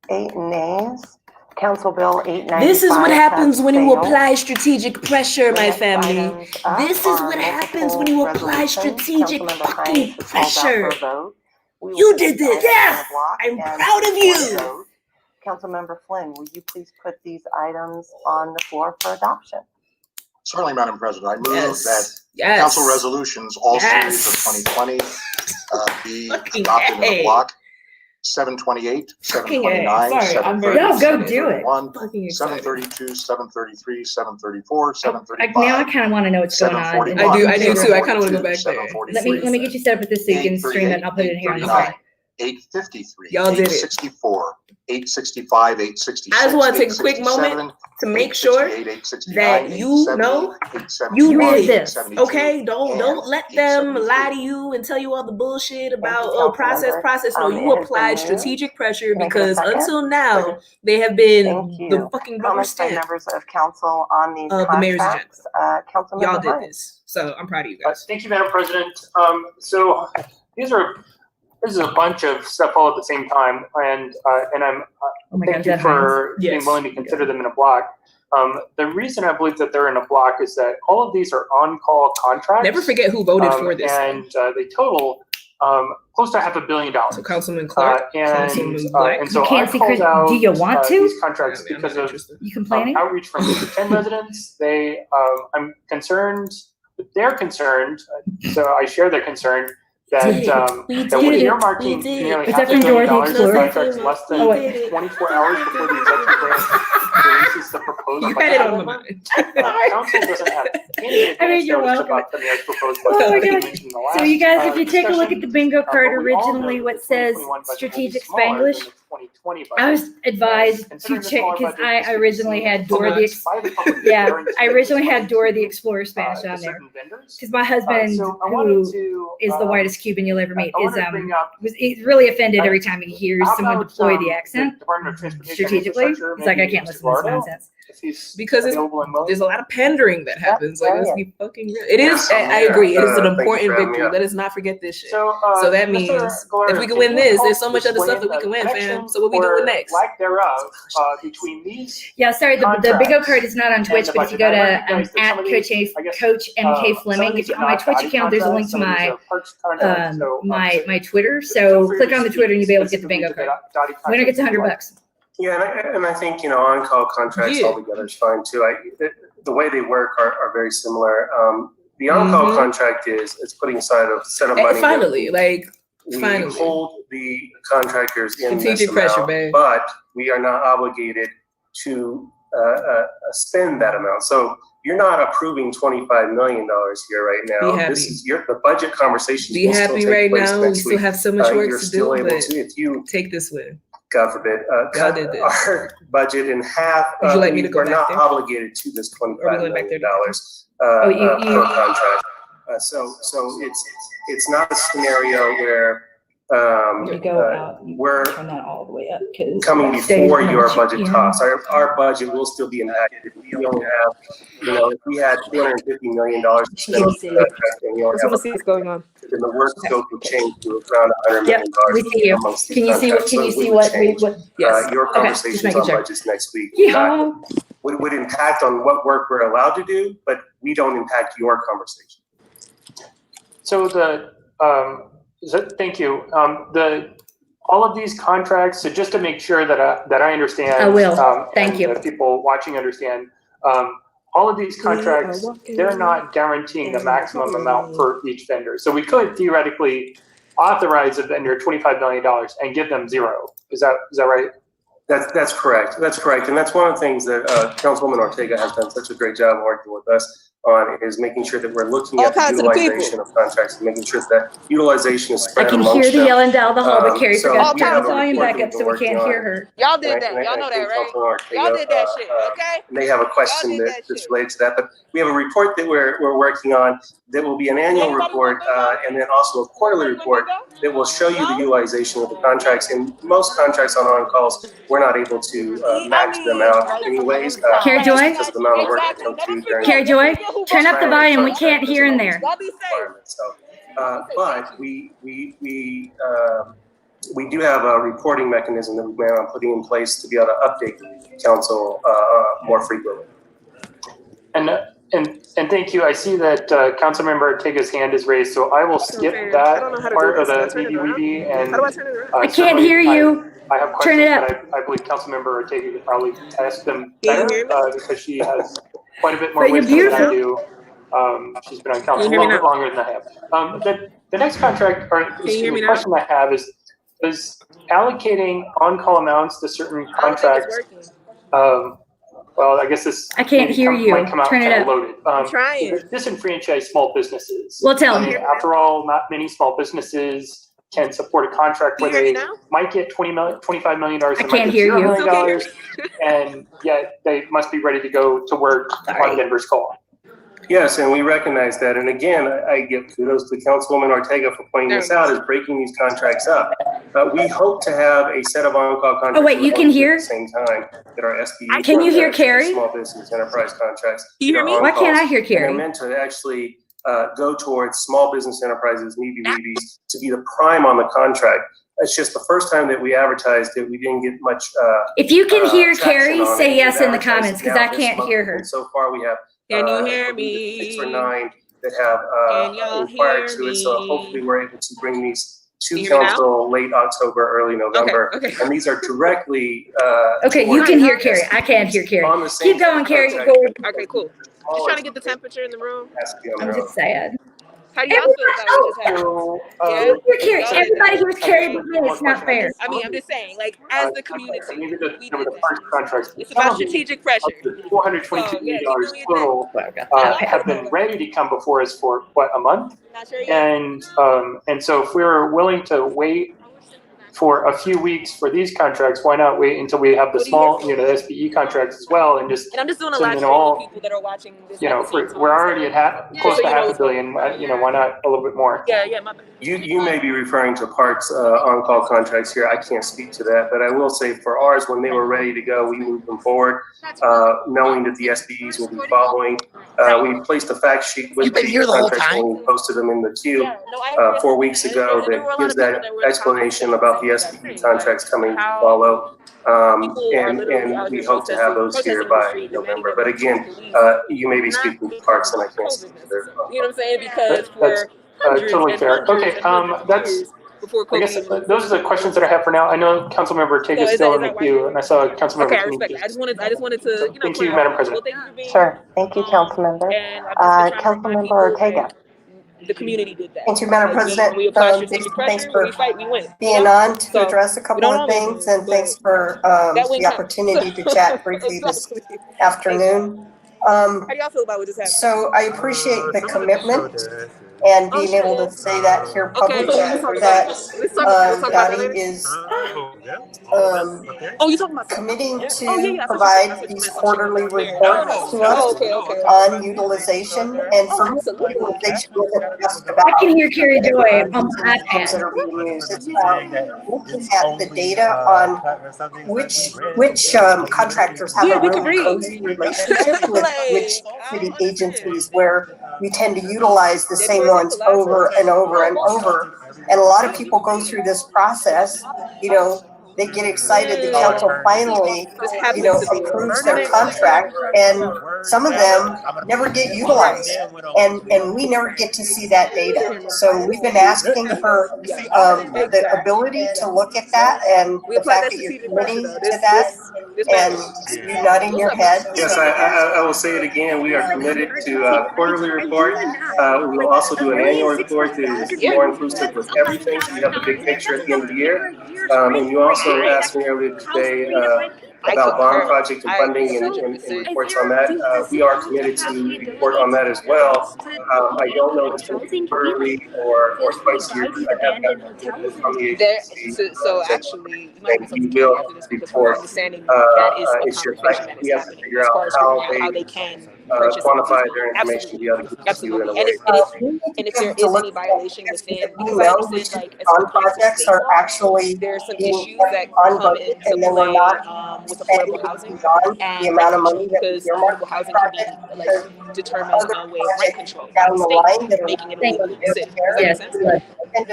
8 nays. Council Bill 895. This is what happens has when you failed. apply strategic pressure, my Next family. items up This is are what happens multiple when you apply resolutions. strategic Councilmember fucking Hines has called out for a pressure. vote. We will You take did these this. items in a Yes. block I'm and proud of one you. vote. Councilmember Flynn, will you please put these items on the floor for adoption? Certainly, Madam President. I move that Yes. council resolutions, all series of Yes. 2020, be Fucking adopted in A. a block. 728, Fucking A. 729, Sorry, I'm very 730, Y'all go do it. 731, Fucking excited. 732, 733, 734, Now I 735, kind of want to know what's going on. 741. I do too. I kind of want to go back there. Let me get you set up with this so you can stream it and I'll put it in here on the screen. 853, Y'all did it. 864, 865, 866. I just want to take a quick moment to make sure that you know you did this. Okay, don't let them lie to you and tell you all the bullshit about process. No, you applied strategic pressure because until now they have been the fucking rubber stamp members of council on these of the mayor's agenda. Councilmember Y'all did Hines. this, so I'm proud of you guys. Thank you, Madam President. So this is a bunch of stuff all at the same time, and I'm thank you for being willing to consider them in a block. The reason I believe that they're in a block is that all of these are on-call contracts. Never forget who voted for this. And they total close to $500 million. So Councilman Clark, Councilman Black. And so You can't I see called Chris- out do you want to? these contracts because of You complaining? outreach from District 10 residents. I'm concerned. They're concerned, so I share their concern that that we're earmarking nearly $500 million for contracts less than 24 hours before the executive branch releases the proposed You budget. had it on my mind. Council doesn't have any advance you're notice welcome. about the mayor's proposed Oh budget. my Like you God. mentioned in the last, So you guys, if you take a look at the bingo card, but we all know originally that what the says 2021 budget will be strategic smaller than Spanglish, the 2020 budget. I was advised to Considering the check smaller because budget, I this could be originally seen had as Dora the by the public yeah, guarantee I that originally this had Dora the money Explorer Spanish to on there certain vendors. because my husband, So I wanted who to, is the whitest Cuban you'll ever meet, I is wanted to bring up he's really offended every time he hears how someone about, deploy the the accent Department of Transportation and strategically. Infrastructure, He's like, I maybe can't Mr. listen to this Gallardo, nonsense. if he's Because available and willing. there's a lot of pandering that happens. Like, let's be fucking real. It is. Yeah, I agree. It is an thank you important for having me victory. up. Let us not forget this shit. So that Mr. means Gallardo, if we can can win you this, help there's so much other stuff that we explain can win, the fam. connection So what we or doing next? lack thereof between these Yeah, sorry, the contracts bingo card is not on Twitch, and the but if you budget. go I to recognize that some of these, I guess, Coach MK some Fleming, of these if you, are on my not Twitch body account, there's a link contracts, to some of these my are parts contracts, so, my Twitter. feel So free click to on the speak Twitter and you'll be able to get the specifically bingo to the card. dotty Winner gets contracts. $100. Yeah, and I think, on-call contracts altogether is fine too. The way they work are very similar. The on-call contract it's putting aside a set of money. Finally, We finally. hold the contractors in Strategic this pressure, amount, babe. but we are not obligated to spend that amount. So you're not approving $25 million here right now. Be happy. This is the budget conversations. Be will still happy take right place now. We next still week. have so much work You're to still do, able but to, if you take this win. God forbid, cut did this. our budget in half. Would you like me to go we're back not there? obligated to this $25 going back million there per contract. So it's not a scenario where we're turn that all the way up because coming before your budget costs. Our budget will still be impacted if we only have, if we had $250 million to spend on the contract and we only have, see what's going on. then the work scope will change to around $100 Yep, million. we see you. amongst these Can you see what? contracts. Can you So it see would what? change. Yes. Your Okay, just conversations making on sure. budgets next week Yeah. would impact on what work we're allowed to do, but we don't impact your conversation. So thank you. All of these contracts, so just to make sure that I understand. I will. Thank and you. the people watching understand, all of these contracts, they're not guaranteeing the maximum amount for each vendor. So we could theoretically authorize a vendor $25 million and give them zero. Is that right? That's correct. That's correct. And that's one of the things that Councilwoman Ortega has done such a great job working with us on, is making sure that we're looking at the utilization of contracts and making sure that utilization is I spread can amongst hear the them. yelling down the hall, but Carrie So forgot to we turn have the a volume report back that up we've so been we can't working hear on. her. Y'all did And that. I Y'all know that, think right? Councilwoman Ortega, Y'all did that shit, okay? May have a question that's related to that, but we have a report that we're working on that will be an annual report and then also a quarterly report that will show you the utilization of the contracts. And most contracts on-calls, we're not able to max them out anyways. Kerrie Joy? Because of the amount of work that comes through during Kerrie Joy, turn up the volume. We can't hear in there. So, but we do have a reporting mechanism that we plan on putting in place to be able to update council more frequently. And thank you. I see that Councilmember Ortega's hand is raised, so I will skip that part of the weedy and I can't hear you. I have Turn questions, it up. but I believe Councilmember Ortega could probably ask them better because she has quite a bit more But you're wisdom than I beautiful. do. She's been on council a Can you hear me little bit now? longer than I have. The next contract, or excuse hear me, me now? question I have is allocating on-call amounts to certain contracts. Well, I guess this I can't hear you. might come out Turn it kind of up. loaded. I'm trying. Disenfranchise small businesses. Well, tell I mean, me. after all, not many small businesses can support a contract where they might get $25 million. I can't hear you. $0 million, and yet they must be ready to go to work on Denver's call. Yes, and we recognize that. And again, I give kudos to Councilwoman Ortega for pointing this out, is breaking these contracts up. We hope to have a set of on-call contracts. Oh, wait, you can hear? At the same time that our SBE. Can you hear Kerrie? Small business enterprise contracts. Can you hear me? Why can't I hear Kerrie? They're meant to actually go towards small business enterprises, weebies, to be the prime on the contract. It's just the first time that we advertised it, we didn't get much. If you can hear Kerrie, say yes in the comments, because I can't hear her. And so far, we have. Can you hear me? 6 or 9 that have inquired to it. So hopefully we're able to bring these to council late October, early November. Okay. And these are directly. Okay, you can hear Kerrie. I can't hear Kerrie. Keep going, Kerrie. Okay, cool. Just trying to get the temperature in the room. I'm just sad. How do y'all feel about what just happened? Everybody hears Kerrie, but me. It's not fair. I mean, I'm just saying, like, as the community, it's about strategic pressure. $422 million total have been ready to come before us for a month, and so if we're willing to wait for a few weeks for these contracts, why not wait until we have the small, the SBE contracts as well, and just. And I'm just doing a live stream for people that are watching this. We're already at close to $500 million. Why not a little bit more? Yeah, my bad. You may be referring to Parks on-call contracts here. I can't speak to that, but I will say for ours, when they were ready to go, we moved them forward, knowing that the SBEs will be following. We placed a fact sheet with the contracts when we posted them in the queue 4 weeks ago that gives that explanation about the SBE contracts coming to follow. And we hope to have those here by November. But again, you may be speaking to Parks, and I can't speak to their. You know what I'm saying? Because for totally fair. Okay, I guess those are the questions that I have for now. I know Councilmember Ortega is still in the queue, and I saw Councilmember. Okay, I respect it. I just wanted to. Thank you, Madam President. Sure. Thank you, Councilmember. Councilmember Ortega. The community did that. Thank you, Madam President. Thanks for being on to address a couple of things, and thanks for the opportunity to chat briefly this afternoon. How do y'all feel about what just happened? So I appreciate the commitment and being able to say that here publicly, that Dottie is committing to provide these quarterly reports to us on utilization, and for utilization isn't just about. I can hear Kerrie Joy on my iPad that are being used. It's about looking at the data on which contractors have a really cozy relationship with which city agencies, where we tend to utilize the same ones over and over and over. And a lot of people go through this process, they get excited, the council finally, approves their contract, and some of them never get utilized, and we never get to see that data. So we've been asking for the ability to look at that, and the fact that you're committing to that, and you're nodding your head. Yes, I will say it again. We are committed to a quarterly report. We will also do an annual report that is more inclusive with everything, so you have the big picture at the end of the year. And you also asked me earlier today about bond project and funding and reports on that. We are committed to report on that as well. I don't know if it's going to be quarterly or twice a year. I have that from the agency. So actually, you will report. It's just like we have to figure out how they can quantify their information to the other people in a way. And if there is any violation within, on projects are actually there's some issues that come into play with affordable housing, and the amount of money because affordable housing can be determined on way of rent control down the line that making it illegal in the city. Yes.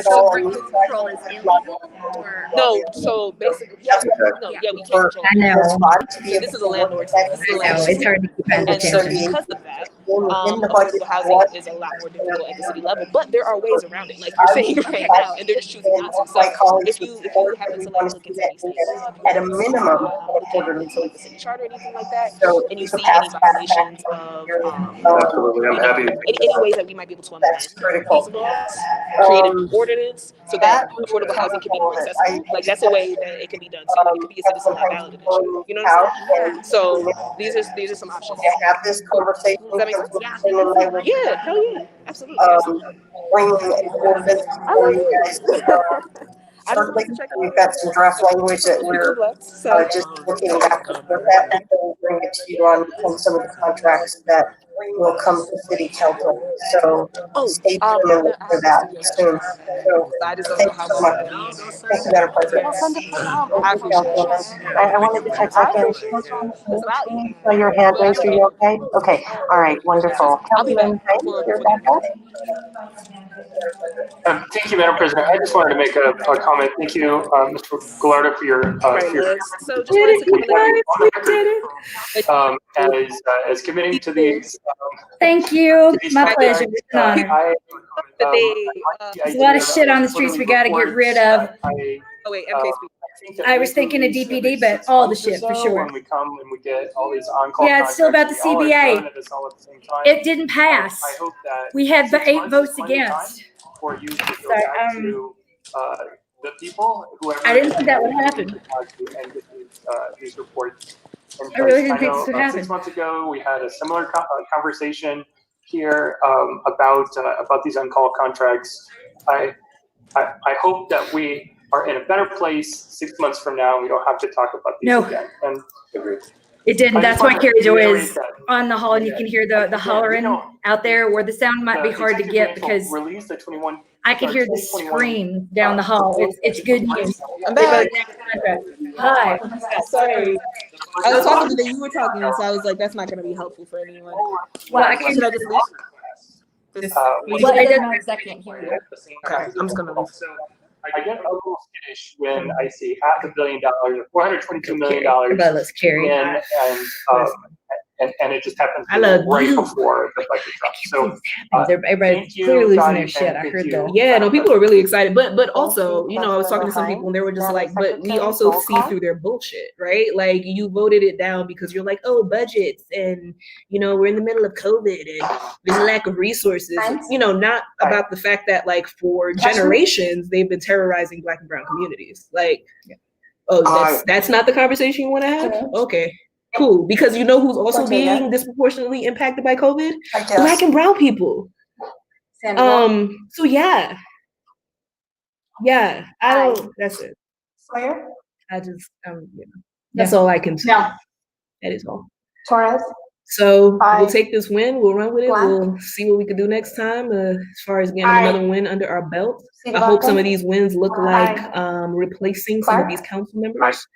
So rent control is illegal? No, so basically, we can't control. I know. So this is a landlord. It's hard to keep and so because of that, affordable housing is a lot more difficult at the city level, but there are ways around it, like you're saying right now, and they're just choosing not to. So if you happen to look into anything, at a minimum, the city charter or anything like that, and you see any violations of absolutely, I'm happy to any ways that we might be able to amend That's critical. these laws, create an ordinance so that affordable housing can be more accessible. Like that's a way that it can be done too. It could be a citizen not ballot initiative. You know what I'm saying? So these are some options. Have this conversation. Does that make sense? Yeah, hell yeah, absolutely. Bring an ordinance for you guys. Certainly, we've got some draft language that we're just looking back and forth at, and we'll bring it to you on some of the contracts that will come to city council. So stay tuned and look for that soon. So thank you so much. Thank you, Madam President. I wanted to check back in. So your hand raised, are you okay? Okay, all right, wonderful. Councilman, you're back up. Thank you, Madam President. I just wanted to make a comment. Thank you, Mr. Gallardo, for your so just wanted to come as committing to these. Thank you. My pleasure. It's an honor. There's a lot of shit on the streets we got to get rid of. Oh wait, MK speak. I was thinking of DPD, but all the shit for sure. When we come and we get all these on-call yeah, it's still about the CBA. It didn't pass. I hope that we had 8 votes against. For you to go back to the people, whoever. I didn't think that would happen. And get these reports. I really didn't think this would happen. 6 months ago, we had a similar conversation here about these on-call contracts. I hope that we are in a better place 6 months from now. We don't have to talk about these again. And agreed. It didn't. That's why Kerrie Joy is on the hall, and you can hear the hollering out there where the sound might be hard to get because I could hear the scream down the hall. It's good news. I'm back. Hi. Sorry. I was talking to you were talking, so I was like, that's not going to be helpful for anyone. Well, I can. Should I just leave? Well, I didn't know exactly can't hear you. Okay, I'm just going to leave. I get a little skittish when I see $500 million or $422 million and it just happens right before the budget drops. So everybody's clearly losing their shit. I heard that. Yeah, no, people are really excited, but also, you know, I was talking to some people and they were just like, but we also see through their bullshit, right? Like you voted it down because you're like, oh, budgets, and you know, we're in the middle of COVID and there's a lack of resources. You know, not about the fact that like for generations they've been terrorizing Black and brown communities. Like, oh, that's not the conversation you want to have? Okay. Cool, because you know who's also being disproportionately impacted by COVID? Black and brown people. So yeah, I don't. That's it. Sawyer? I just that's all I can say. No. That is all. Torres? So we'll take this win. We'll run with it. We'll see what we can do next time. As far as getting another win under our belt. I hope some of these wins look like replacing some of these council members.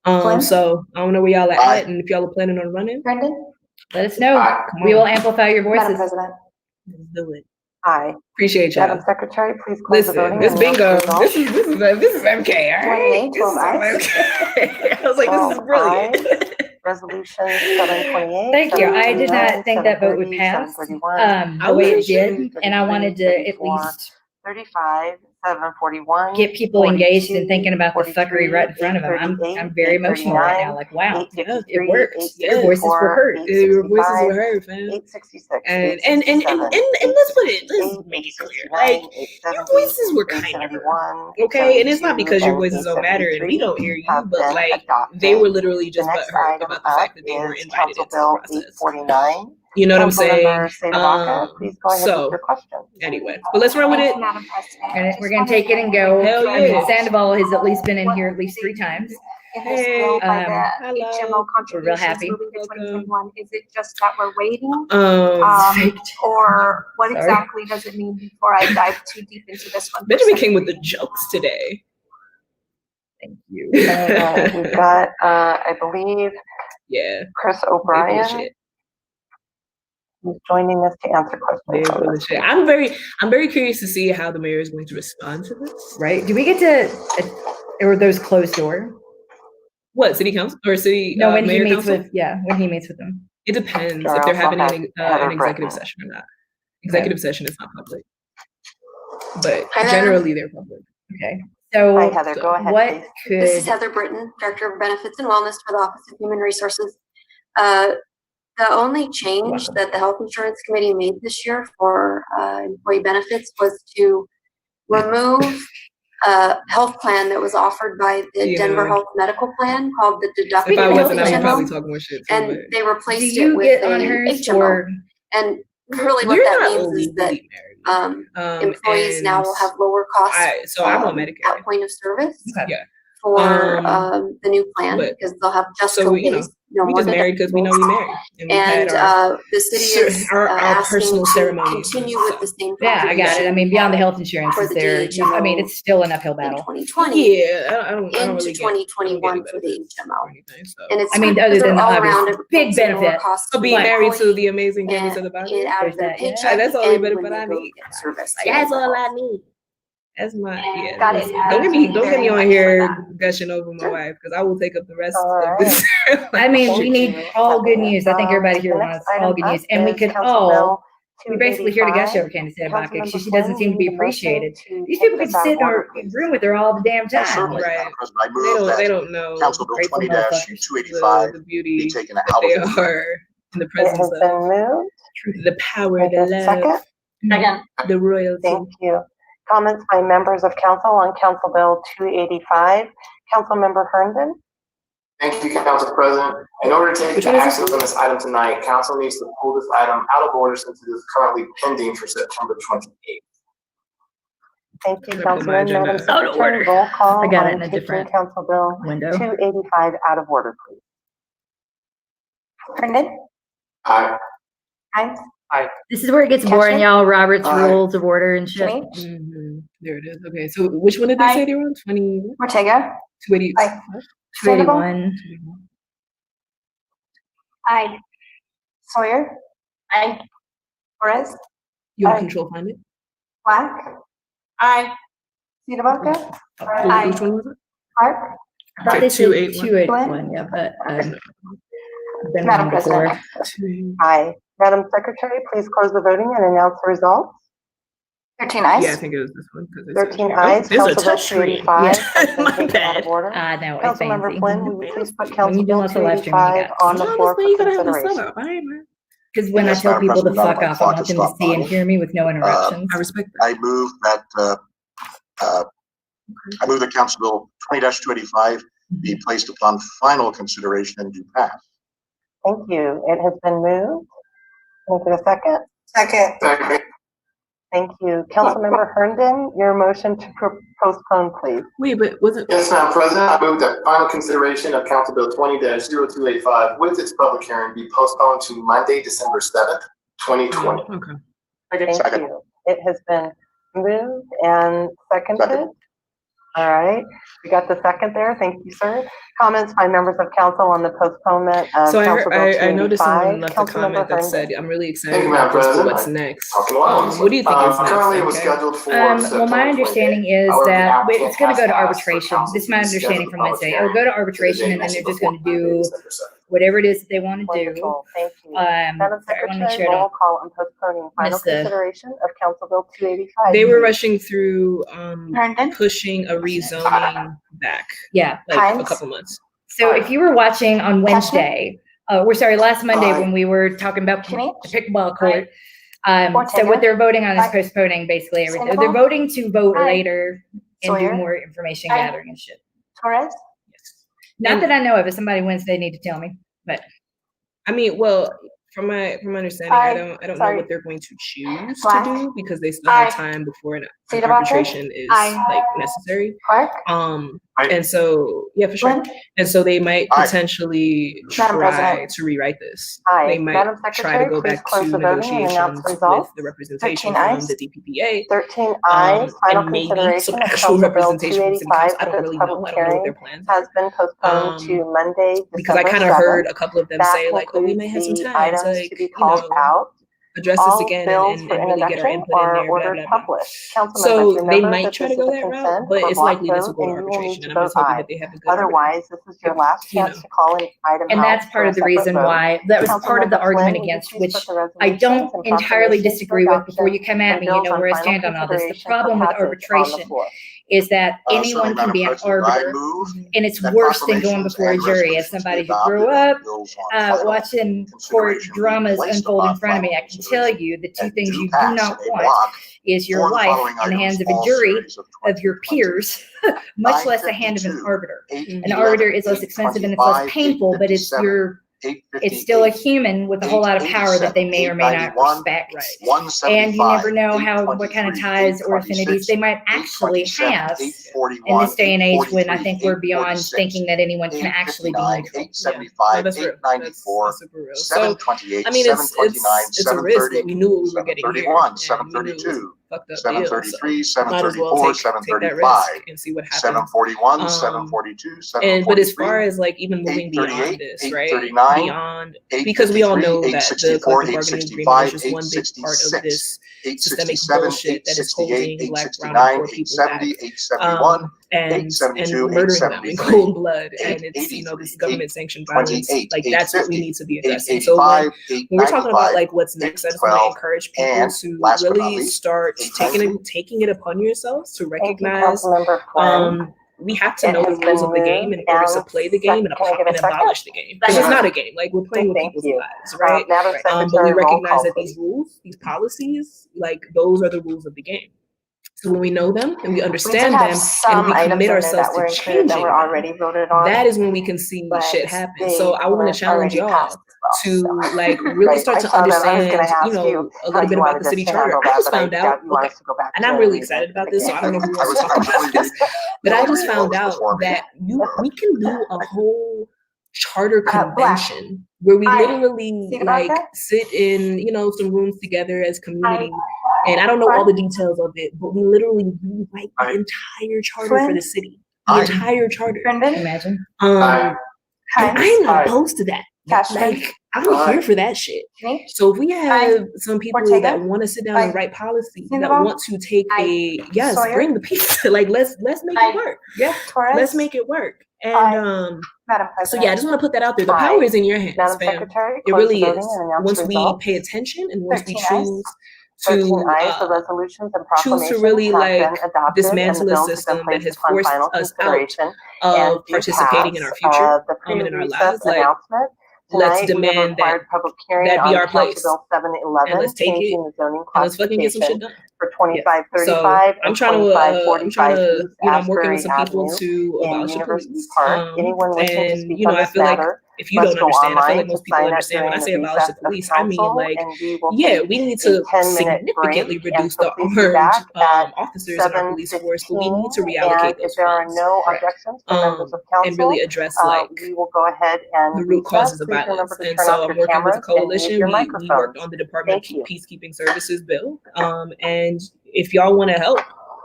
So I don't know where y'all are at, and if y'all are planning on running, Brendan, let us know. We will amplify your voices. Madam President. Let's do it. Aye. Appreciate y'all. Madam Secretary, please close the voting. This bingo. This is MK. All right. This is MK. I was like, this is brilliant. Resolution 728. Thank you. I did not think that vote would pass the way it did, and I wanted to at least 35, 741. Get people engaged and thinking about the fuckery right in front of them. I'm very emotional right now. Like, wow, it works. Your voices were heard. Your voices were heard, fam. 866. And let's make it clear. Like, your voices were kind of heard. Okay, and it's not because your voices don't matter and we don't hear you, but like they were literally just butthurt about the fact that they were invited into the process. 49. You know what I'm saying? Please go ahead with your question. Anyway, but let's run with it. We're gonna take it and go. Hell yeah. I mean, Sandoval has at least been in here at least 3 times. We're real happy. Is it just that we're waiting? Or what exactly does it mean before I dive too deep into this one? Benjamin came with the jokes today. Thank you. We've got, I believe, Chris O'Brien. Who's joining us to answer questions. I'm very curious to see how the mayor is going to respond to this. Right? Do we get to, or those closed door? What, city council or city? No, when mayor he meets council? when he meets with them. It depends if they're having an executive session or not. Executive session is not public, but generally they're public. Okay. So, hi, Heather, go ahead. What This is Heather Britton, Director of Benefits and Wellness for the Office of Human Resources. The only change that the Health Insurance Committee made this year for employee benefits was to remove a health plan that was offered by the Denver Health Medical Plan called the deductible If I wasn't, I would probably HMO, talk more shit too, and but they replaced Do you it with get a on hers HMO. or- And really what We're that not means is that employees now will have lower costs I'm on Medicare. at point of service Yeah. for the new plan, because they'll have just So, co-pays. No we more just married because we know we married. And, we've And had the city is our asking personal to ceremonies. continue with the same. Yeah, I got it. I mean, beyond the health insurance, For is the there? DHMO I mean, it's still an uphill in battle. 2020. Yeah, I don't into really get 2021 for the HMO. And it's I mean, other than the all obvious around big benefit of being married to the amazing Jamie of the Bible. out of their paycheck. That's all and better, when but they I go need. get service. That's all I need. That's my Got it. Don't get me on here gushing over my wife because I will take up the rest of this. I mean, we need all good news. I think everybody here wants all good news, and we could all. We're basically here to gush over Candace Ed because she doesn't seem to be appreciated. These people could sit in our room with her all the damn time. Certainly, Right. Madam President, I move that They don't know Council Bill Grateful 20-285 the beauty be taken out that of they order. are in the presence has of been moved. the power, the love, Second. the royalty. Thank you. Comments by members of council on Council Bill 285. Councilmember Herndon. Thank you, Council President. In order to take action on this item tonight, council needs to pull this item out of order since it is currently pending for September 28th. Thank you, Councilman. Madam Secretary, roll call I got it on in a taking different Council Bill window. 285 out of order, please. Herndon? Aye. Hines? Aye. This is where it gets boring, y'all. Robert's Aye. rules of order and shit. There it is. Okay, so which one did they say they were on? 20? Ortega? 280. Aye. 281. Aye. Sawyer? Aye. Torres? You have Aye. control find it? Black? Aye. Cedarbaca? Aye. Which one was it? Clark? I thought they said 281, yeah, but I've been Madam wrong before. President. Aye. Madam Secretary, please close the voting and announce the results. 13 ayes. Yeah, I think it was this one. 13 ayes. There's a Council Bill touch screen. 285 has been My taken out bad. of order. No, it's Councilmember fancy. Flynn, will you please put When Council you do Bill lots of live streaming, you 285 got on the floor for you gotta have the consideration? sub up. I ain't man. Because when Yes, I tell Madam people to President, fuck my off, I clock want is them to stopped see and on. hear me with no interruptions. I respect I move that Council Bill 20-285 be placed upon final consideration and do pass. Thank you. It has been moved. Can I get a second? Second. Thank you. Councilmember Herndon, your motion to postpone, please. Wait, but was it? Yes, Madam President, I move that final consideration of Council Bill 20-0285 with its public hearing be postponed to Monday, December 7th, 2020. Okay. Thank you. It has been moved and seconded. All right, we got the second there. Thank you, sir. Comments by members of council on the postponement of So Council Bill I noticed someone 285. left a comment that said, "I'm really excited Thank you, about Madam this, but President. what's next?" Well, What do you think is next? currently it was MK? scheduled for Well, September my understanding 28th. is However, the that applicant it's going to go has to asked for arbitration. council This is to my reschedule understanding the from public Wednesday. hearing It'll go to to the arbitration, date and then they're mentioned just going to before, Monday, do December 7th. whatever it is that they want to do. Wonderful, thank you. Madam I want to make Secretary, sure I roll don't call on postponing final miss the. consideration of Council Bill 285. They were rushing through Herndon? pushing a rezoning back, Yeah. like a Hines? couple months. So if you were watching on Wednesday, last Monday Aye. when we were talking about the Kenny? pickleball court. Ortega? So what they're voting on is Aye. postponing basically everything. Sandoval? They're voting to vote Aye. later and Sawyer? do more information Aye. gathering and shit. Torres? Not that I know of. If somebody Wednesday need to tell me, but I mean, well, from my understanding, Aye. I don't know Sorry. what they're going to choose Black? to do because they still Aye. have time before an Cedarbaca? arbitration is Aye. like necessary. Clark? And so yeah, for sure. Flynn? And so they might Aye. potentially Madam try President. to rewrite this. Aye. They might Madam try to Secretary, go please back close to the voting and announce negotiations the with results. the representation 13 from ayes. the DPPA. 13 ayes. Final And maybe consideration some of actual Council Bill representation from city 285 council. I at don't its really know. public I don't know what hearing their plans has been postponed to Monday, because I December kind of 7th. heard a couple of them That say like, "Oh, we concludes may have some the time items to like, to be called out. address this All again bills and for really get our introduction input in are there." Blah, ordered blah, blah. published. Council So members, they remember might that try this to is go a that route, consent but or it's block likely this will vote, go to and you will need arbitration. to And I'm vote just hoping aye. that they have a good. Otherwise, this is your last chance to call an item and out that's for part a of the separate reason vote. why that was part of the Councilmember argument Flynn, will you against please which put the I don't resolutions and entirely proclamations disagree for with before you come at and me. You bills know on where I final stand on all this. The consideration for problem with passage on the arbitration floor? is that anyone can be an arbiter, and it's worse than going before a jury. As somebody who grew up watching court dramas unfold in front of me, I can tell you the two things you do not want is your life in the hands of a jury of your peers, much less the hand of an arbiter. An arbiter is less expensive and it's less painful, but it's still a human with a whole lot of power that they may or may not respect. And you never know what kind of ties or affinities they might actually have in this day and age when I think we're beyond thinking that anyone can actually be neutral. So, I mean, it's a risk, but we knew what we were getting here. 732, Fucked up 733, deal, so might as well 734, take that risk 735, and see what happens. 741, 742, 743. But as far as like even moving beyond this, right? Beyond, because we all know that the collective bargaining agreement is just one big part of this systemic bullshit that is holding Black, brown, and poor people back, and murdering them in cold blood, and it's this government sanctioned violence. Like that's what we need to be addressing. So when we're talking about like what's next, I just want to encourage people to really start taking it upon yourselves to recognize. We have to know the rules of the game in order to play the game and abolish the game. Because it's not a game. Like, we're playing with people's lives, right? But we recognize that these rules, these policies, like, those are the rules of the game. So when we know them and we understand them and we commit ourselves to changing them, that is when we can see shit happen. So I want to challenge y'all to like really start to understand, a little bit about the city charter. I just found out, and I'm really excited about this, so I don't know who wants to talk about this, but I just found out that we can do a whole charter convention where we literally like sit in, some rooms together as community. And I don't know all the details of it, but we literally rewrite the entire charter for the city. The entire charter. Imagine. I am not opposed to that. Like, I'm here for that shit. So if we have some people that want to sit down and write policy, that want to take bring the piece. Like, let's make it work. Yeah, let's make it work. And so I just want to put that out there. The power is in your hands, fam. It really is. Once we pay attention and once we choose to really like dismantle a system that has forced us out of participating in our future and in our lives. Like, let's demand that be our place, and let's take it, and let's fucking get some shit done. For 2535, so I'm trying to, I'm working with some people to abolish the police. And I feel like if you don't understand, I feel like most people understand when I say abolish the police, I mean like, we need to significantly reduce the armed officers in our police force, but we need to reallocate those funds. And really address like the root causes of violence. And so I'm working with a coalition. We worked on the Department of Peacekeeping Services bill. And if y'all want to help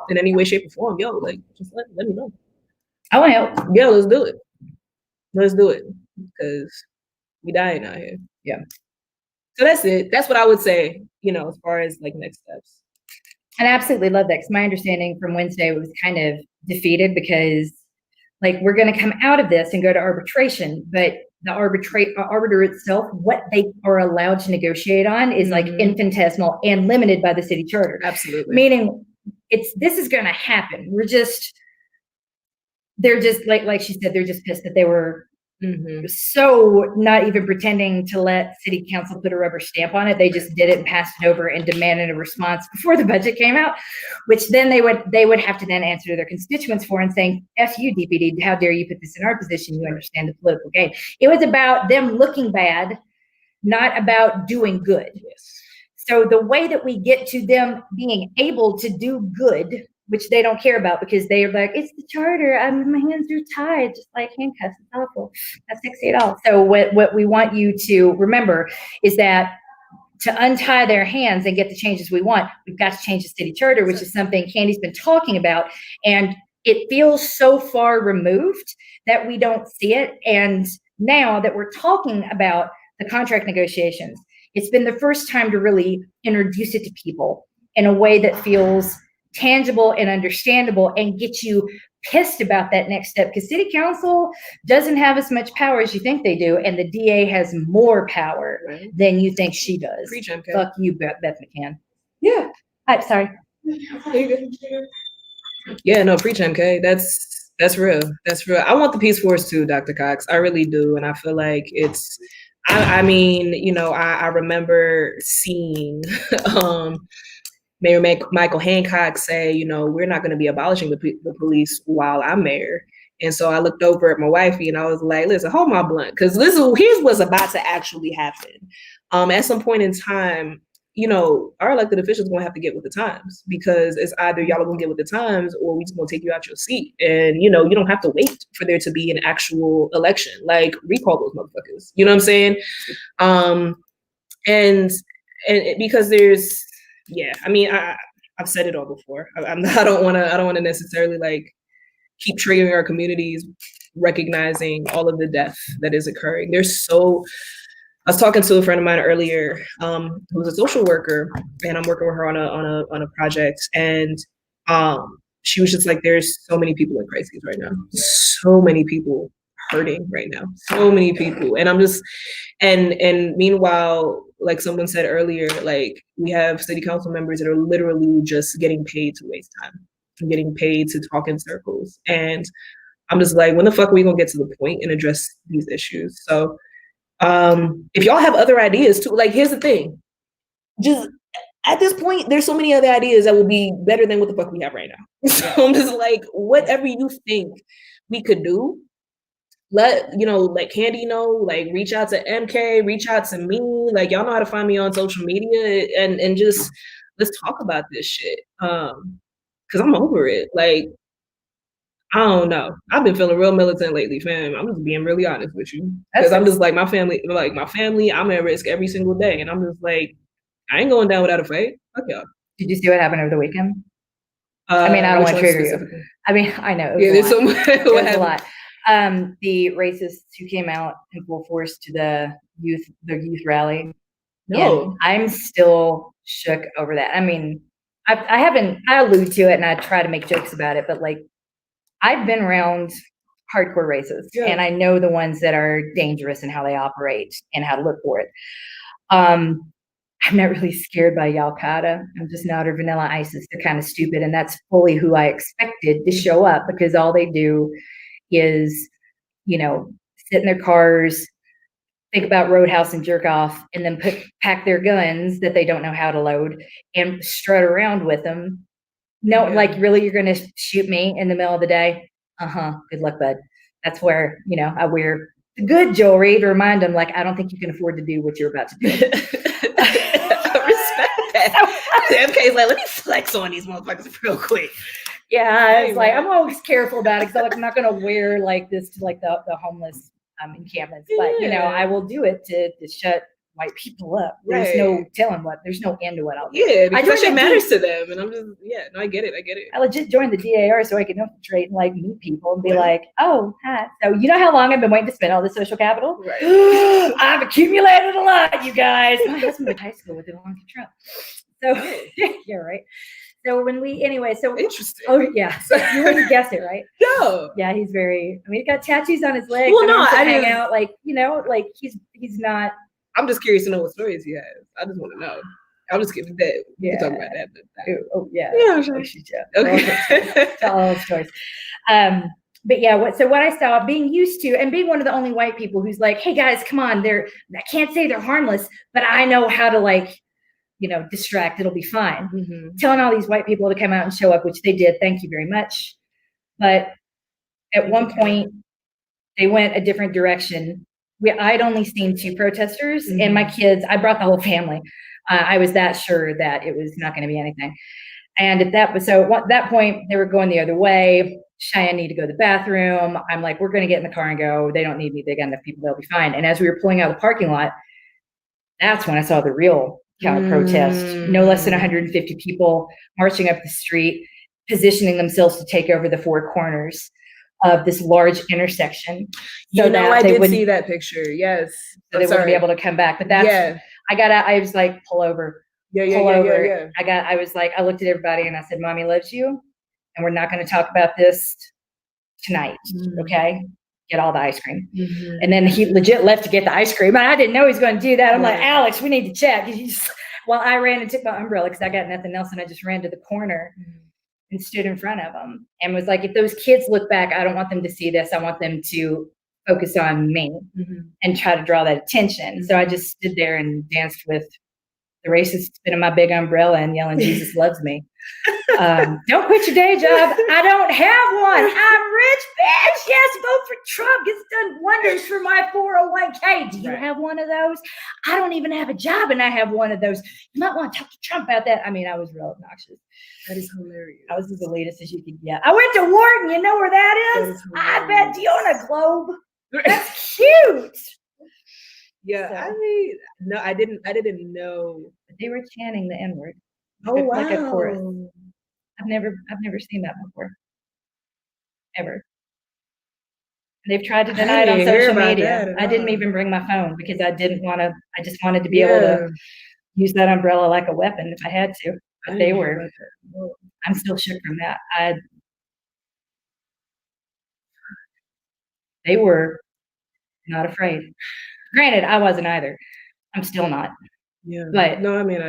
in any way, shape, or form, like just let me know. I want to help. Yeah, let's do it. Let's do it. Because we dying out here. Yeah. So that's it. That's what I would say, as far as like next steps. And I absolutely love that, because my understanding from Wednesday was kind of defeated because like we're going to come out of this and go to arbitration, but the arbiter itself, what they are allowed to negotiate on is like infinitesimal and limited by the city charter. Absolutely. Meaning this is going to happen. They're just like she said, they're just pissed that they were so not even pretending to let city council put a rubber stamp on it. They just did it and passed it over and demanded a response before the budget came out, which then they would have to then answer to their constituents for and saying, F you, DPD, how dare you put this in our position? You understand the political game. It was about them looking bad, not about doing good. Yes. So the way that we get to them being able to do good, which they don't care about because they are like, it's the charter. My hands are tied, just like handcuffs. It's awful. That's sexy at all. So what we want you to remember is that to untie their hands and get the changes we want, we've got to change the city charter, which is something Candy's been talking about. And it feels so far removed that we don't see it. And now that we're talking about the contract negotiations, it's been the first time to really introduce it to people in a way that feels tangible and understandable and get you pissed about that next step, because city council doesn't have as much power as you think they do, and the DA has more power than you think she does. Preach, MK. Fuck you, Beth McCann. Yeah. I'm sorry. Yeah, no, preach MK. That's real. That's real. I want the Peace Force too, Dr. Cox. I really do. And I feel like it's, I mean, you know, I remember seeing Mayor Michael Hancock say, you know, we're not going to be abolishing the police while I'm mayor. And so I looked over at my wifey and I was like, listen, hold my blunt. Because here's what's about to actually happen. At some point in time, you know, our elected officials are going to have to get with the times, because it's either y'all are going to get with the times or we just going to take you out your seat. And, you know, you don't have to wait for there to be an actual election. Like, recall those motherfuckers. You know what I'm saying? And because there's, yeah, I mean, I've said it all before. I don't want to necessarily like keep triggering our communities, recognizing all of the death that is occurring. I was talking to a friend of mine earlier, who's a social worker, and I'm working with her on a project, and she was just like, "There's so many people in crises right now, so many people hurting right now, so many people," and I'm just, and meanwhile, like someone said earlier, like we have city council members that are literally just getting paid to waste time, getting paid to talk in circles, and I'm just like, when the fuck are we gonna get to the point and address these issues? So. If y'all have other ideas too, like here's the thing, just at this point, there's so many other ideas that will be better than what the fuck we have right now. So I'm just like, whatever you think we could do, let Candy know, like reach out to MK, reach out to me, like y'all know how to find me on social media, and just let's talk about this shit. Cause I'm over it. Like, I don't know. I've been feeling real militant lately, fam. I'm just being really honest with you. Because I'm just like, my family, I'm at risk every single day. And I'm just like, I ain't going down without a fight. Fuck y'all. Did you see what happened over the weekend? I mean, I don't want to trigger you. I mean, I know. It was a lot. The racists who came out in full force to the youth rally. No. I'm still shook over that. I mean, I allude to it and I try to make jokes about it, but like, I've been around hardcore racists, and I know the ones that are dangerous and how they operate and how to look for it. I'm not really scared by Al-Qaeda. I'm just not, or vanilla ISIS. They're kind of stupid, and that's fully who I expected to show up, because all they do is, you know, sit in their cars, think about Roadhouse and jerk off, and then pack their guns that they don't know how to load and strut around with them. No, like, really, you're going to shoot me in the middle of the day? Good luck, bud. That's where, you know, I wear the good jewelry to remind them, like, I don't think you can afford to do what you're about to do. I respect that. MK's like, let me flex on these motherfuckers real quick. Yeah, it's like, I'm always careful about it, because I'm not going to wear like this to like the homeless encampments. But, you know, I will do it to shut white people up. There's no telling there's no end to what I'll do. Yeah, because it matters to them. And I'm just, I get it. I legit joined the DAR so I could infiltrate and like meet people and be like, oh, hi. So you know how long I've been waiting to spend all this social capital? Right. I've accumulated a lot, you guys. My husband went to high school with it on Trump. So yeah, right. So so interesting. Oh yeah. So you wouldn't guess it, right? No. Yeah, he's very, I mean, he got tattoos on his legs. Well, no, I hang out, like, you know, like he's not. I'm just curious to know what stories he has. I just want to know. I'm just kidding. That we can talk about that. Oh yeah. Yeah, sure. Okay. Tell all those stories. But yeah, what I saw, being used to, and being one of the only white people who's like, hey guys, come on, I can't say they're harmless, but I know how to, like, you know, distract. It'll be fine. Mm-hmm. Telling all these white people to come out and show up, which they did. Thank you very much. But at one point, they went a different direction. I'd only seen 2 protesters, mm-hmm. and my kids, I brought the whole family. I was that sure that it was not going to be anything. And at that point, they were going the other way. Cheyenne needed to go to the bathroom. I'm like, we're going to get in the car and go. They don't need me. They got enough people. They'll be fine. And as we were pulling out of the parking lot, that's when I saw the real counter protest. No less than 150 people marching up the street, positioning themselves to take over the 4 corners of this large intersection. So I did see that picture. Yes. So they wouldn't be able to come back. But that's, I was like, pull over. Yeah. I was like, I looked at everybody and I said, Mommy loves you. And we're not going to talk about this tonight. Mm-hmm. Okay. Get all the ice cream. Mm-hmm. And then he legit left to get the ice cream. And I didn't know he was going to do that. I'm like, Alex, we need to chat. I ran and took my umbrella because I got nothing else. And I just ran to the corner. Mm-hmm. and stood in front of them and was like, if those kids look back, I don't want them to see this. I want them to focus on me and try to draw that attention. So I just stood there and danced with the racist spinning my big umbrella and yelling, Jesus loves me. Don't quit your day job. I don't have one. I'm rich, bitch. Yes, vote for Trump. It's done wonders for my 401k. Do you have one of those? I don't even have a job and I have one of those. You might want to talk to Trump about that. I mean, I was real obnoxious. That is hilarious. I was as elitist as you could get. I went to Wharton. You know where that is? I bet. Do you own a globe? That's cute. Yeah, so. I mean, no, I didn't know. They were chanting the N-word. Oh, wow. Like a chorus. I've never seen that before. Ever. They've tried to deny it on social media. I didn't even bring my phone because I just wanted to be able to use that umbrella like a weapon if I had to. But they were, I'm still shook from that. They were not afraid. Granted, I wasn't either. I'm still not. Yeah. But no, I mean,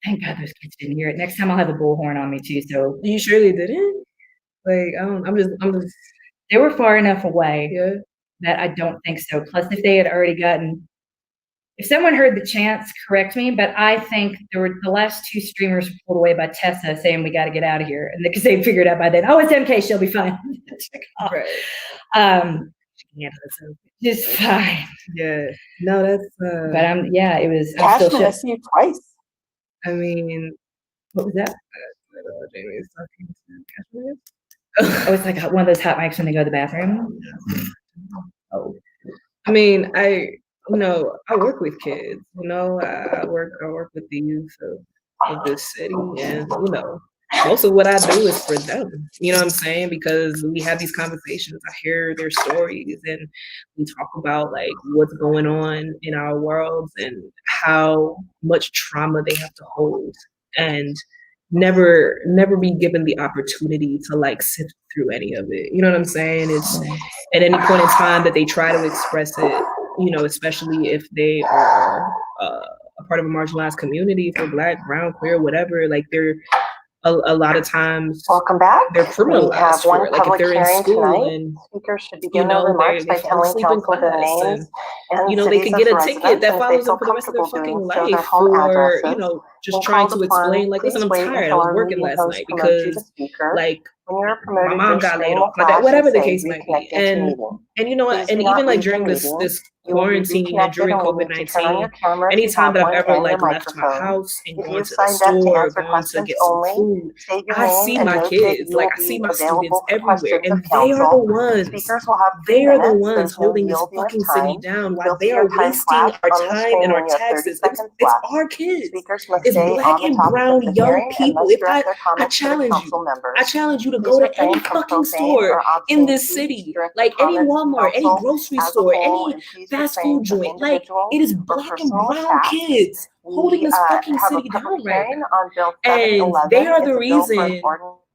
thank God those kids didn't hear it. Next time I'll have a bullhorn on me too. So you surely didn't? Like, I'm just. They were far enough away that I don't think so. Plus, if they had already gotten, if someone heard the chants, correct me. But I think there were the last two streamers were pulled away by Tessa saying we got to get out of here, and because they figured out by then, oh, it's MK, she'll be fine. Yeah, just fine. Yeah. No, that's. But it was. Cashman, I see you twice. I mean, what was that? Jamie's talking to Cashman. Oh, it's like one of those hot mics when they go to the bathroom. Oh, I mean, I work with kids. I work with the youth of this city, and most of what I do is for them. You know what I'm saying? Because we have these conversations. I hear their stories, and we talk about like what's going on in our worlds and how much trauma they have to hold, and never be given the opportunity to like sift through any of it. You know what I'm saying? It's at any point in time that they try to express it, especially if they are a part of a marginalized community, for Black, brown, queer, whatever, like they're a lot of times welcome back. They're criminalized. We have one like public if they're hearing in school tonight. And speakers should begin their remarks by telling council their names and they could get a ticket that follows them for the rest of their fucking life for just trying to explain like, listen, I'm tired. I was working last night because like my mom got laid off, like that, whatever the case might be. And you know what? And even like during this quarantine and during COVID-19, anytime that I've ever like left my house and gone to the store or gone to get some food, I see my kids, like I see my students everywhere, and they are the ones holding this fucking city down while they are wasting our time and our taxes. It's our kids. It's Black and brown young people. If I challenge you to go to any fucking store in this city, like any Walmart, any grocery store, any fast food joint, like it is Black and brown kids holding this fucking city down right now. And they are the reason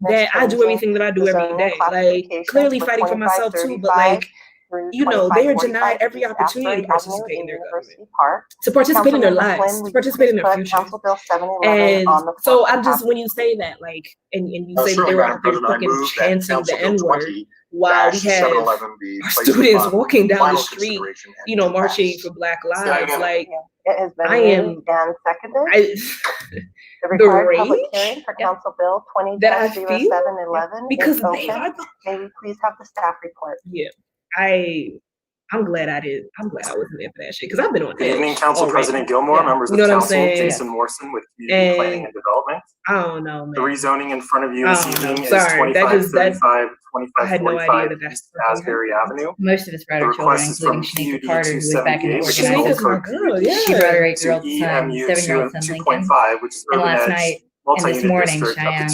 that I do everything that I do every day. Like clearly fighting for myself too, but like, they are denied every opportunity to participate in their government, to participate in their lives, to participate in their future. And so I'm just, when you say that, like, and you say that they were out there fucking chanting the N-word while we have our students walking down the street, marching for Black lives, like, I am, the required public hearing for Council Bill 20-0711 because they are may we please have the staff report? Yeah. I'm glad I wasn't there for that shit because I've been on. Good evening, Council President Gilmore, members of Council, Jason Morrison with Community Planning and Development. I don't know, man. The rezoning in front of you this evening is 2535, 2545 East Asbury Avenue. Most of us brought our children, including Shanika Carter, who was back in the organizing. She brought her 8-year-old son, 7-year-old son, Lincoln. And last night, and this morning, Cheyenne,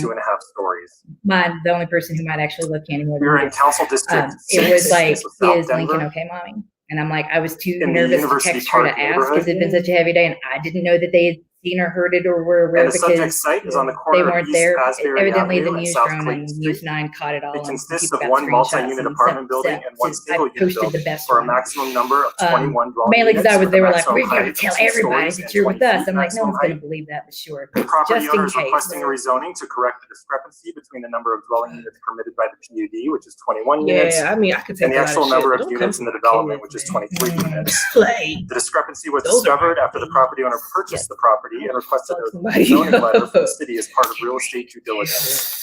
the only person who might actually look any more than we're in Council District 6. It was like, is Lincoln okay, mommy? And I'm like, I was too nervous to text her to ask because it'd been such a heavy day, and I didn't know that they had seen or heard it or were aware And the subject because site is on the they corner of weren't East there. Asbury Evidently, the Avenue and South newsroom Clayton and Street. News 9 caught it all. It and consists people of got one screenshots multi-unit and apartment building sent and one to- single I unit posted the building best for a one. maximum number of 21 dwelling Mainly because units with a they were like, maximum we're going to height of tell 2 everybody stories that and you're with 20 us. feet I'm like, no maximum one's going height. to believe that, but sure. The property Just in owner is case. requesting a rezoning to correct the discrepancy between the number of dwelling units permitted by the PUD, which is 21 units, Yeah, I mean, I could take and the a lot of actual shit, number but of don't come units for in the my development, kids, which is 23 units. Like, The discrepancy was those are discovered my after the property owner purchased the property and requested a somebody zoning letter from the up. city as part of real estate due diligence.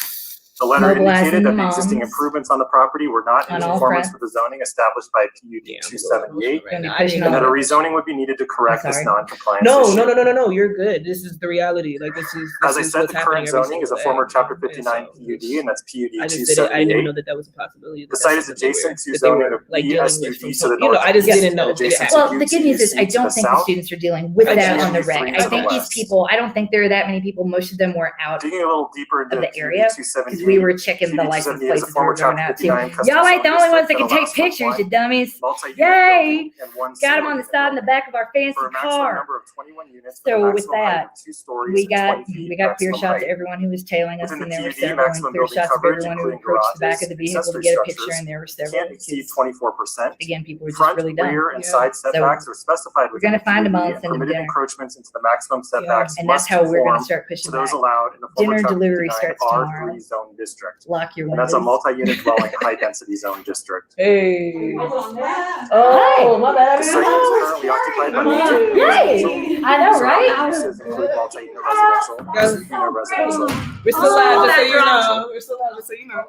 The letter Mobilizing indicated the that the existing moms improvements on the property were not in on all conformance fronts. with the zoning established by PUD 278, Gonna be I pushing didn't and that all a the- rezoning would be needed to correct this sorry. non-compliance No, issue. no. You're good. This is the reality. Like this is. As I This is said, what's the current happening every zoning is a single former day. Chapter 59 PUD, and that's PUD I just didn't. I didn't even know 278. that that was a possibility. The site is adjacent to that they zoning were of like dealing with from BSUD to some. the You know, I just northeast didn't know and if it adjacent happened. to Well, the good news is I UTUC to don't the think the south. students are dealing with I that just- on the reg. I to the think these west. people, I don't think there are that many people. Most of them were out Digging a little deeper into of the PUD area because 278, we were checking the PUD license 278 is a plates we former were going Chapter out to. 59 custom Y'all ain't the zone only ones district that can that take allows for pictures, you one dummies. multi-unit Yay! building and one Got them single on the unit side and the back of our fancy for a maximum car. number of 21 units with a So with maximum height that, of 2 stories we and got 20 feet we got clear maximum shots of height. everyone who was tailing us, Within the and there were PUD, several, and maximum clear building shots of coverage, everyone who including approached the back garages, of the vehicle to accessory get a picture, structures, and there were several. can't exceed 24%. Again, people were just Front, really dumb. rear, and side setbacks are specified We're within gonna the find them all PUD, and and send them permitted dinner. encroachments into the maximum setbacks And that's must how we're gonna conform start to pushing those back. allowed in the former Dinner Chapter delivery 59 starts tomorrow. R3 zone district. Lock your And that's a windows. multi-unit dwelling, high-density zone district. Hey. Oh, my bad. The site is currently occupied by multi-unit residential. Yay! I know, right? Surrounding uses include multi-unit residential, single-unit residential. We're still live, just so you know. We're still live, just so you know.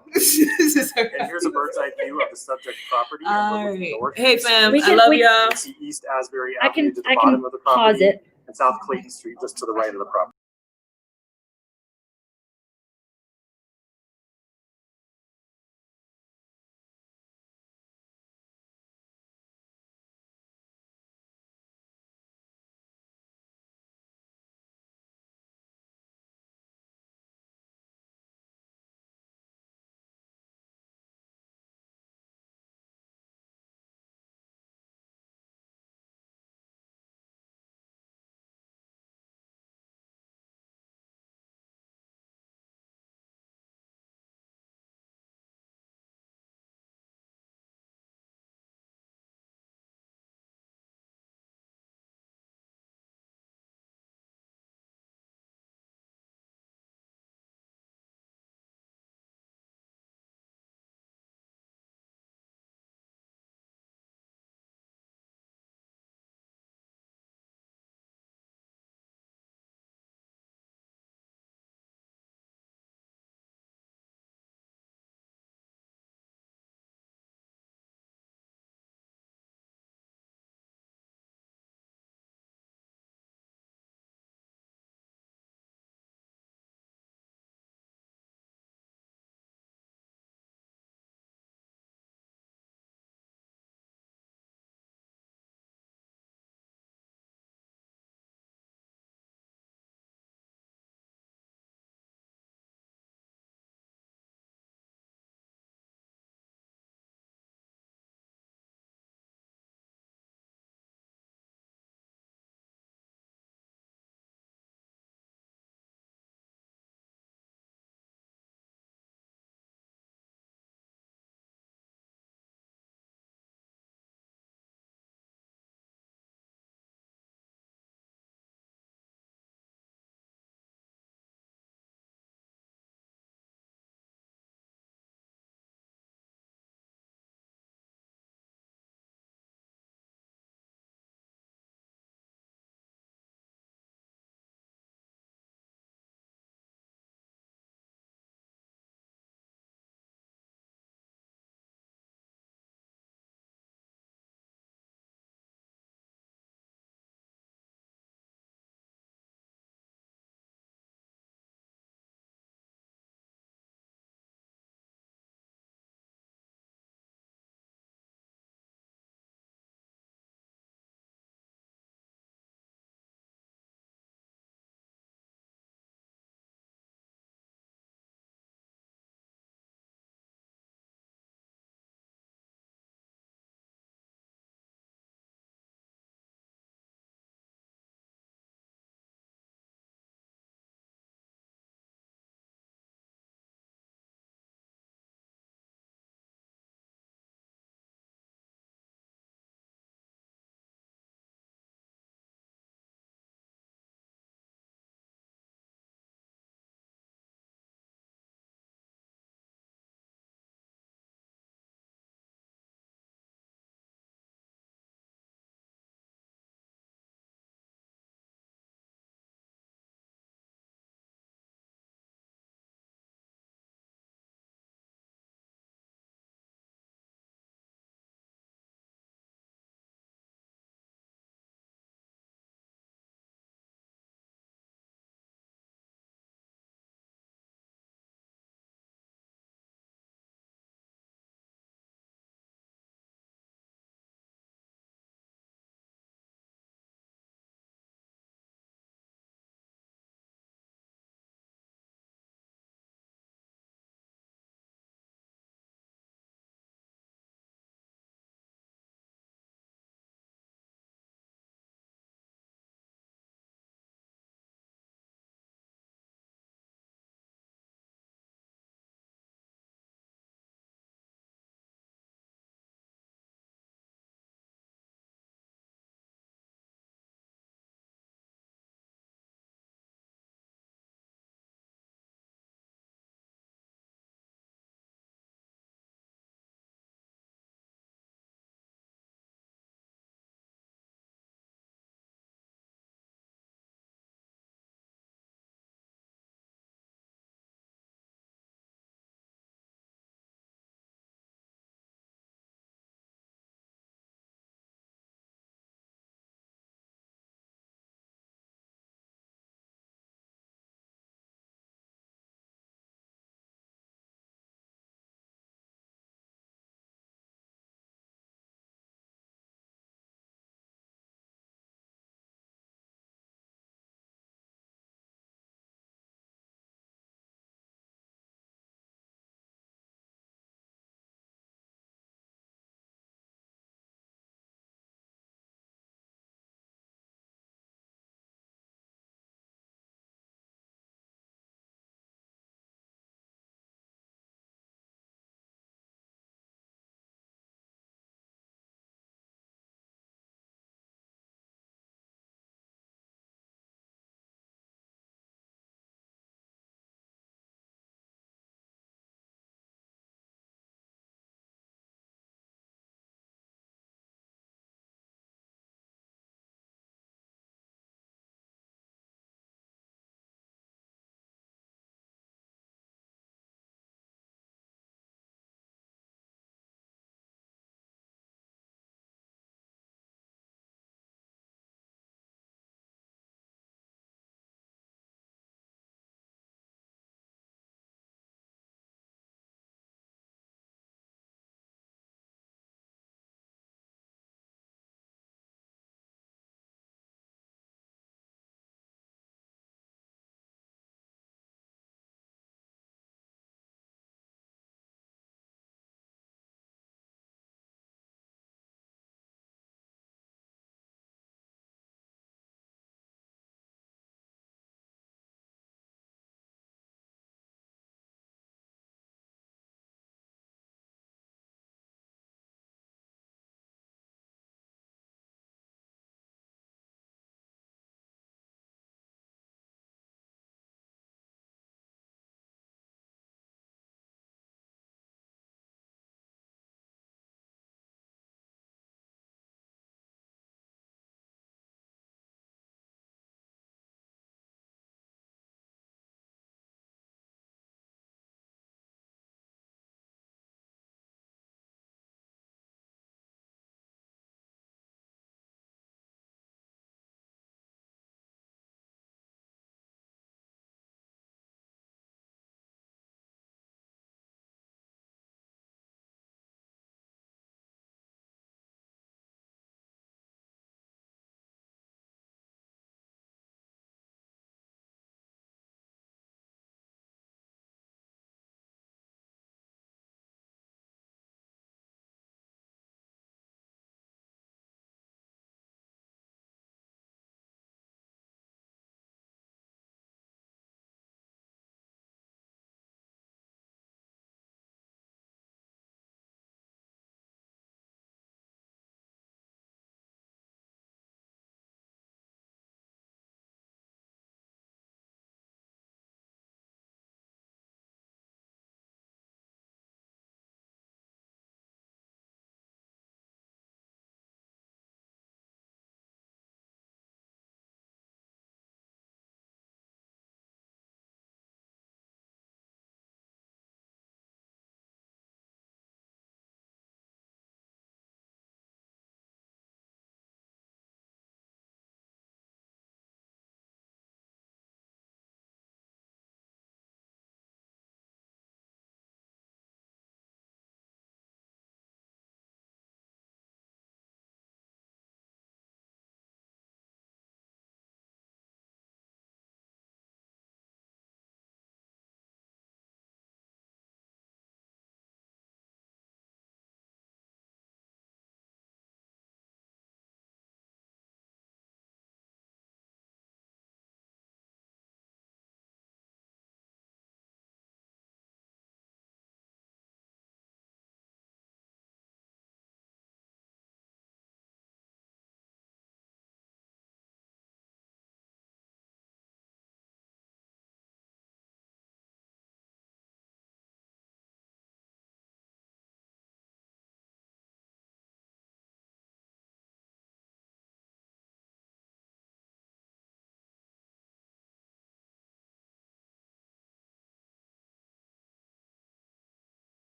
And here's a bird's eye view of the subject property. All Looking right. north, Hey, you see fam, the- I love we- y'all. You see East Asbury I Avenue can to the I bottom can of the pause property, it. and South Clayton Street just to the right of the property.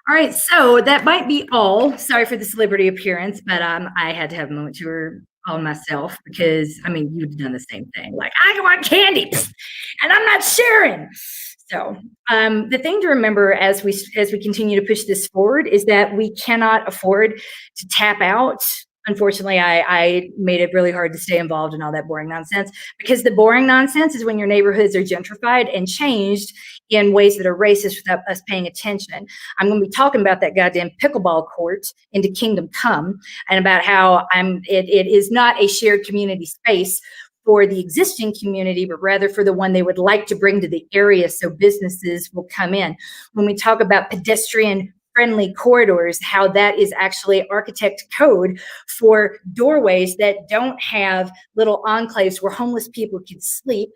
All right, so that might be all. Sorry for the celebrity appearance, but I had to have a moment to on myself because I mean you've done the same thing. Like I want candy, and I'm not sharing. So the thing to remember as we continue to push this forward is that we cannot afford to tap out. Unfortunately, I made it really hard to stay involved in all that boring nonsense because the boring nonsense is when your neighborhoods are gentrified and changed in ways that are racist without us paying attention. I'm going to be talking about that goddamn pickleball court into Kingdom Come and about how it is not a shared community space for the existing community, but rather for the one they would like to bring to the area so businesses will come in. When we talk about pedestrian friendly corridors, how that is actually architect code for doorways that don't have little enclaves where homeless people can sleep.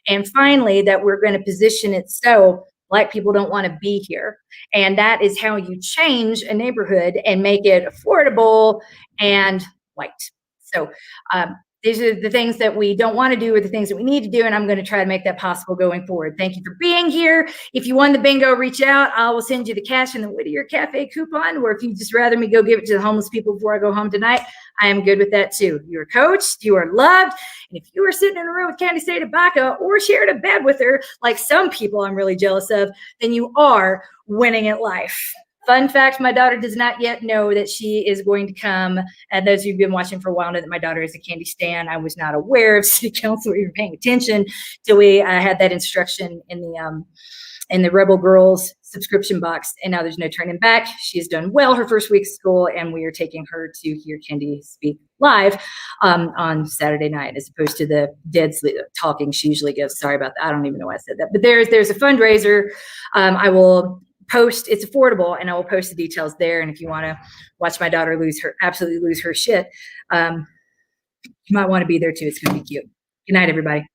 And finally, that we're going to position it so Black people don't want to be here. And that is how you change a neighborhood and make it affordable and white. So these are the things that we don't want to do or the things that we need to do, and I'm going to try to make that possible going forward. Thank you for being here. If you won the bingo, reach out. I will send you the cash in the Whittier Cafe coupon, or if you'd just rather me go give it to the homeless people before I go home tonight, I am good with that too. You are coached, you are loved, and if you are sitting in a room with Candy State Ibaka or shared a bed with her, like some people I'm really jealous of, then you are winning at life. Fun fact, my daughter does not yet know that she is going to come. And those of you who've been watching for a while know that my daughter is a candy stan. I was not aware of city council or even paying attention till we had that instruction in the Rebel Girls subscription box. And now there's no turning back. She has done well her first week of school, and we are taking her to hear Candy speak live on Saturday night, as opposed to the dead sleep talking she usually gives. Sorry about that. I don't even know why I said that. But there's a fundraiser. I will post, it's affordable, and I will post the details there. And if you want to watch my daughter absolutely lose her shit, you might want to be there too. It's going to be cute. Good night, everybody.